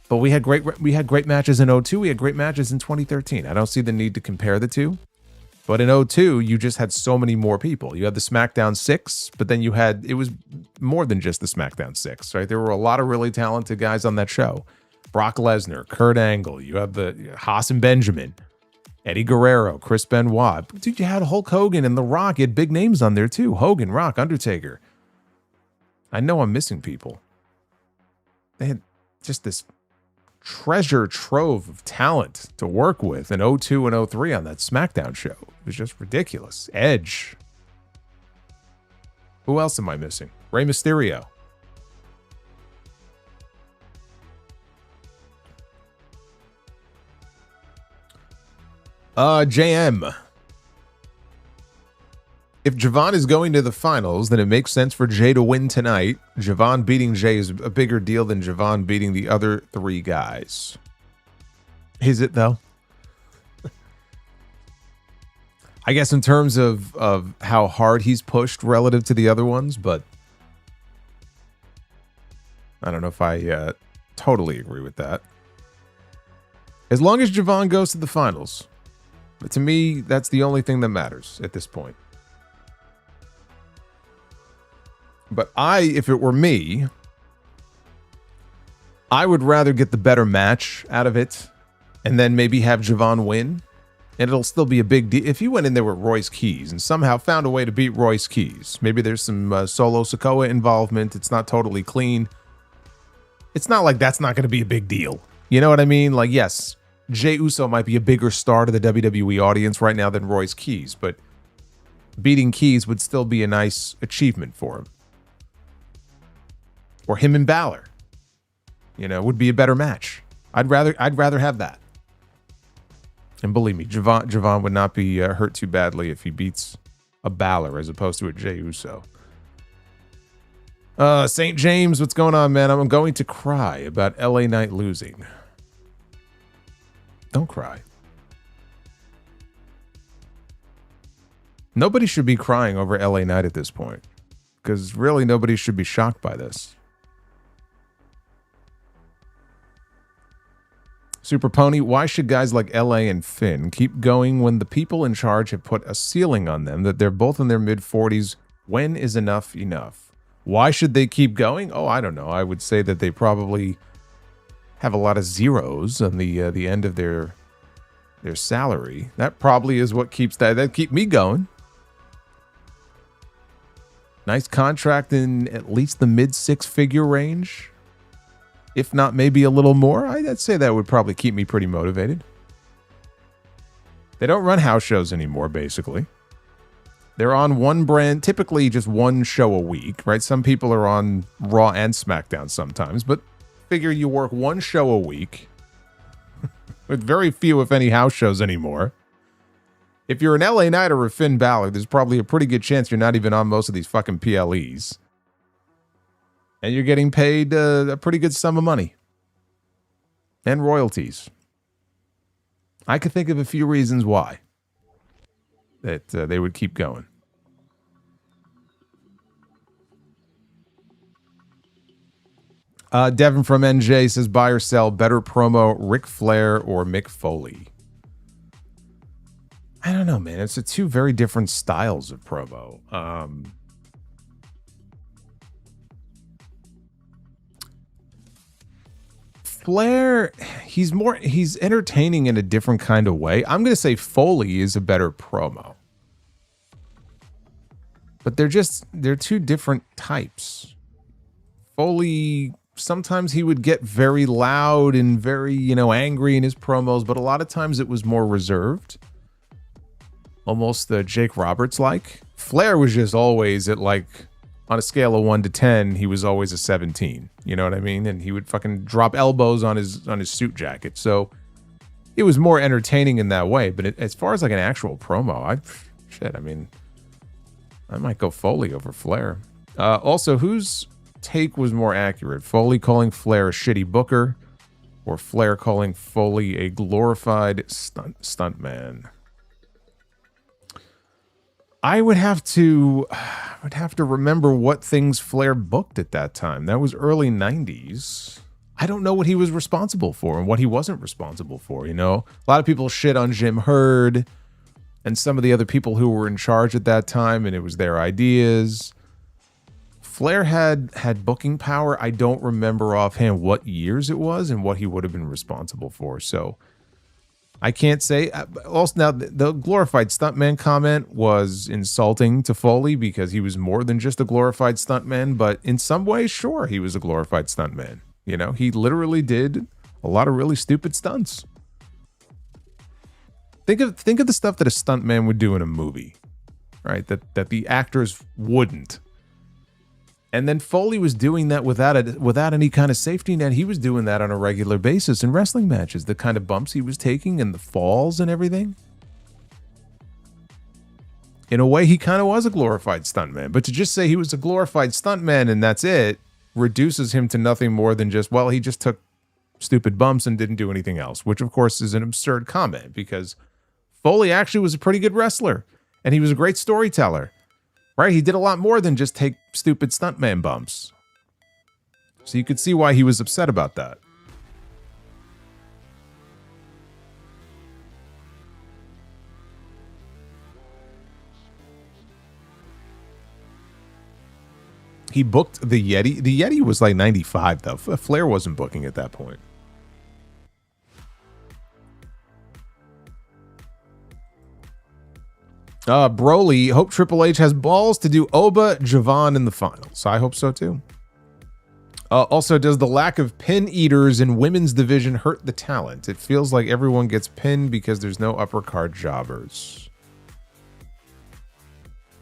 But we had great matches in 2002, we had great matches in 2013. I don't see the need to compare the two. But in 2002, you just had so many more people. You had the SmackDown 6, but then it was more than just the SmackDown 6, right? There were a lot of really talented guys on that show. Brock Lesnar, Kurt Angle, you have the Haas and Benjamin, Eddie Guerrero, Chris Benoit. Dude, you had Hulk Hogan and The Rock. You had big names on there too. Hogan, Rock, Undertaker. I know I'm missing people. They had just this treasure trove of talent to work with in 2002 and 2003 on that SmackDown show. It was just ridiculous. Edge. Who else am I missing? Rey Mysterio. JM. If Javon is going to the finals, then it makes sense for Jay to win tonight. Javon beating Jay is a bigger deal than Javon beating the other 3 guys. Is it, though? I guess in terms of how hard he's pushed relative to the other ones, but I don't know if I totally agree with that. As long as Javon goes to the finals, but to me, that's the only thing that matters at this point. But if it were me, I would rather get the better match out of it and then maybe have Javon win. And it'll still be a big deal. If you went in there with Royce Keys and somehow found a way to beat Royce Keys, maybe there's some Solo Sikoa involvement. It's not totally clean. It's not like that's not going to be a big deal. You know what I mean? Like, yes, Jey Uso might be a bigger star to the WWE audience right now than Royce Keys, but beating Keys would still be a nice achievement for him. Or him and Bálor, would be a better match. I'd rather have that. And believe me, Javon would not be hurt too badly if he beats a Bálor as opposed to a Jey Uso. St. James, what's going on, man? I'm going to cry about LA Knight losing. Don't cry. Nobody should be crying over LA Knight at this point, because really nobody should be shocked by this. Super Pony, why should guys like LA and Finn keep going when the people in charge have put a ceiling on them that they're both in their mid-40s? When is enough enough? Why should they keep going? Oh, I don't know. I would say that they probably have a lot of zeros on the end of their salary. That probably is what keeps that keep me going. Nice contract in at least the mid-6-figure range. If not, maybe a little more. I'd say that would probably keep me pretty motivated. They don't run house shows anymore, basically. They're on one brand, typically just one show a week, right? Some people are on Raw and SmackDown sometimes, but figure you work one show a week with very few, if any, house shows anymore. If you're an LA Knight or a Finn Bálor, there's probably a pretty good chance you're not even on most of these fucking PLEs. And you're getting paid a pretty good sum of money. And royalties. I could think of a few reasons why that they would keep going. Devin from NJ says, buy or sell, better promo, Ric Flair or Mick Foley? I don't know, man. It's two very different styles of promo. Flair, he's entertaining in a different kind of way. I'm going to say Foley is a better promo. But they're two different types. Foley, sometimes he would get very loud and very, you know, angry in his promos, but a lot of times it was more reserved. Almost the Jake Roberts-like. Flair was just always at, like, on a scale of 1 to 10, he was always a 17. You know what I mean? And he would fucking drop elbows on his suit jacket. So it was more entertaining in that way. But as far as like an actual promo, I mean, I might go Foley over Flair. Also, whose take was more accurate? Foley calling Flair a shitty booker, or Flair calling Foley a glorified stuntman? I would have to remember what things Flair booked at that time. That was early 90s. I don't know what he was responsible for and what he wasn't responsible for, you know? A lot of people shit on Jim Herd and some of the other people who were in charge at that time, and it was their ideas. Flair had booking power. I don't remember offhand what years it was and what he would have been responsible for, so I can't say. Also, now, the glorified stuntman comment was insulting to Foley because he was more than just a glorified stuntman, but in some ways, sure, he was a glorified stuntman. You know, he literally did a lot of really stupid stunts. Think of the stuff that a stuntman would do in a movie, right? That the actors wouldn't. And then Foley was doing that without any kind of safety net. He was doing that on a regular basis in wrestling matches. The kind of bumps he was taking and the falls and everything. In a way, he kind of was a glorified stuntman. But to just say he was a glorified stuntman and that's it, reduces him to nothing more than just, well, he just took stupid bumps and didn't do anything else. Which, of course, is an absurd comment because Foley actually was a pretty good wrestler. And he was a great storyteller. Right? He did a lot more than just take stupid stuntman bumps. So you could see why he was upset about that. He booked the Yeti. The Yeti was like 95, though. Flair wasn't booking at that point. Broly, hope Triple H has balls to do Oba Javon in the finals. I hope so too. Also, does the lack of pin eaters in women's division hurt the talent? It feels like everyone gets pinned because there's no upper card jobbers.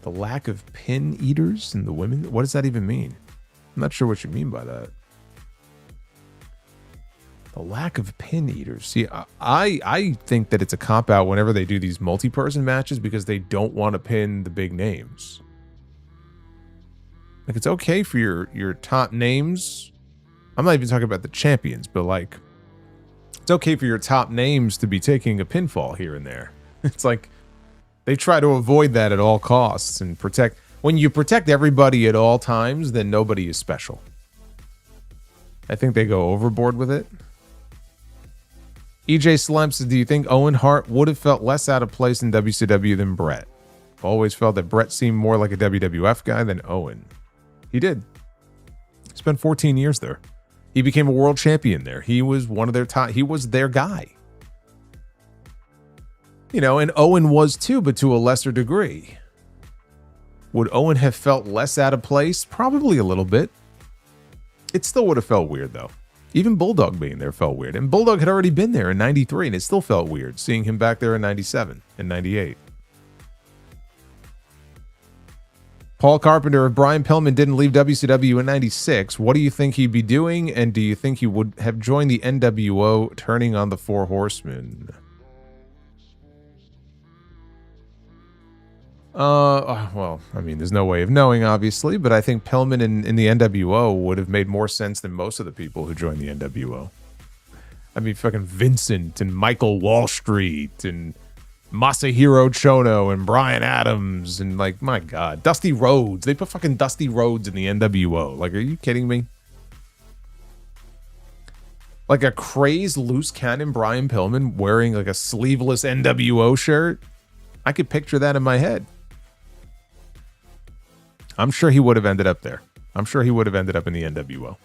The lack of pin eaters in the women? What does that even mean? I'm not sure what you mean by that. The lack of pin eaters. See, I think that it's a cop-out whenever they do these multi-person matches because they don't want to pin the big names. Like, it's okay for your top names. I'm not even talking about the champions, but like, it's okay for your top names to be taking a pinfall here and there. It's like, they try to avoid that at all costs and protect. When you protect everybody at all times, then nobody is special. I think they go overboard with it. EJ Slump says, do you think Owen Hart would have felt less out of place in WCW than Brett? Always felt that Brett seemed more like a WWF guy than Owen. He did. He spent 14 years there. He became a world champion there. He was one of their top. He was their guy. You know, and Owen was too, but to a lesser degree. Would Owen have felt less out of place? Probably a little bit. It still would have felt weird, though. Even Bulldog being there felt weird. And Bulldog had already been there in 93, and it still felt weird seeing him back there in 97 and 98. Paul Carpenter, if Brian Pillman didn't leave WCW in 96, what do you think he'd be doing? And do you think he would have joined the NWO, turning on the Four Horsemen? Well, I mean, there's no way of knowing, obviously, but I think Pillman in the NWO would have made more sense than most of the people who joined the NWO. I mean, fucking Vincent and Michael Wall Street and Masahiro Chono and Brian Adams and, like, my God, Dusty Rhodes. They put fucking Dusty Rhodes in the NWO. Like, are you kidding me? Like a crazed loose cannon Brian Pillman wearing like a sleeveless NWO shirt. I could picture that in my head. I'm sure he would have ended up there. I'm sure he would have ended up in the NWO.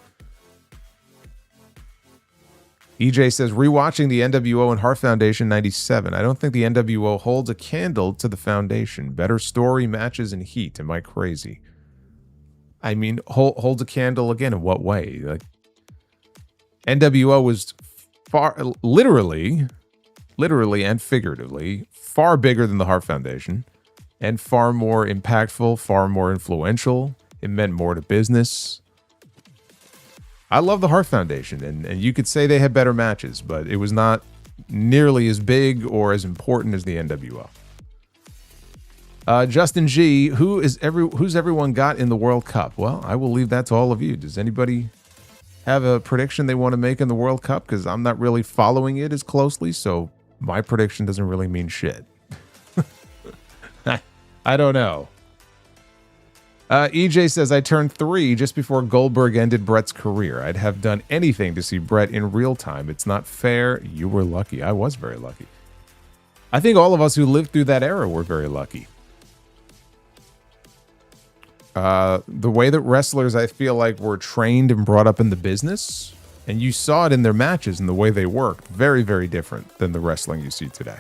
EJ says, rewatching the NWO and Hart Foundation 97. I don't think the NWO holds a candle to the Foundation. Better story, matches, and heat. Am I crazy? I mean, holds a candle again in what way? Like, NWO was far, literally and figuratively, far bigger than the Hart Foundation and far more impactful, far more influential. It meant more to business. I love the Hart Foundation, and you could say they had better matches, but it was not nearly as big or as important as the NWO. Justin G, who's everyone got in the World Cup? Well, I will leave that to all of you. Does anybody have a prediction they want to make in the World Cup? Because I'm not really following it as closely, so my prediction doesn't really mean shit. I don't know. EJ says, I turned 3 just before Goldberg ended Brett's career. I'd have done anything to see Brett in real time. It's not fair. You were lucky. I was very lucky. I think all of us who lived through that era were very lucky. The way that wrestlers, I feel like, were trained and brought up in the business, and you saw it in their matches and the way they worked, very, very different than the wrestling you see today.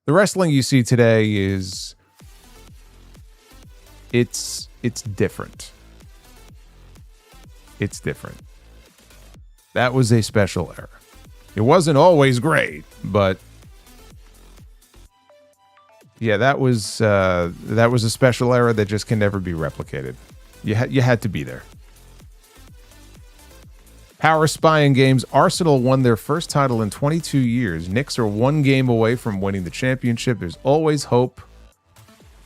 The wrestling you see today is... It's different. It's different. That was a special era. It wasn't always great, but yeah, that was a special era that just can never be replicated. You had to be there. Power Spying Games. Arsenal won their first title in 22 years. Knicks are 1 game away from winning the championship. There's always hope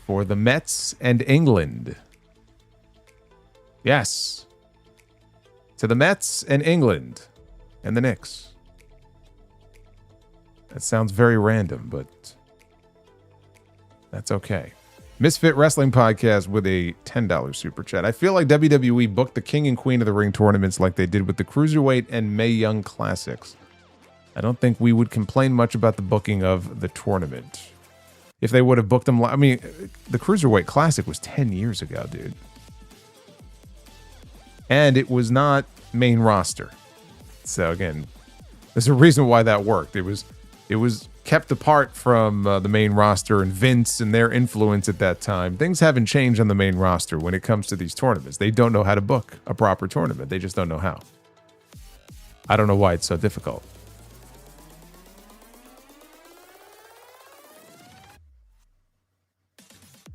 for the Mets and England. Yes. To the Mets and England and the Knicks. That sounds very random, but that's okay. Misfit Wrestling Podcast with a $10 super chat. I feel like WWE booked the King and Queen of the Ring tournaments like they did with the Cruiserweight and Mae Young Classics. I don't think we would complain much about the booking of the tournament. If they would have booked them... I mean, the Cruiserweight Classic was 10 years ago, dude. And it was not main roster. So, again, there's a reason why that worked. It was kept apart from the main roster and Vince and their influence at that time. Things haven't changed on the main roster when it comes to these tournaments. They don't know how to book a proper tournament. They just don't know how. I don't know why it's so difficult.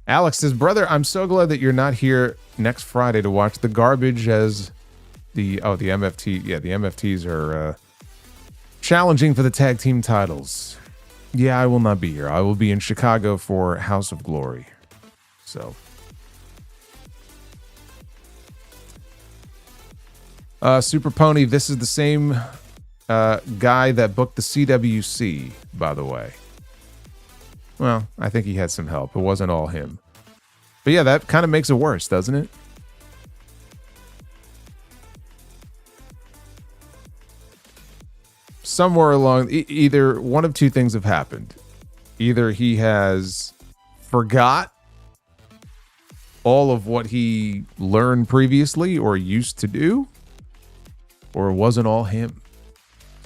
Alex says, brother, I'm so glad that you're not here next Friday to watch the garbage as the MFT. Yeah, the MFTs are challenging for the tag team titles. Yeah, I will not be here. I will be in Chicago for House of Glory. So. Super Pony, this is the same guy that booked the CWC, by the way. Well, I think he had some help. It wasn't all him. But yeah, that kind of makes it worse, doesn't it? Somewhere along, either one of two things have happened. Either he has forgot all of what he learned previously or used to do, or it wasn't all him,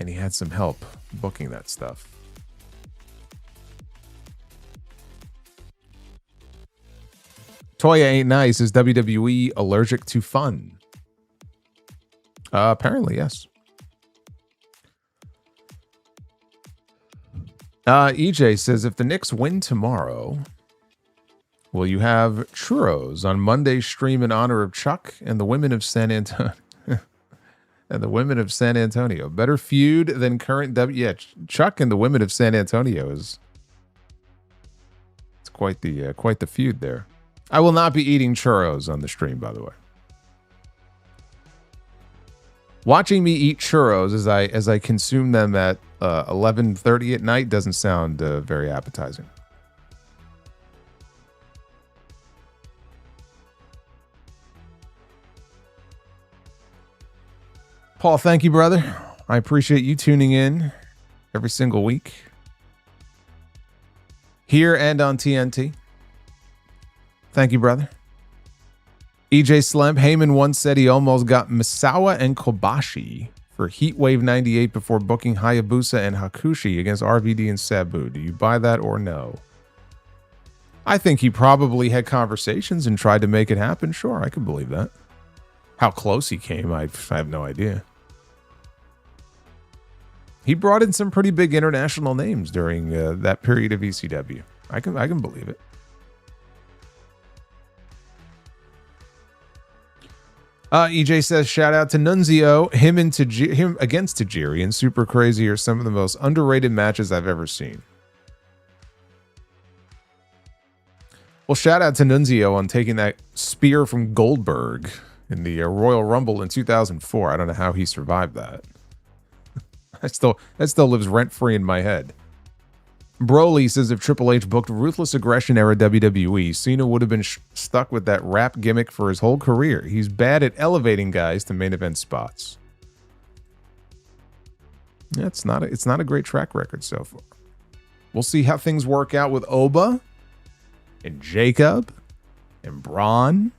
and he had some help booking that stuff. Toya Ain't Nice. Is WWE allergic to fun? Apparently, yes. EJ says, if the Knicks win tomorrow, will you have churros on Monday's stream in honor of Chuck and the women of San Antonio? And the women of San Antonio. Better feud than current Yeah, Chuck and the women of San Antonio it's quite the feud there. I will not be eating churros on the stream, by the way. Watching me eat churros as I consume them at 11:30 at night doesn't sound very appetizing. Paul, thank you, brother. I appreciate you tuning in every single week. Here and on TNT. Thank you, brother. EJ Slemp, Heyman once said he almost got Misawa and Kobashi for Heatwave 98 before booking Hayabusa and Hakushi against RVD and Sabu. Do you buy that or no? I think he probably had conversations and tried to make it happen. Sure, I could believe that. How close he came, I have no idea. He brought in some pretty big international names during that period of ECW. I can believe it. EJ says, shout out to Nunzio. Him against Tajiri and Super Crazy are some of the most underrated matches I've ever seen. Well, shout out to Nunzio on taking that spear from Goldberg in the Royal Rumble in 2004. I don't know how he survived that. That still lives rent-free in my head. Broly says if Triple H booked Ruthless Aggression era WWE, Cena would have been stuck with that rap gimmick for his whole career. He's bad at elevating guys to main event spots. Yeah, it's not a great track record so far. We'll see how things work out with Oba and Jacob and Braun.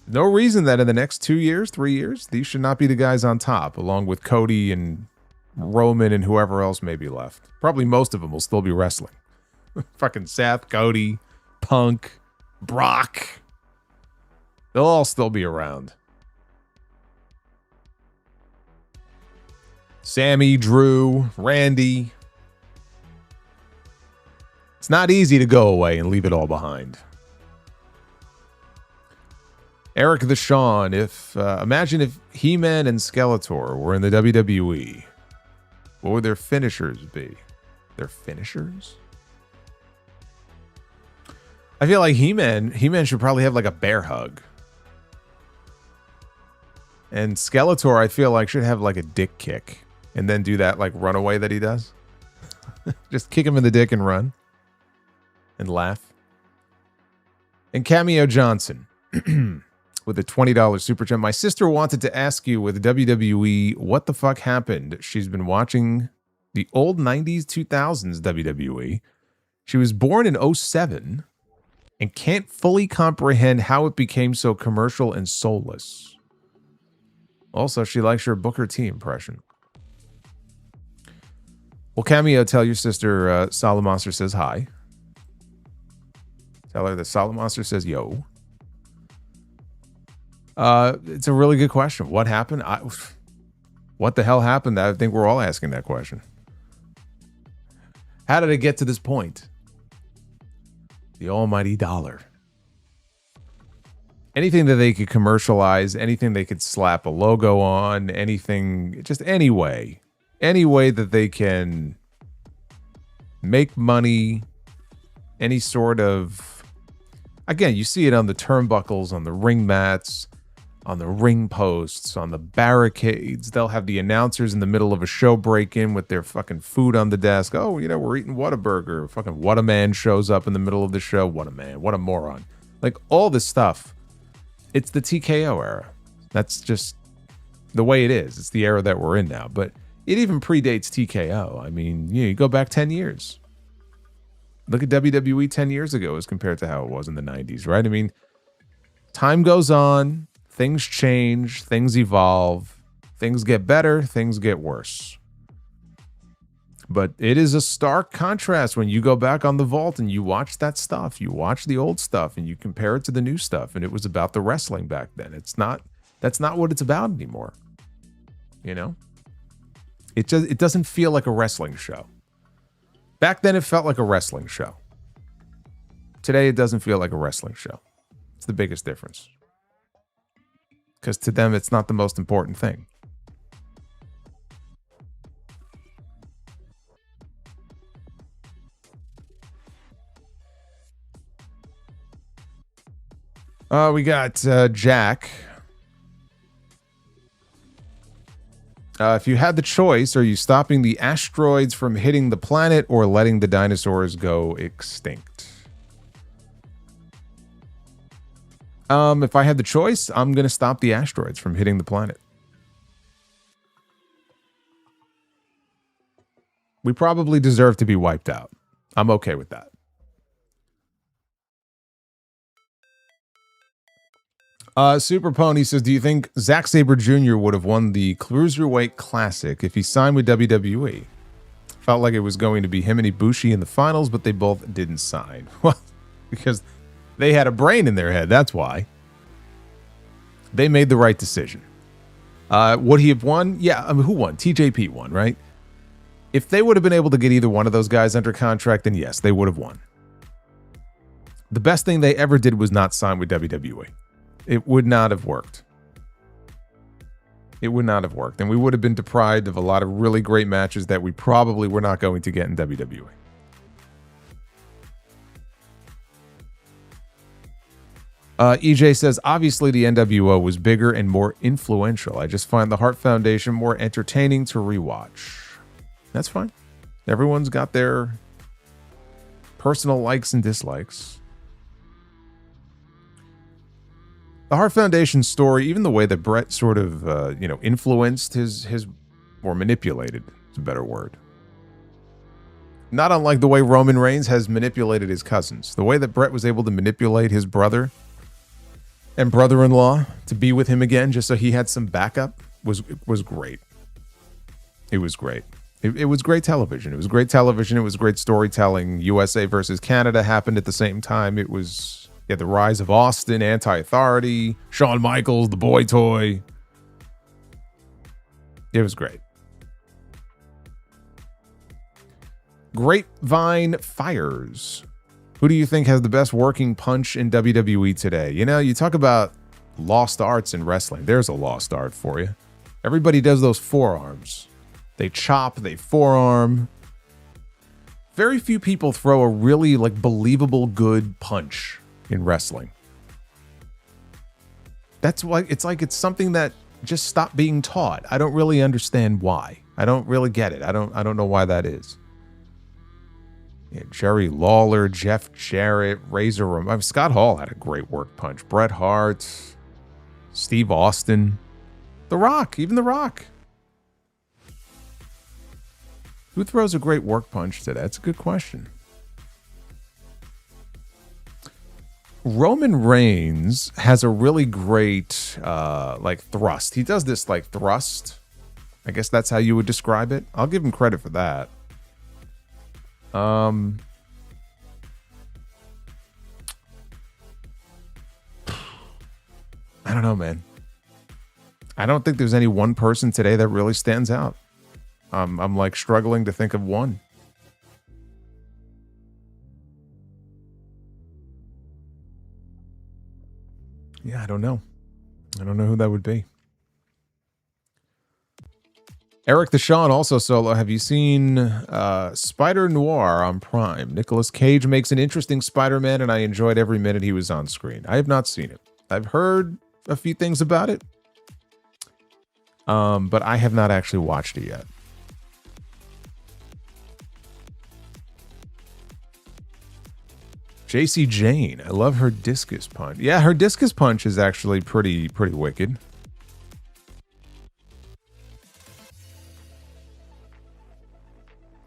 No reason that in the next 2 years, 3 years, these should not be the guys on top, along with Cody and Roman and whoever else may be left. Probably most of them will still be wrestling. Fucking Seth, Cody, Punk, Brock. They'll all still be around. Sammy, Drew, Randy. It's not easy to go away and leave it all behind. Eric the Shawn, imagine if He-Man and Skeletor were in the WWE. What would their finishers be? Their finishers? I feel like He-Man should probably have like a bear hug. And Skeletor, I feel like, should have like a dick kick. And then do that like runaway that he does. Just kick him in the dick and run. And laugh. And Cameo Johnson. With a $20 super chat. My sister wanted to ask you with WWE, what the fuck happened? She's been watching the old 90s, 2000s WWE. She was born in 07 and can't fully comprehend how it became so commercial and soulless. Also, she likes your Booker T impression. Well, Cameo, tell your sister Solomonster says hi. Tell her that Solomonster says yo. It's a really good question. What happened? What the hell happened? I think we're all asking that question. How did it get to this point? The almighty dollar. Anything that they could commercialize, anything they could slap a logo on, anything, just any way that they can make money, any sort of, again, you see it on the turnbuckles, on the ring mats, on the ring posts, on the barricades. They'll have the announcers in the middle of a show break in with their fucking food on the desk. Oh, we're eating Whataburger. Fucking Whataman shows up in the middle of the show. What a man. What a moron. Like all this stuff. It's the TKO era. That's just the way it is. It's the era that we're in now. But it even predates TKO. I mean, you go back 10 years. Look at WWE 10 years ago as compared to how it was in the 90s, right? I mean, time goes on. Things change, things evolve, things get better, things get worse. But it is a stark contrast when you go back on the vault and you watch that stuff. You watch the old stuff and you compare it to the new stuff. And it was about the wrestling back then. That's not what it's about anymore. It doesn't feel like a wrestling show. Back then it felt like a wrestling show. Today it doesn't feel like a wrestling show. It's the biggest difference. Because to them, it's not the most important thing. We got Jack. If you had the choice, are you stopping the asteroids from hitting the planet or letting the dinosaurs go extinct? If I had the choice, I'm going to stop the asteroids from hitting the planet. We probably deserve to be wiped out. I'm okay with that. Super Pony says, do you think Zack Sabre Jr. would have won the Cruiserweight Classic if he signed with WWE? Felt like it was going to be him and Ibushi in the finals, but they both didn't sign. Well, because they had a brain in their head, that's why. They made the right decision. Would he have won? Yeah, I mean, who won? TJP won, right? If they would have been able to get either one of those guys under contract, then yes, they would have won. The best thing they ever did was not sign with WWE. It would not have worked. It would not have worked. And we would have been deprived of a lot of really great matches that we probably were not going to get in WWE. EJ says, obviously the NWO was bigger and more influential. I just find the Hart Foundation more entertaining to rewatch. That's fine. Everyone's got their personal likes and dislikes. The Hart Foundation story, even the way that Brett sort of, influenced his, or manipulated, is a better word. Not unlike the way Roman Reigns has manipulated his cousins. The way that Brett was able to manipulate his brother and brother-in-law to be with him again just so he had some backup was great. It was great. It was great television. It was great television. It was great storytelling. USA versus Canada happened at the same time. It was the rise of Austin, anti-authority, Shawn Michaels, the boy toy. It was great. Grapevine Fires. Who do you think has the best working punch in WWE today? You know, you talk about lost arts in wrestling. There's a lost art for you. Everybody does those forearms. They chop, they forearm. Very few people throw a really believable good punch in wrestling. That's why it's something that just stopped being taught. I don't really understand why. I don't really get it. I don't know why that is. Yeah, Jerry Lawler, Jeff Jarrett, Razor Ramon. Scott Hall had a great work punch. Bret Hart, Steve Austin, The Rock, even The Rock. Who throws a great work punch today? That's a good question. Roman Reigns has a really great thrust. He does this thrust. I guess that's how you would describe it. I'll give him credit for that. I don't know, man. I don't think there's any one person today that really stands out. I'm struggling to think of one. Yeah, I don't know. I don't know who that would be. Eric Deshawn also solo. Have you seen Spider Noir on Prime? Nicolas Cage makes an interesting Spider-Man, and I enjoyed every minute he was on screen. I have not seen it. I've heard a few things about it, but I have not actually watched it yet. JC Jane. I love her discus punch. Yeah, her discus punch is actually pretty wicked.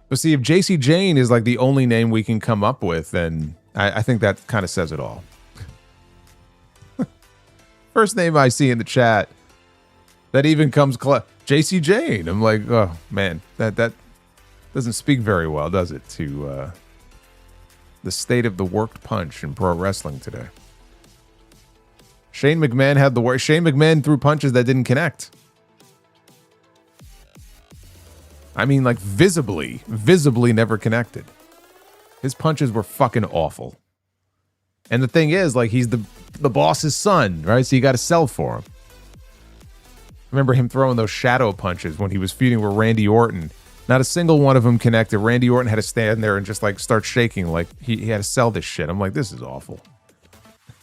But see, if JC Jane is the only name we can come up with, then I think that kind of says it all. First name I see in the chat that even comes close. JC Jane. I'm like, oh man, that doesn't speak very well, does it, to the state of the worked punch in pro wrestling today. Shane McMahon had the worst. Shane McMahon threw punches that didn't connect. I mean, visibly never connected. His punches were fucking awful. And the thing is, he's the boss's son, right? So you got to sell for him. Remember him throwing those shadow punches when he was feuding with Randy Orton. Not a single one of them connected. Randy Orton had to stand there and just start shaking. He had to sell this shit. I'm like, this is awful.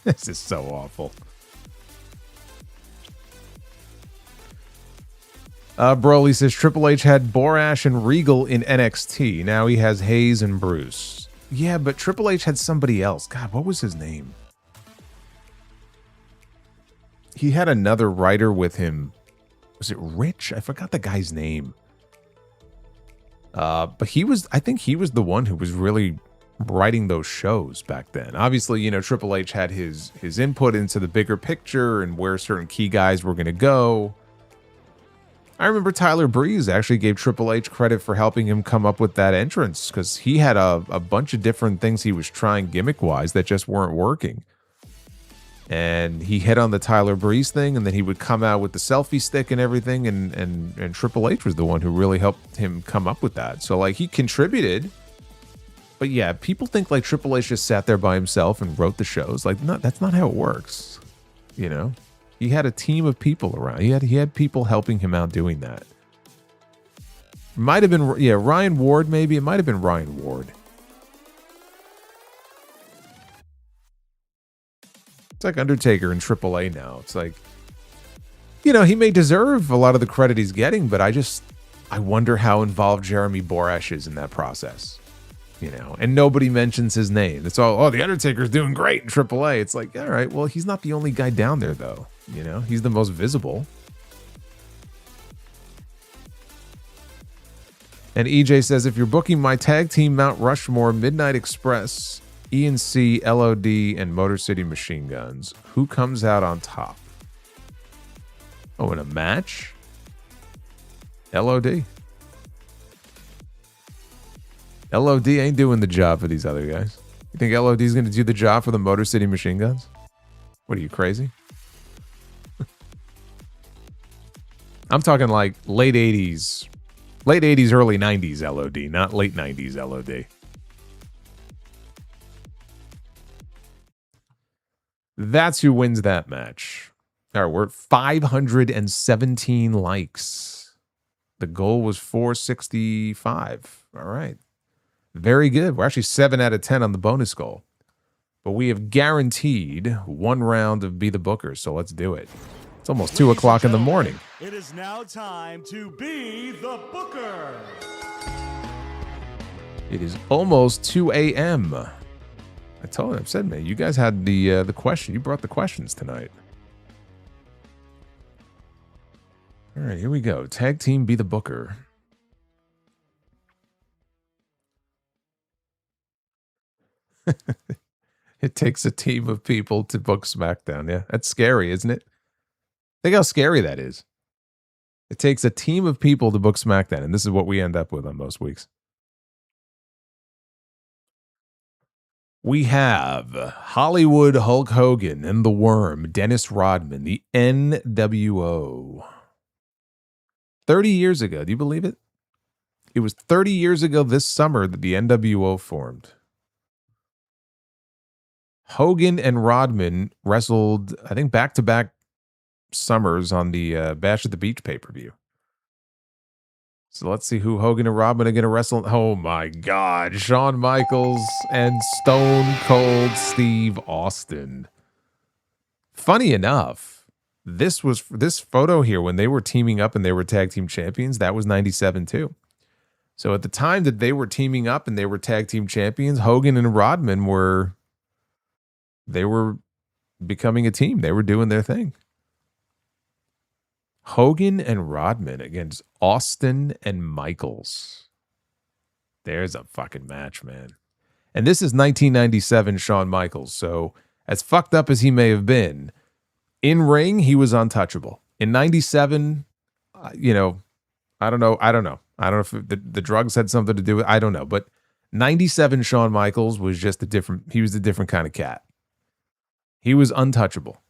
This is so awful. Broly says Triple H had Borash and Regal in NXT. Now he has Hayes and Bruce. Yeah, but Triple H had somebody else. God, what was his name? He had another writer with him. Was it Rich? I forgot the guy's name. But I think he was the one who was really writing those shows back then. Obviously, Triple H had his input into the bigger picture and where certain key guys were going to go. I remember Tyler Breeze actually gave Triple H credit for helping him come up with that entrance because he had a bunch of different things he was trying gimmick-wise that just weren't working. And he hit on the Tyler Breeze thing, and then he would come out with the selfie stick and everything, and Triple H was the one who really helped him come up with that. So, like, he contributed. But yeah, people think, like, Triple H just sat there by himself and wrote the shows. Like, no, that's not how it works. You know? He had a team of people around. He had people helping him out doing that. Might have been, yeah, Ryan Ward, maybe. It might have been Ryan Ward. It's like Undertaker and AAA now. It's like, you know, he may deserve a lot of the credit he's getting, but I wonder how involved Jeremy Borash is in that process. You know, and nobody mentions his name. It's all, oh, the Undertaker's doing great in AAA. It's like, all right, well, he's not the only guy down there, though. You know, he's the most visible. And EJ says, if you're booking my tag team Mount Rushmore, Midnight Express, ENC, LOD, and Motor City Machine Guns, who comes out on top? Oh, in a match? LOD. LOD ain't doing the job for these other guys. You think LOD is going to do the job for the Motor City Machine Guns? What are you, crazy? I'm talking like late 80s, early 90s LOD, not late 90s LOD. That's who wins that match. All right, we're at 517 likes. The goal was 465. All right. Very good. We're actually 7 out of 10 on the bonus goal. But we have guaranteed one round of Be the Booker, so let's do it. It's almost 2 o'clock in the morning. It is now time to Be the Booker. It is almost 2 a.m. I've said, man, you guys had the question. You brought the questions tonight. All right, here we go. Tag team Be the Booker. It takes a team of people to book SmackDown. Yeah, that's scary, isn't it? Think how scary that is. It takes a team of people to book SmackDown, and this is what we end up with on most weeks. We have Hollywood Hulk Hogan and the Worm, Dennis Rodman, the NWO. 30 years ago, do you believe it? It was 30 years ago this summer that the NWO formed. Hogan and Rodman wrestled, I think, back-to-back summers on the Bash at the Beach pay-per-view. So let's see who Hogan and Rodman are going to wrestle. Oh, my God. Shawn Michaels and Stone Cold Steve Austin. Funny enough, this photo here, when they were teaming up and they were tag team champions, that was 97 too. So at the time that they were teaming up and they were tag team champions, Hogan and Rodman were becoming a team. They were doing their thing. Hogan and Rodman against Austin and Michaels. There's a fucking match, man. And this is 1997 Shawn Michaels. So as fucked up as he may have been, in ring, he was untouchable. In 97, you know, I don't know. I don't know if the drugs had something to do with it. I don't know. But 97 Shawn Michaels was just he was a different kind of cat. He was untouchable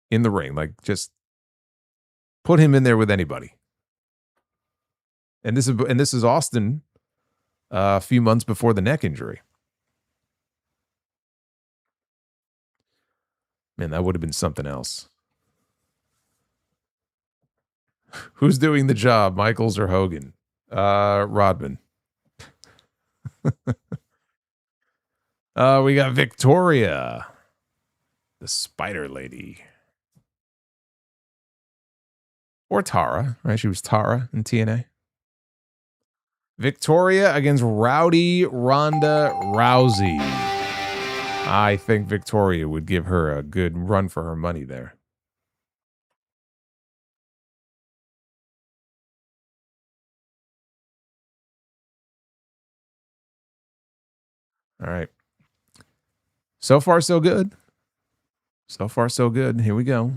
in the ring. Like, just put him in there with anybody. And this is Austin a few months before the neck injury. Man, that would have been something else. Who's doing the job, Michaels or Hogan? Rodman. We got Victoria, the Spider Lady. Or Tara, right? She was Tara in TNA. Victoria against Rowdy Ronda Rousey. I think Victoria would give her a good run for her money there. All right. So far, so good. So far, so good. Here we go.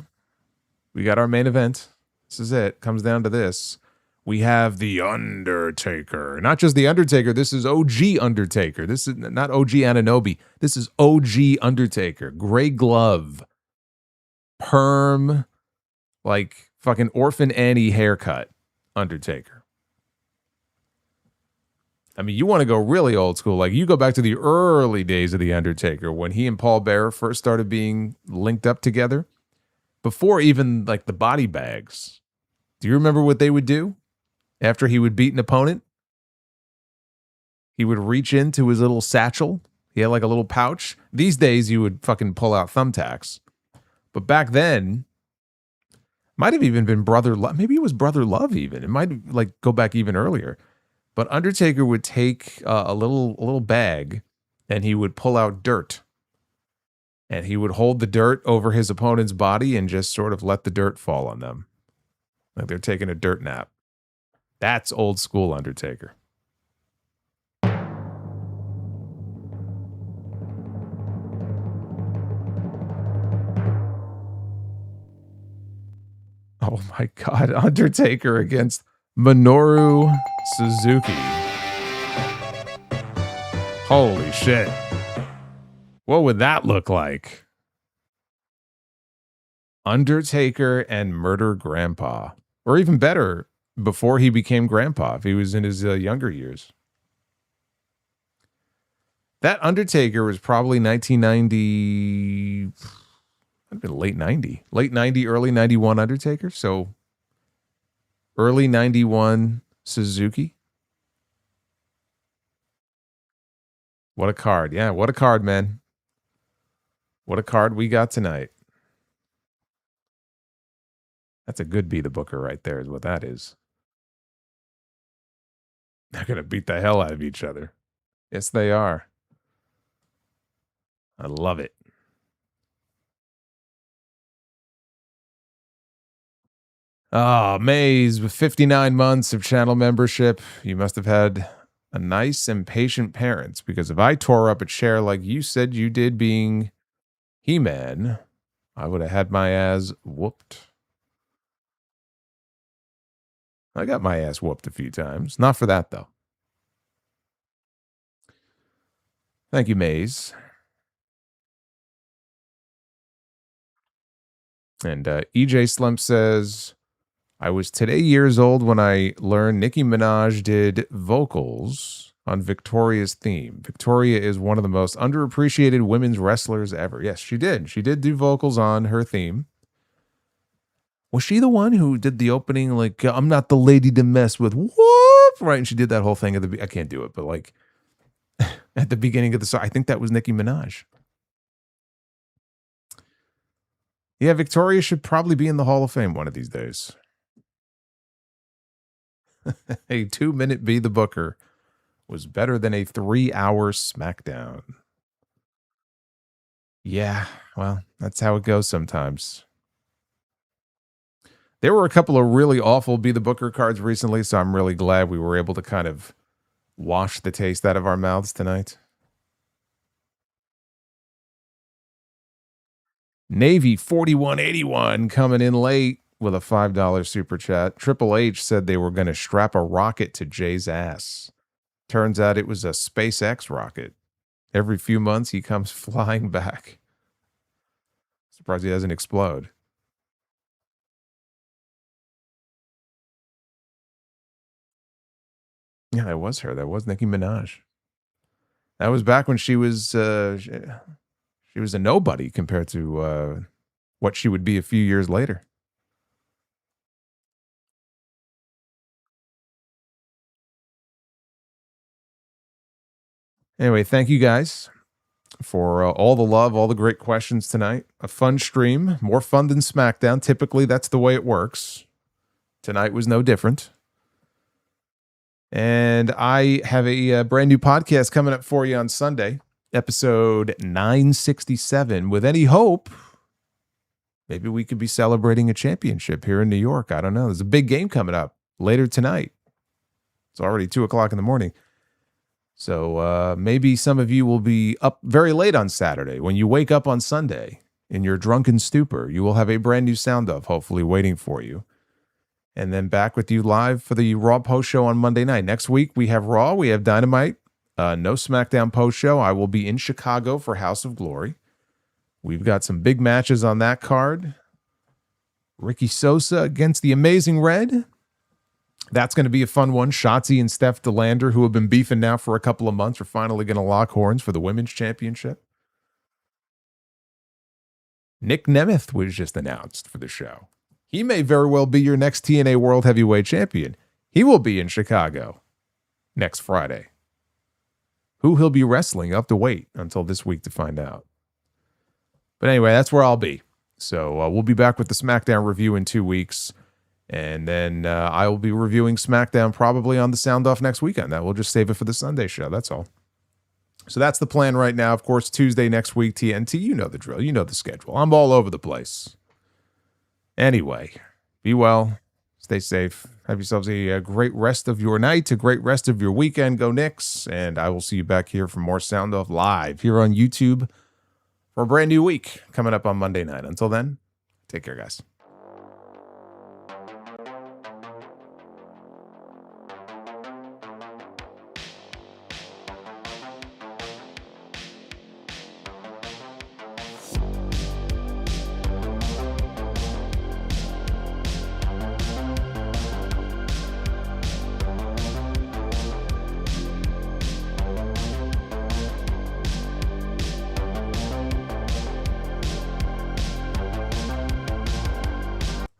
We got our main event. This is it. Comes down to this. We have the Undertaker. Not just the Undertaker. This is OG Undertaker. This is not OG Ananobi. This is OG Undertaker. Gray glove. perm, like fucking Orphan Annie haircut Undertaker. I mean, you want to go really old school. Like, you go back to the early days of The Undertaker when he and Paul Bearer first started being linked up together. Before even, like, the body bags. Do you remember what they would do after he would beat an opponent? He would reach into his little satchel. He had, like, a little pouch. These days, you would fucking pull out thumbtacks. But back then, might have even been Brother Love. Maybe it was Brother Love even. It might, like, go back even earlier. But Undertaker would take a little bag and he would pull out dirt. And he would hold the dirt over his opponent's body and just sort of let the dirt fall on them. Like they're taking a dirt nap. That's old school Undertaker. Oh my God. Undertaker against Minoru Suzuki. Holy shit. What would that look like? Undertaker and Murder Grandpa. Or even better, before he became Grandpa, if he was in his younger years. That Undertaker was probably 1990, might have been late 90, early 91 Undertaker. So early 91 Suzuki. What a card. Yeah, what a card, man. What a card we got tonight. That's a good Be the Booker right there is what that is. They're going to beat the hell out of each other. Yes, they are. I love it. Oh, Maze, with 59 months of channel membership, you must have had a nice and patient parents, because if I tore up a chair like you said you did being He-Man, I would have had my ass whooped. I got my ass whooped a few times. Not for that, though. Thank you, Maze. And EJ Slump says, I was today years old when I learned Nicki Minaj did vocals on Victoria's theme. Victoria is one of the most underappreciated women's wrestlers ever. Yes, she did. She did do vocals on her theme. Was she the one who did the opening, like, I'm not the lady to mess with, whoop, right? And she did that whole thing at the, I can't do it, but like, at the beginning of the song, I think that was Nicki Minaj. Yeah, Victoria should probably be in the Hall of Fame one of these days. A 2-minute Be the Booker was better than a 3-hour SmackDown. Yeah, well, that's how it goes sometimes. There were a couple of really awful Be the Booker cards recently, so I'm really glad we were able to kind of wash the taste out of our mouths tonight. Navy 4181 coming in late with a $5 super chat. Triple H said they were going to strap a rocket to Jay's ass. Turns out it was a SpaceX rocket. Every few months he comes flying back. Surprised he doesn't explode. Yeah, that was her. That was Nicki Minaj. That was back when she was a nobody compared to what she would be a few years later. Anyway, thank you guys for all the love, all the great questions tonight. A fun stream, more fun than SmackDown. Typically, that's the way it works. Tonight was no different. And I have a brand new podcast coming up for you on Sunday, episode 967. With any hope, maybe we could be celebrating a championship here in New York. I don't know. There's a big game coming up later tonight. It's already 2 o'clock in the morning. So maybe some of you will be up very late on Saturday. When you wake up on Sunday in your drunken stupor, you will have a brand new sound of hopefully waiting for you. And then back with you live for the Raw post show on Monday night. Next week, we have Raw. We have Dynamite. No SmackDown post show. I will be in Chicago for House of Glory. We've got some big matches on that card. Ricky Sosa against the Amazing Red. That's going to be a fun one. Shotzi and Steph DeLander, who have been beefing now for a couple of months, are finally going to lock horns for the Women's Championship. Nick Nemeth was just announced for the show. He may very well be your next TNA World Heavyweight Champion. He will be in Chicago next Friday. Who he'll be wrestling, you'll have to wait until this week to find out. But anyway, that's where I'll be. So we'll be back with the SmackDown review in 2 weeks. And then I will be reviewing SmackDown probably on the Sound Off next weekend. That we'll just save it for the Sunday show. That's all. So that's the plan right now. Of course, Tuesday next week, TNT. You know the drill. You know the schedule. I'm all over the place. Anyway, be well. Stay safe. Have yourselves a great rest of your night, a great rest of your weekend. Go Knicks. And I will see you back here for more Sound Off live here on YouTube for a brand new week coming up on Monday night. Until then, take care, guys.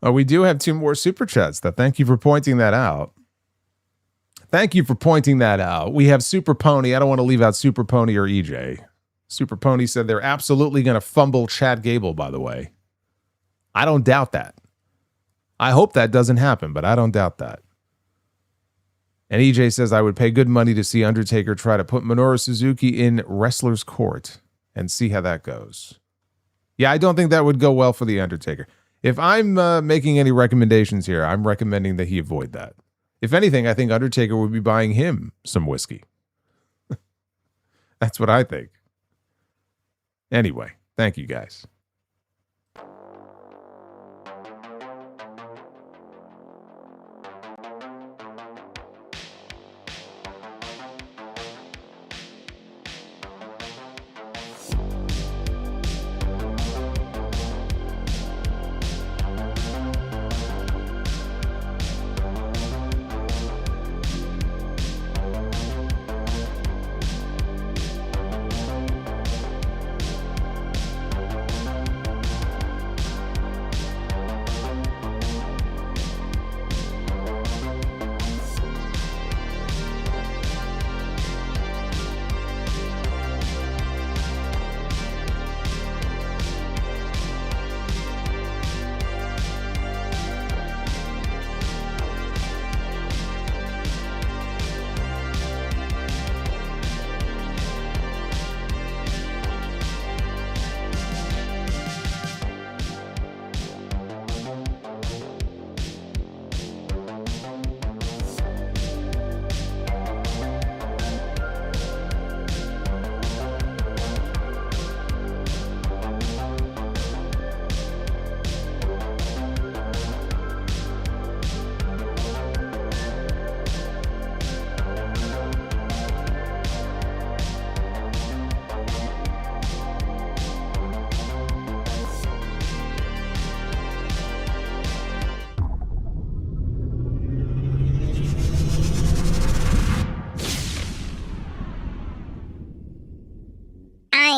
We do have 2 more super chats. Thank you for pointing that out. Thank you for pointing that out. We have Super Pony. I don't want to leave out Super Pony or EJ. Super Pony said they're absolutely going to fumble Chad Gable, by the way. I don't doubt that. I hope that doesn't happen, but I don't doubt that. And EJ says, I would pay good money to see Undertaker try to put Minoru Suzuki in Wrestler's Court and see how that goes. Yeah, I don't think that would go well for the Undertaker. If I'm making any recommendations here, I'm recommending that he avoid that. If anything, I think Undertaker would be buying him some whiskey. That's what I think. Anyway, thank you guys.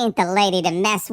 Ain't the lady to mess with.